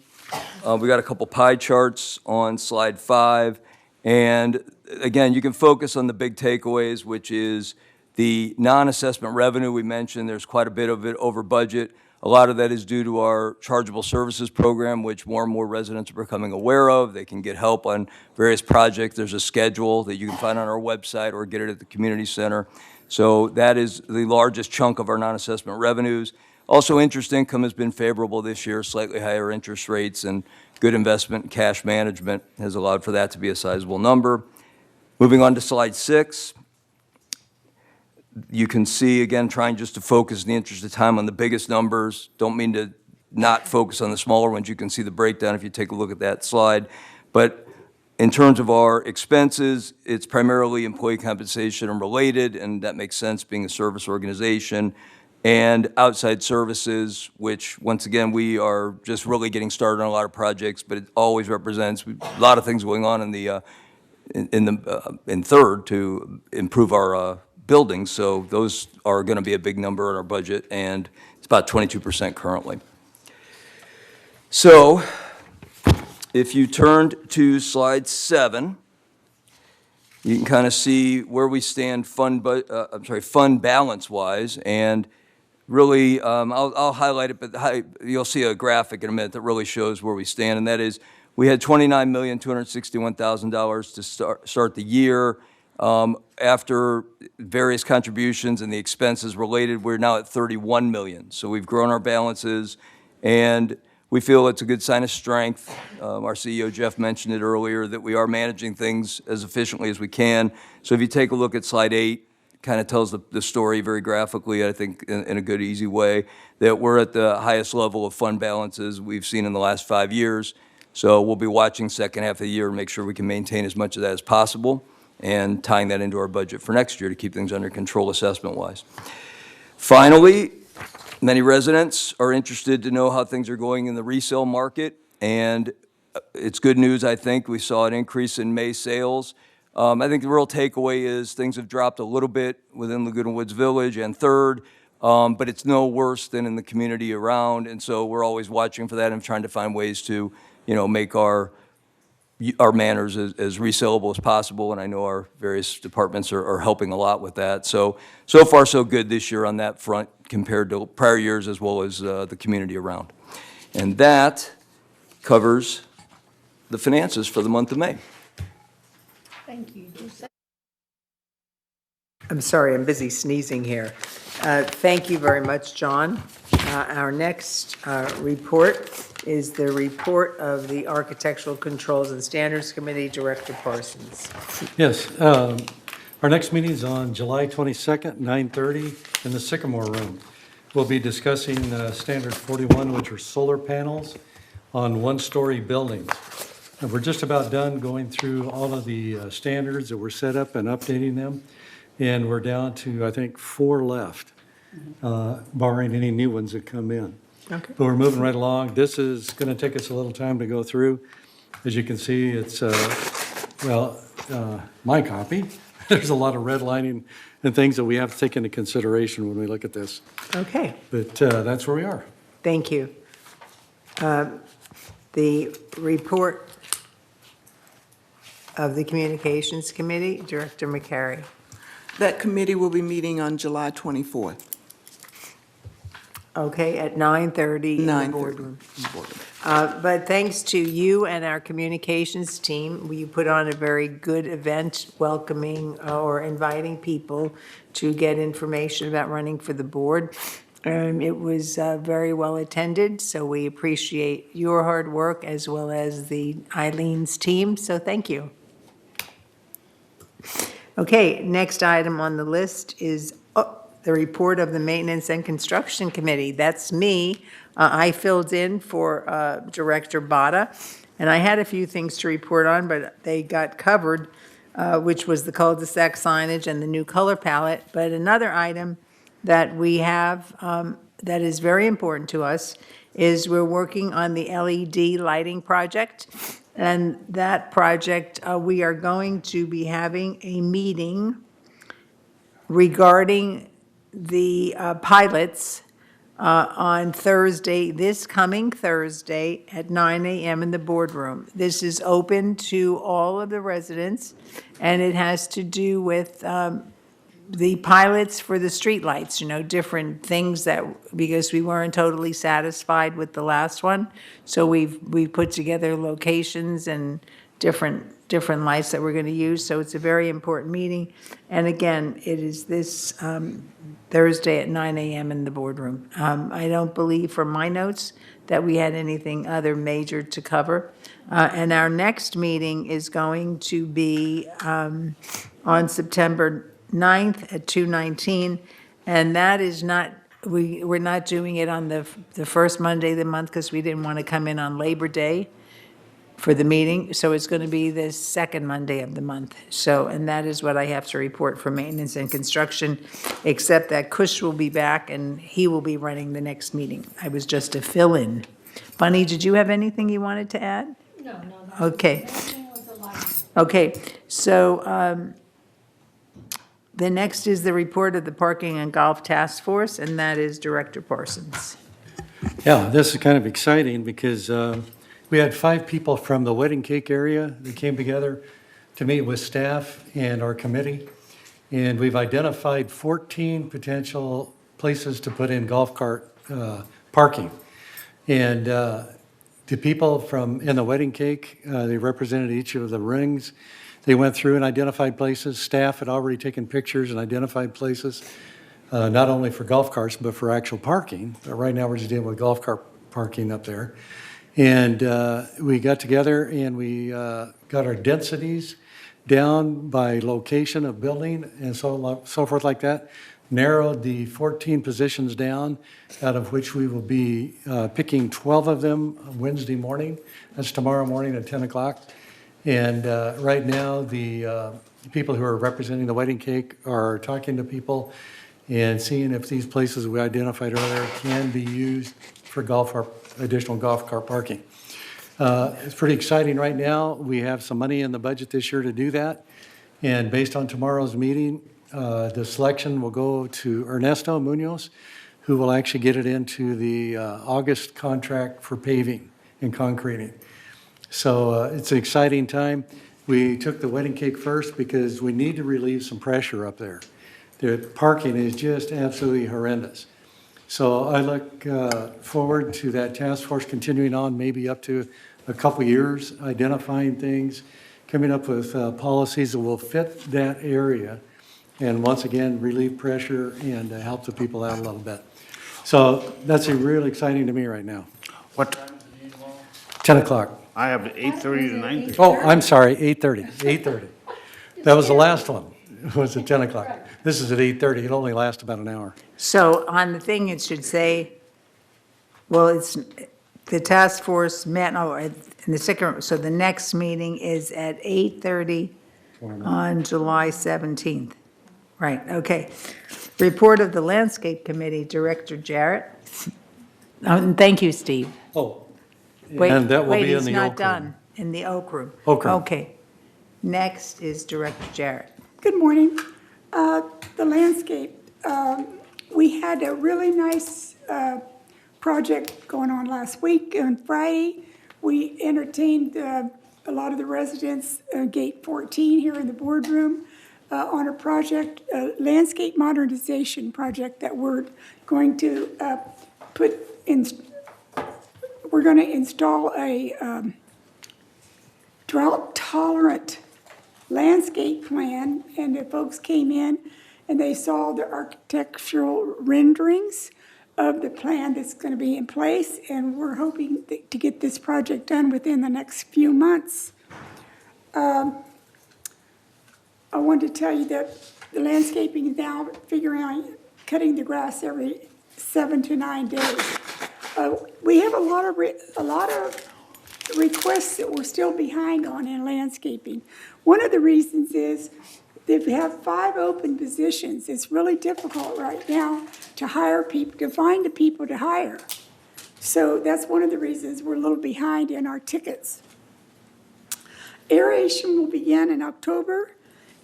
we got a couple pie charts on slide 5, and again, you can focus on the big takeaways, which is the non-assessment revenue we mentioned. There's quite a bit of it over budget. A lot of that is due to our chargeable services program, which more and more residents are becoming aware of. They can get help on various projects. There's a schedule that you can find on our website or get it at the community center. So that is the largest chunk of our non-assessment revenues. Also, interest income has been favorable this year. Slightly higher interest rates and good investment and cash management has allowed for that to be a sizable number. Moving on to slide 6. You can see, again, trying just to focus in the interest of time on the biggest numbers. Don't mean to not focus on the smaller ones. You can see the breakdown if you take a look at that slide. But in terms of our expenses, it's primarily employee compensation and related, and that makes sense being a service organization. And outside services, which, once again, we are just really getting started on a lot of projects, but it always represents a lot of things going on in third to improve our buildings. So those are going to be a big number in our budget, and it's about 22% currently. So if you turned to slide 7, you can kind of see where we stand fund balance-wise, and really, I'll highlight it, but you'll see a graphic in a minute that really shows where we stand, and that is we had $29,261,000 to start the year. After various contributions and the expenses related, we're now at $31 million. So we've grown our balances, and we feel it's a good sign of strength. Our CEO, Jeff, mentioned it earlier, that we are managing things as efficiently as we can. So if you take a look at slide 8, kind of tells the story very graphically, I think, in a good, easy way, that we're at the highest level of fund balances we've seen in the last 5 years. So we'll be watching second half of the year and make sure we can maintain as much of that as possible and tying that into our budget for next year to keep things under control assessment-wise. Finally, many residents are interested to know how things are going in the resale market, and it's good news, I think. We saw an increase in May sales. I think the real takeaway is things have dropped a little bit within Laguna Woods Village and Third, but it's no worse than in the community around, and so we're always watching for that and trying to find ways to, make our manners as resellable as possible, and I know our various departments are helping a lot with that. So far so good this year on that front compared to prior years as well as the community around. And that covers the finances for the month of May. Thank you. I'm sorry, I'm busy sneezing here. Thank you very much, John. Our next report is the report of the Architectural Controls and Standards Committee, Director Parsons. Yes, our next meeting is on July 22nd, 9:30 in the Sycamore Room. We'll be discussing Standard 41, which are solar panels on one-story buildings. And we're just about done going through all of the standards that were set up and updating them. And we're down to, I think, 4 left, barring any new ones that come in. Okay. But we're moving right along. This is going to take us a little time to go through. As you can see, it's, my copy. There's a lot of redlining and things that we have to take into consideration when we look at this. Okay. But that's where we are. Thank you. The report of the Communications Committee, Director McCary. That committee will be meeting on July 24th. Okay, at 9:30 in the boardroom. But thanks to you and our communications team, you put on a very good event welcoming or inviting people to get information about running for the board. It was very well attended, so we appreciate your hard work as well as the Eileen's team, so thank you. Okay, next item on the list is the report of the Maintenance and Construction Committee. That's me. I filled in for Director Bada, and I had a few things to report on, but they got covered, which was the cul-de-sac signage and the new color palette. But another item that we have that is very important to us is we're working on the LED lighting project. And that project, we are going to be having a meeting regarding the pilots on Thursday, this coming Thursday at 9 a.m. in the boardroom. This is open to all of the residents, and it has to do with the pilots for the streetlights, different things because we weren't totally satisfied with the last one. So we've put together locations and different lights that we're going to use. So it's a very important meeting. And again, it is this Thursday at 9 a.m. in the boardroom. I don't believe from my notes that we had anything other major to cover. And our next meeting is going to be on September 9th at 2:19, and that is not we're not doing it on the first Monday of the month because we didn't want to come in on Labor Day for the meeting, so it's going to be the second Monday of the month. So, and that is what I have to report for maintenance and construction, except that Kush will be back and he will be running the next meeting. I was just a fill-in. Bunny, did you have anything you wanted to add? No, no. Okay. Okay, so the next is the report of the Parking and Golf Task Force, and that is Director Parsons. Yeah, this is kind of exciting because we had 5 people from the wedding cake area that came together to meet with staff and our committee. And we've identified 14 potential places to put in golf cart parking. And the people from in the wedding cake, they represented each of the rings. They went through and identified places. Staff had already taken pictures and identified places, not only for golf carts, but for actual parking. But right now, we're just dealing with golf cart parking up there. And we got together and we got our densities down by location of building and so forth like that. Narrowed the 14 positions down, out of which we will be picking 12 of them Wednesday morning. That's tomorrow morning at 10 o'clock. And right now, the people who are representing the wedding cake are talking to people and seeing if these places we identified earlier can be used for additional golf cart parking. It's pretty exciting right now. We have some money in the budget this year to do that. And based on tomorrow's meeting, the selection will go to Ernesto Munoz, who will actually get it into the August contract for paving and concreting. So it's an exciting time. We took the wedding cake first because we need to relieve some pressure up there. The parking is just absolutely horrendous. So I look forward to that task force continuing on, maybe up to a couple years, identifying things, coming up with policies that will fit that area, and once again, relieve pressure and help the people out a little bit. So that's really exciting to me right now. What time is the meeting tomorrow? 10 o'clock. I have 8:30 to 9:30. Oh, I'm sorry, 8:30, 8:30. That was the last one. It was at 10 o'clock. This is at 8:30. It'll only last about an hour. So on the thing, it should say, well, it's, the task force met, in the second, so the next meeting is at 8:30 on July 17th. Right, okay. Report of the Landscape Committee, Director Jarrett. And thank you, Steve. Oh, Wait, and that will wait, be in he's the not Oak done. Room. In the Oak Room. Oak Room. Okay. Next is Director Jarrett. Good morning. The landscape, we had a really nice project going on last week. On Friday, we entertained a lot of the residents, Gate 14 here in the boardroom, on a project, a landscape modernization project that we're going to put in. We're going to install a drought-tolerant landscape plan, and the folks came in and they saw the architectural renderings of the plan that's going to be in place, and we're hoping to get this project done within the next few months. I wanted to tell you that the landscaping is now figuring out cutting the grass every 7 to 9 days. We have a lot of requests that we're still behind on in landscaping. One of the reasons is that we have 5 open positions. It's really difficult right now to hire people, to find the people to hire. So that's one of the reasons we're a little behind in our tickets. Aeration will begin in October,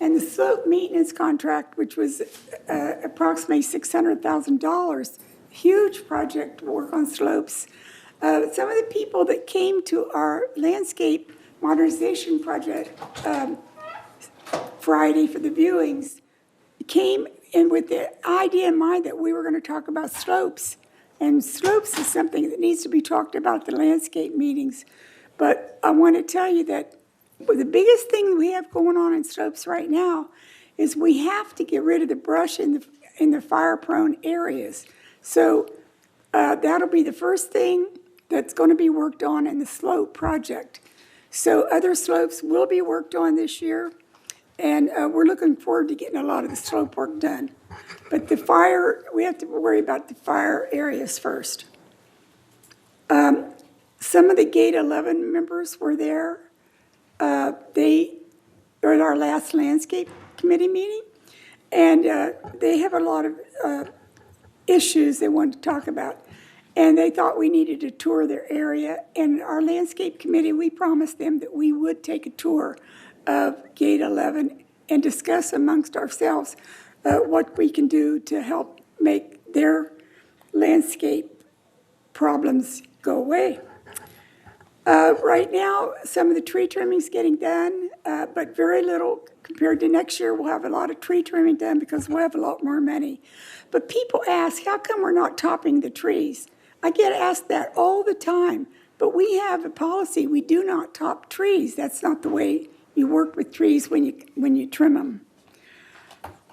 and the slope maintenance contract, which was approximately $600,000, huge project to work on slopes. Some of the people that came to our landscape modernization project Friday for the viewings came in with the idea in mind that we were going to talk about slopes. And slopes is something that needs to be talked about at the landscape meetings. But I want to tell you that the biggest thing we have going on in slopes right now is we have to get rid of the brush in the fire-prone areas. So that'll be the first thing that's going to be worked on in the slope project. So other slopes will be worked on this year. And we're looking forward to getting a lot of the slope work done. But the fire, we have to worry about the fire areas first. Some of the Gate 11 members were there. They were at our last landscape committee meeting, and they have a lot of issues they wanted to talk about. And they thought we needed to tour their area. And our landscape committee, we promised them that we would take a tour of Gate 11 and discuss amongst ourselves what we can do to help make their landscape problems go away. Right now, some of the tree trimming is getting done, but very little compared to next year. We'll have a lot of tree trimming done because we'll have a lot more money. But people ask, how come we're not topping the trees? I get asked that all the time, but we have a policy. We do not top trees. That's not the way you work with trees when you trim them.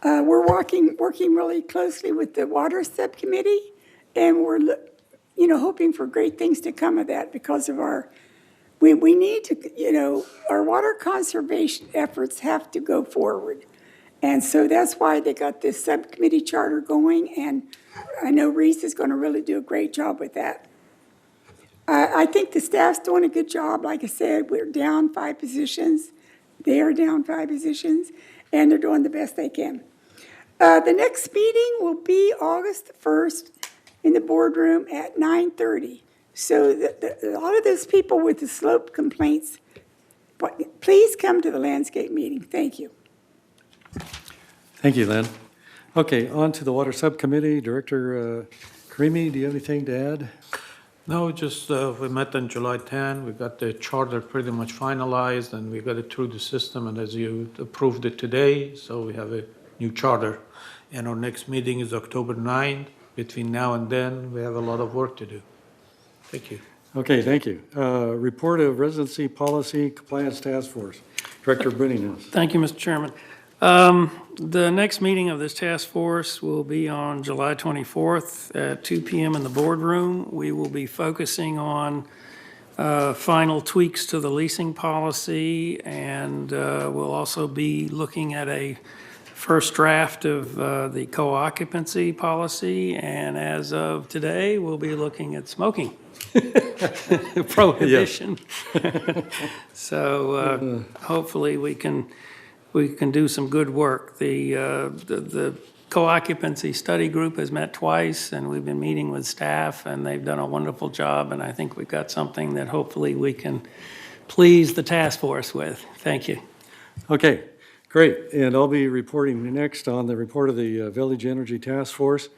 We're working really closely with the water subcommittee, and we're hoping for great things to come of that because of we need to, our water conservation efforts have to go forward. And so that's why they got this subcommittee charter going, and I know Reese is going to really do a great job with that. I think the staff's doing a good job. Like I said, we're down 5 positions. They are down 5 positions, and they're doing the best they can. The next meeting will be August 1st in the boardroom at 9:30. So a lot of those people with the slope complaints, please come to the landscape meeting. Thank you. Thank you, Lynn. Okay, on to the Water Subcommittee. Director Karimi, do you have anything to add? No, just we met on July 10. We got the charter pretty much finalized, and we got it through the system, and as you approved it today, so we have a new charter. And our next meeting is October 9th. Between now and then, we have a lot of work to do. Thank you. Okay, thank you. Report of Residency Policy Compliance Task Force. Director Brennan. Thank you, Mr. Chairman. The next meeting of this task force will be on July 24th at 2 p.m. in the boardroom. We will be focusing on final tweaks to the leasing policy, and we'll also be looking at a first draft of the co-occupancy policy, and as of today, we'll be looking at smoking prohibition. So hopefully we can do some good work. The co-occupancy study group has met twice, and we've been meeting with staff, and they've done a wonderful job, and I think we've got something that hopefully we can please the task force with. Thank you. Okay, great. And I'll be reporting next on the report of the Village Energy Task Force.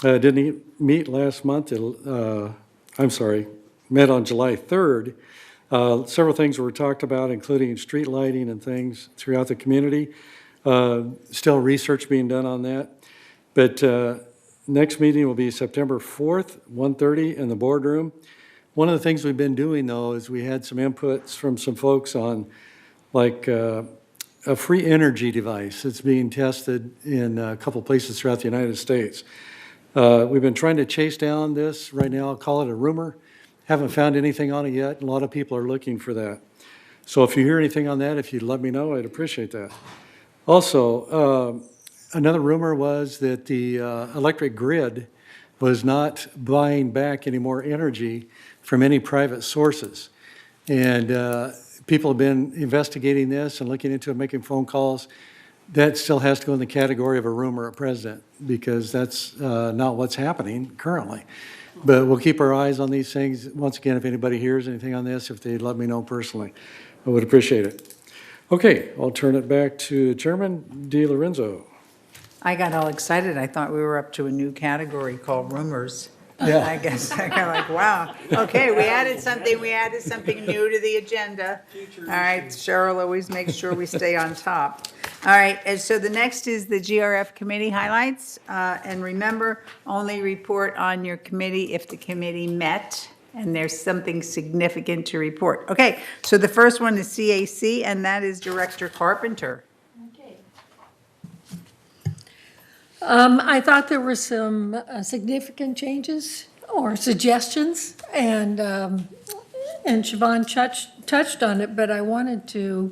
Didn't meet last month. Met on July 3rd. Several things were talked about, including street lighting and things throughout the community. Still research being done on that. But next meeting will be September 4th, 1:30 in the boardroom. One of the things we've been doing, though, is we had some inputs from some folks on like a free energy device that's being tested in a couple places throughout the United States. We've been trying to chase down this. Right now, I'll call it a rumor. Haven't found anything on it yet. A lot of people are looking for that. So if you hear anything on that, if you'd let me know, I'd appreciate that. Also, another rumor was that the electric grid was not buying back any more energy from any private sources. And people have been investigating this and looking into it, making phone calls. That still has to go in the category of a rumor at present, because that's not what's happening currently. But we'll keep our eyes on these things. Once again, if anybody hears anything on this, if they'd let me know personally, I would appreciate it. Okay, I'll turn it back to Chairman DiLorenzo. I got all excited. I thought we were up to a new category called rumors. Yeah. I guess I got like, wow. Okay, we added something new to the agenda. All right, Cheryl always makes sure we stay on top. All right, and so the next is the GRF committee highlights. And remember, only report on your committee if the committee met and there's something significant to report. Okay, so the first one is CAC, and that is Director Carpenter. I thought there were some significant changes or suggestions, and Siobhan touched on it, but I wanted to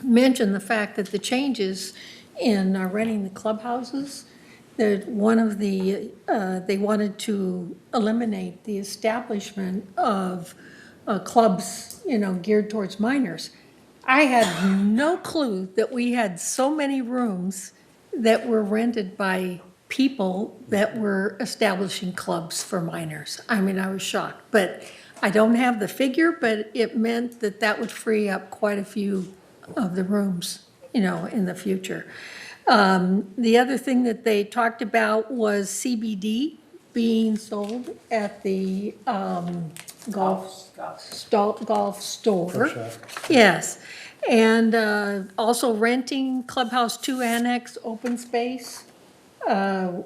mention the fact that the changes in renting the clubhouses, that one of the, they wanted to eliminate the establishment of clubs, geared towards minors. I had no clue that we had so many rooms that were rented by people that were establishing clubs for minors. I mean, I was shocked, but I don't have the figure, but it meant that that would free up quite a few of the rooms, in the future. The other thing that they talked about was CBD being sold at the golf store. Yes, and also renting Clubhouse 2 Annex open space,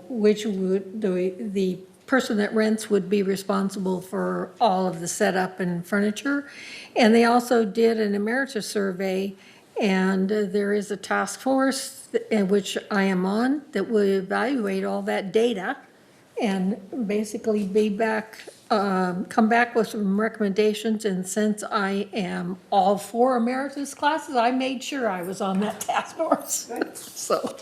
which would, the person that rents would be responsible for all of the setup and furniture. And they also did an emeritus survey, and there is a task force, which I am on, that will evaluate all that data and basically come back with some recommendations. And since I am all for emeritus classes, I made sure I was on that task force, so.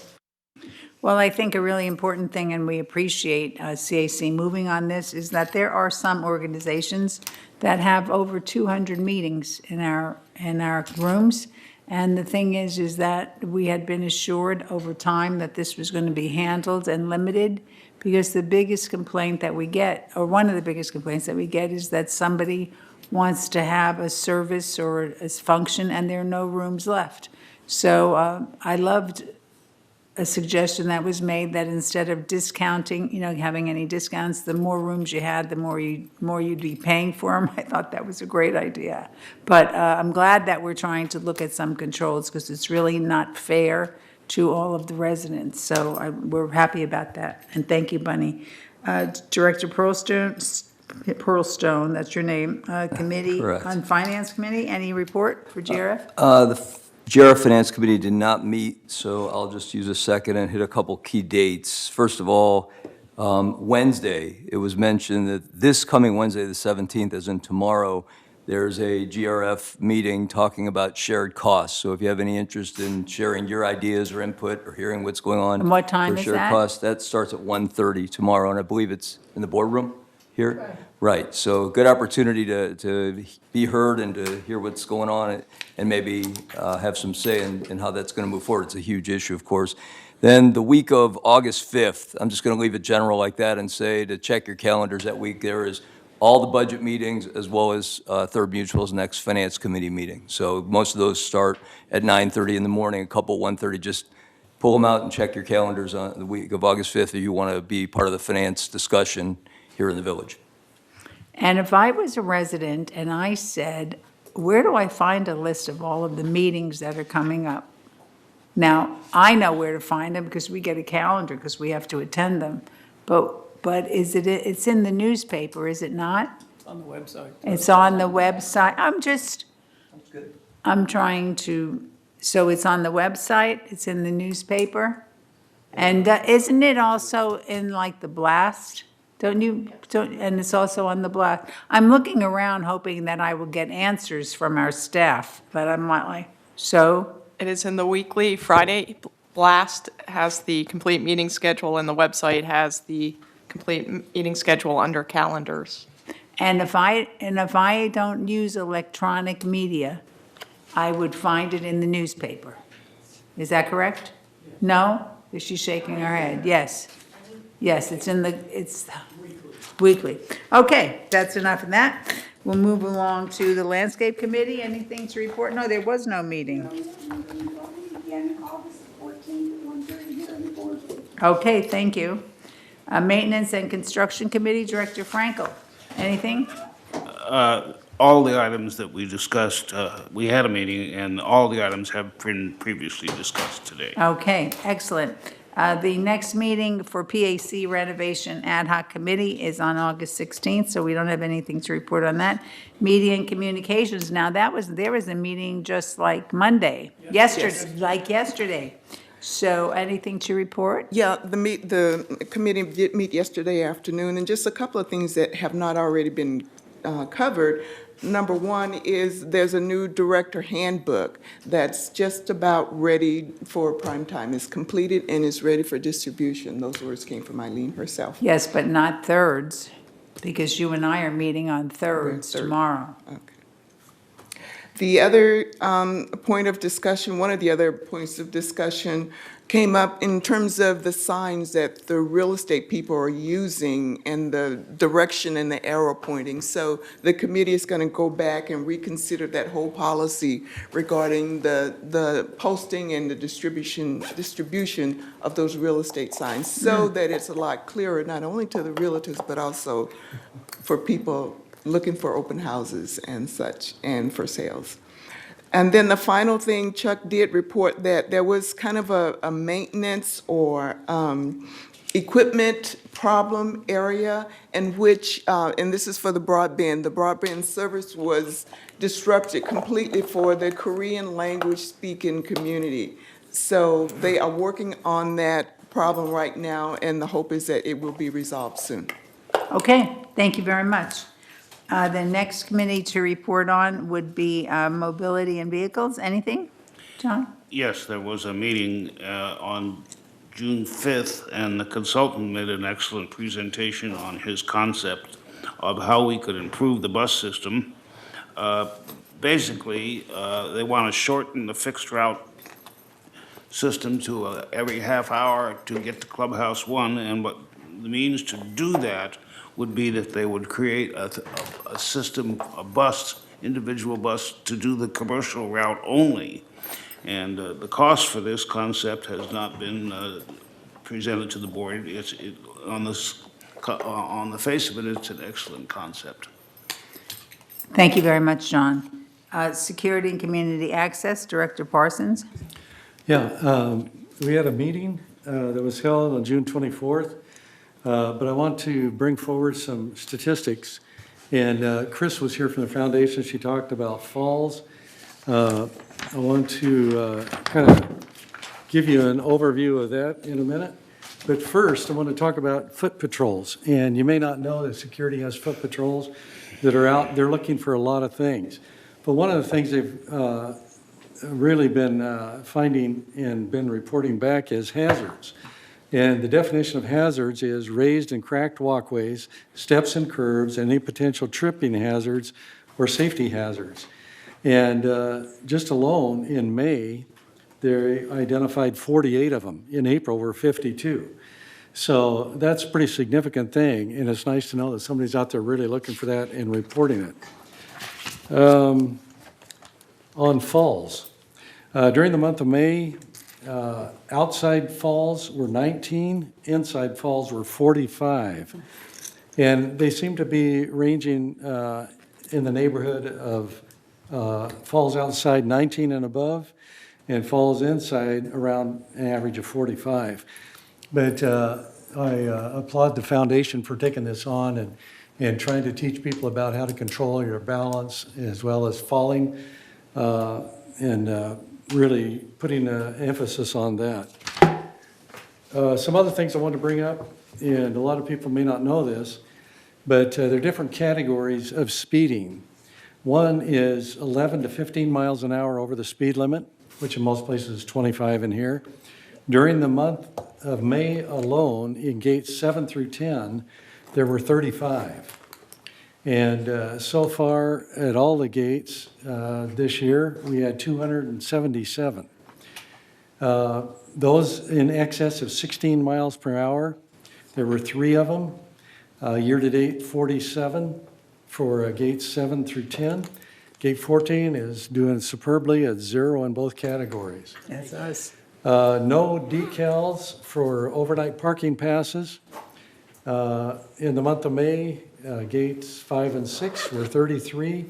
Well, I think a really important thing, and we appreciate CAC moving on this, is that there are some organizations that have over 200 meetings in our rooms. And the thing is that we had been assured over time that this was going to be handled and limited, because the biggest complaint that we get, or one of the biggest complaints that we get, is that somebody wants to have a service or a function and there are no rooms left. So I loved a suggestion that was made that instead of discounting, having any discounts, the more rooms you had, the more you'd be paying for them. I thought that was a great idea. But I'm glad that we're trying to look at some controls, because it's really not fair to all of the residents. So we're happy about that. And thank you, Bunny. Director Pearlstone, that's your name, Committee Correct. on Finance Committee, any report for GRF? The JRF Finance Committee did not meet, so I'll just use a second and hit a couple key dates. First of all, Wednesday, it was mentioned that this coming Wednesday, the 17th, as in tomorrow, there's a GRF meeting talking about shared costs. So if you have any interest in sharing your ideas or input or hearing what's going on And what time for is shared that? costs, that starts at 1:30 tomorrow, and I believe it's in the boardroom here? Right, so good opportunity to be heard and to hear what's going on and maybe have some say in how that's going to move forward. It's a huge issue, of course. Then the week of August 5th, I'm just going to leave it general like that and say to check your calendars that week. There is all the budget meetings as well as Third Mutual's next Finance Committee meeting. So most of those start at 9:30 in the morning, a couple 1:30. Just pull them out and check your calendars on the week of August 5th if you want to be part of the finance discussion here in the village. And if I was a resident and I said, where do I find a list of all of the meetings that are coming up? Now, I know where to find them because we get a calendar because we have to attend them. But it's in the newspaper, is it not? It's on the website. It's on the website. I'm trying to, so it's on the website, it's in the newspaper? And isn't it also in like the blast? And it's also on the blast. I'm looking around hoping that I will get answers from our staff, but I'm not like, so? It is in the weekly. Friday blast has the complete meeting schedule, and the website has the complete meeting schedule under calendars. And if I don't use electronic media, I would find it in the newspaper. Is that correct? No? Is she shaking her head? Yes. Yes, it's weekly. Okay, that's enough of that. We'll move along to the Landscape Committee. Anything to report? No, there was no meeting. Again, August 14th, 1:30 here in the boardroom. Okay, thank you. Maintenance and Construction Committee, Director Frankel. Anything? All the items that we discussed, we had a meeting, and all the items have been previously discussed today. Okay, excellent. The next meeting for PAC Renovation Ad Hoc Committee is on August 16th, so we don't have anything to report on that. Media and Communications, now there was a meeting just like Monday, yesterday. So anything to report? Yeah, the committee did meet yesterday afternoon, and just a couple of things that have not already been covered. Number one is there's a new director handbook that's just about ready for prime time. It's completed and is ready for distribution. Those words came from Eileen herself. Yes, but not thirds, because you and I are meeting on thirds tomorrow. The other point of discussion, one of the other points of discussion came up in terms of the signs that the real estate people are using and the direction and the arrow pointing. So the committee is going to go back and reconsider that whole policy regarding the posting and the distribution of those real estate signs so that it's a lot clearer, not only to the realtors, but also for people looking for open houses and such, and for sales. And then the final thing, Chuck did report that there was kind of a maintenance or equipment problem area in which, and this is for the broadband service was disrupted completely for the Korean language speaking community. So they are working on that problem right now, and the hope is that it will be resolved soon. Okay, thank you very much. The next committee to report on would be mobility and vehicles. Anything, John? Yes, there was a meeting on June 5th, and the consultant made an excellent presentation on his concept of how we could improve the bus system. Basically, they want to shorten the fixed route system to every half hour to get to Clubhouse 1, and what the means to do that would be that they would create a system, a bus, individual bus, to do the commercial route only. And the cost for this concept has not been presented to the board. On the face of it, it's an excellent concept. Thank you very much, John. Security and Community Access, Director Parsons. Yeah, we had a meeting that was held on June 24th. But I want to bring forward some statistics. And Chris was here from the foundation. She talked about falls. I want to kind of give you an overview of that in a minute. But first, I want to talk about foot patrols. And you may not know that security has foot patrols that are out. They're looking for a lot of things. But one of the things they've really been finding and been reporting back is hazards. And the definition of hazards is raised and cracked walkways, steps and curbs, and any potential tripping hazards or safety hazards. And just alone in May, they identified 48 of them. In April, were 52. So that's a pretty significant thing, and it's nice to know that somebody's out there really looking for that and reporting it. On falls. During the month of May, outside falls were 19, inside falls were 45. And they seem to be ranging in the neighborhood of falls outside 19 and above, and falls inside around an average of 45. But I applaud the foundation for taking this on and trying to teach people about how to control your balance as well as falling, and really putting emphasis on that. Some other things I want to bring up, and a lot of people may not know this, but there are different categories of speeding. One is 11 to 15 miles an hour over the speed limit, which in most places is 25 in here. During the month of May alone, in gates 7 through 10, there were 35. And so far at all the gates this year, we had 277. Those in excess of 16 miles per hour, there were 3 of them. Year-to-date, 47 for gates 7 through 10. Gate 14 is doing superbly at 0 in both categories. That's us. No decals for overnight parking passes. In the month of May, gates 5 and 6 were 33,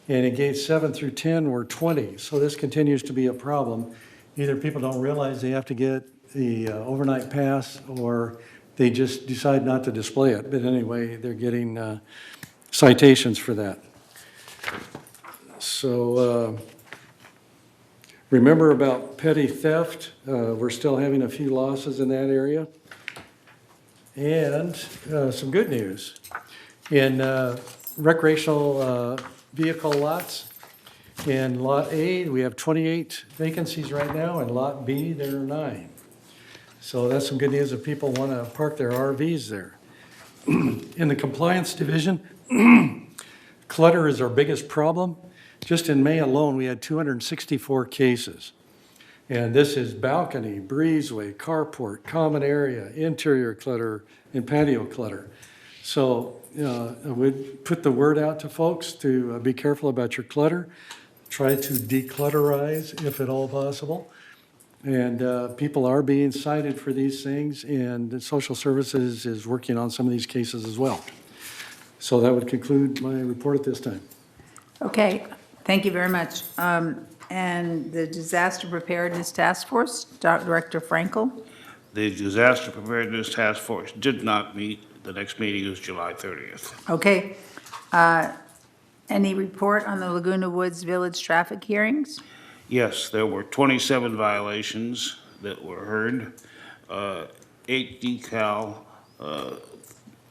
and in gates 7 through 10 were 20. So this continues to be a problem. Either people don't realize they have to get the overnight pass, or they just decide not to display it. But anyway, they're getting citations for that. So remember about petty theft. We're still having a few losses in that area. And some good news. In recreational vehicle lots. In Lot A, we have 28 vacancies right now. In Lot B, there are 9. So that's some good news if people want to park their RVs there. In the compliance division, clutter is our biggest problem. Just in May alone, we had 264 cases. And this is balcony, breezeway, carport, common area, interior clutter, and patio clutter. So we'd put the word out to folks to be careful about your clutter. Try to declutterize if at all possible. And people are being cited for these things, and social services is working on some of these cases as well. So that would conclude my report at this time. Okay, thank you very much. And the Disaster Preparedness Task Force, Director Frankel? The Disaster Preparedness Task Force did not meet. The next meeting is July 30th. Okay. Any report on the Laguna Woods Village traffic hearings? Yes, there were 27 violations that were heard, 8 decal,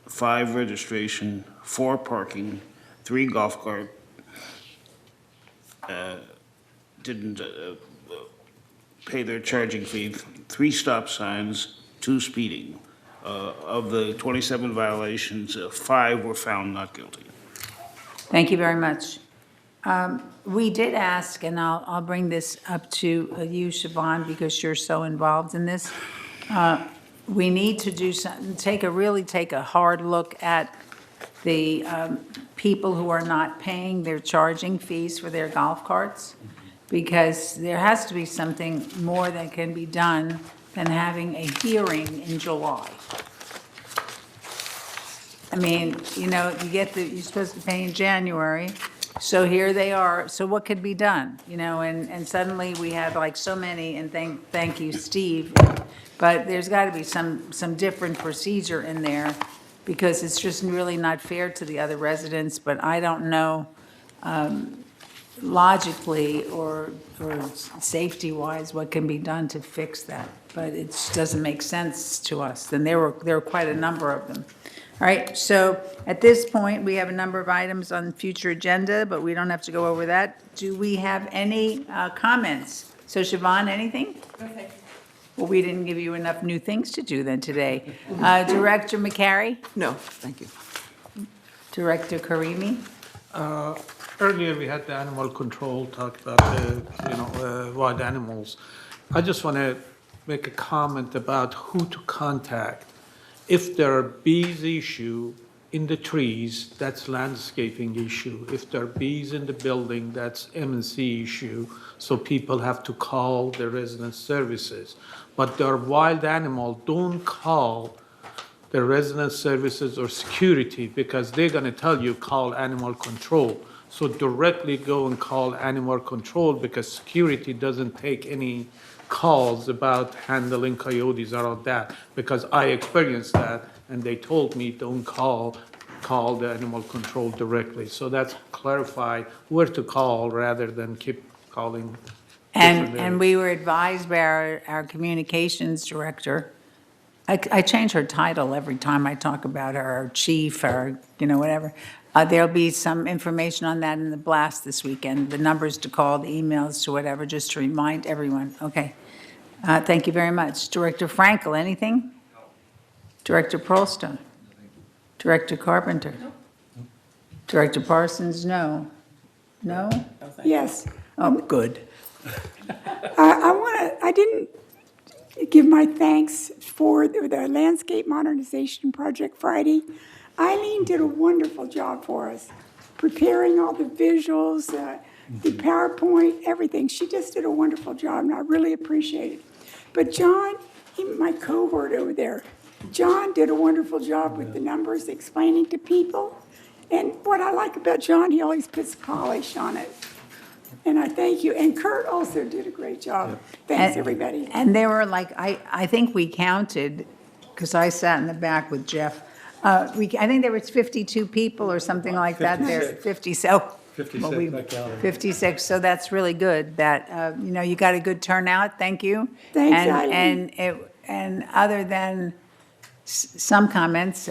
5 registration, 4 parking, 3 golf cart, didn't pay their charging fee, 3 stop signs, 2 speeding. Of the 27 violations, 5 were found not guilty. Thank you very much. We did ask, and I'll bring this up to you, Siobhan, because you're so involved in this. We need to do something, really take a hard look at the people who are not paying their charging fees for their golf carts, because there has to be something more that can be done than having a hearing in July. I mean, you're supposed to pay in January, so here they are. So what could be done? And suddenly we had like so many, and thank you, Steve. But there's got to be some different procedure in there, because it's just really not fair to the other residents. But I don't know logically or safety-wise what can be done to fix that. But it just doesn't make sense to us. And there were quite a number of them. All right, so at this point, we have a number of items on the future agenda, but we don't have to go over that. Do we have any comments? So Siobhan, anything? Okay. Well, we didn't give you enough new things to do then today. Director McCary? No, thank you. Director Karimi? Earlier, we had the animal control talk about the wild animals. I just want to make a comment about who to contact. If there are bees issue in the trees, that's landscaping issue. If there are bees in the building, that's M&C issue. So people have to call the resident services. But there are wild animals, don't call the resident services or security, because they're going to tell you call animal control. So directly go and call animal control, because security doesn't take any calls about handling coyotes or all that, because I experienced that, and they told me don't call the animal control directly. So that's clarify where to call rather than keep calling. And we were advised by our communications director. I change her title every time I talk about her, our chief, or whatever. There'll be some information on that in the blast this weekend, the numbers to call, the emails to whatever, just to remind everyone. Okay. Thank you very much. Director Frankel, anything? No. Director Perlstone? Director Carpenter? No. Director Parsons, no. No? Yes. Oh, good. I didn't give my thanks for the landscape modernization project Friday. Eileen did a wonderful job for us, preparing all the visuals, the PowerPoint, everything. She just did a wonderful job, and I really appreciate it. But John, my cohort over there, John did a wonderful job with the numbers, explaining to people. And what I like about John, he always puts polish on it. And I thank you. And Kurt also did a great job. Thanks, everybody. And there were I think we counted, because I sat in the back with Jeff. I think there was 52 people or something like that there. 56, 56, so that's really good that, you got a good turnout. Thank you. Thanks, Eileen. And other than some comments.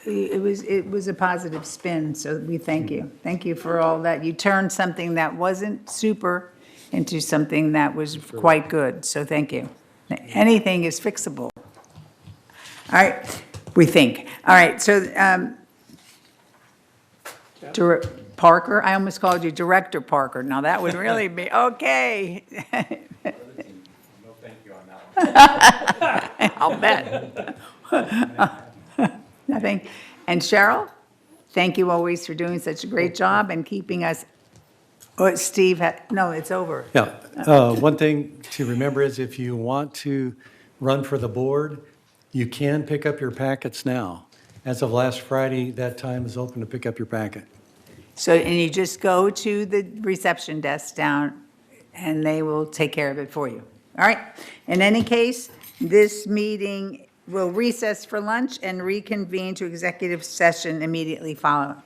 It was a positive spin, so we thank you. Thank you for all that. You turned something that wasn't super into something that was quite good, so thank you. Anything is fixable. All right, we think. All right, so Parker, I almost called you Director Parker. Now, that would really be, okay. No, thank you on that one. I'll bet. Nothing. And Cheryl, thank you always for doing such a great job and keeping us, oh, Steve, no, it's over. Yeah, one thing to remember is if you want to run for the board, you can pick up your packets now. As of last Friday, that time is open to pick up your packet. So, and you just go to the reception desk down, and they will take care of it for you. All right? In any case, this meeting will recess for lunch and reconvene to executive session immediately following.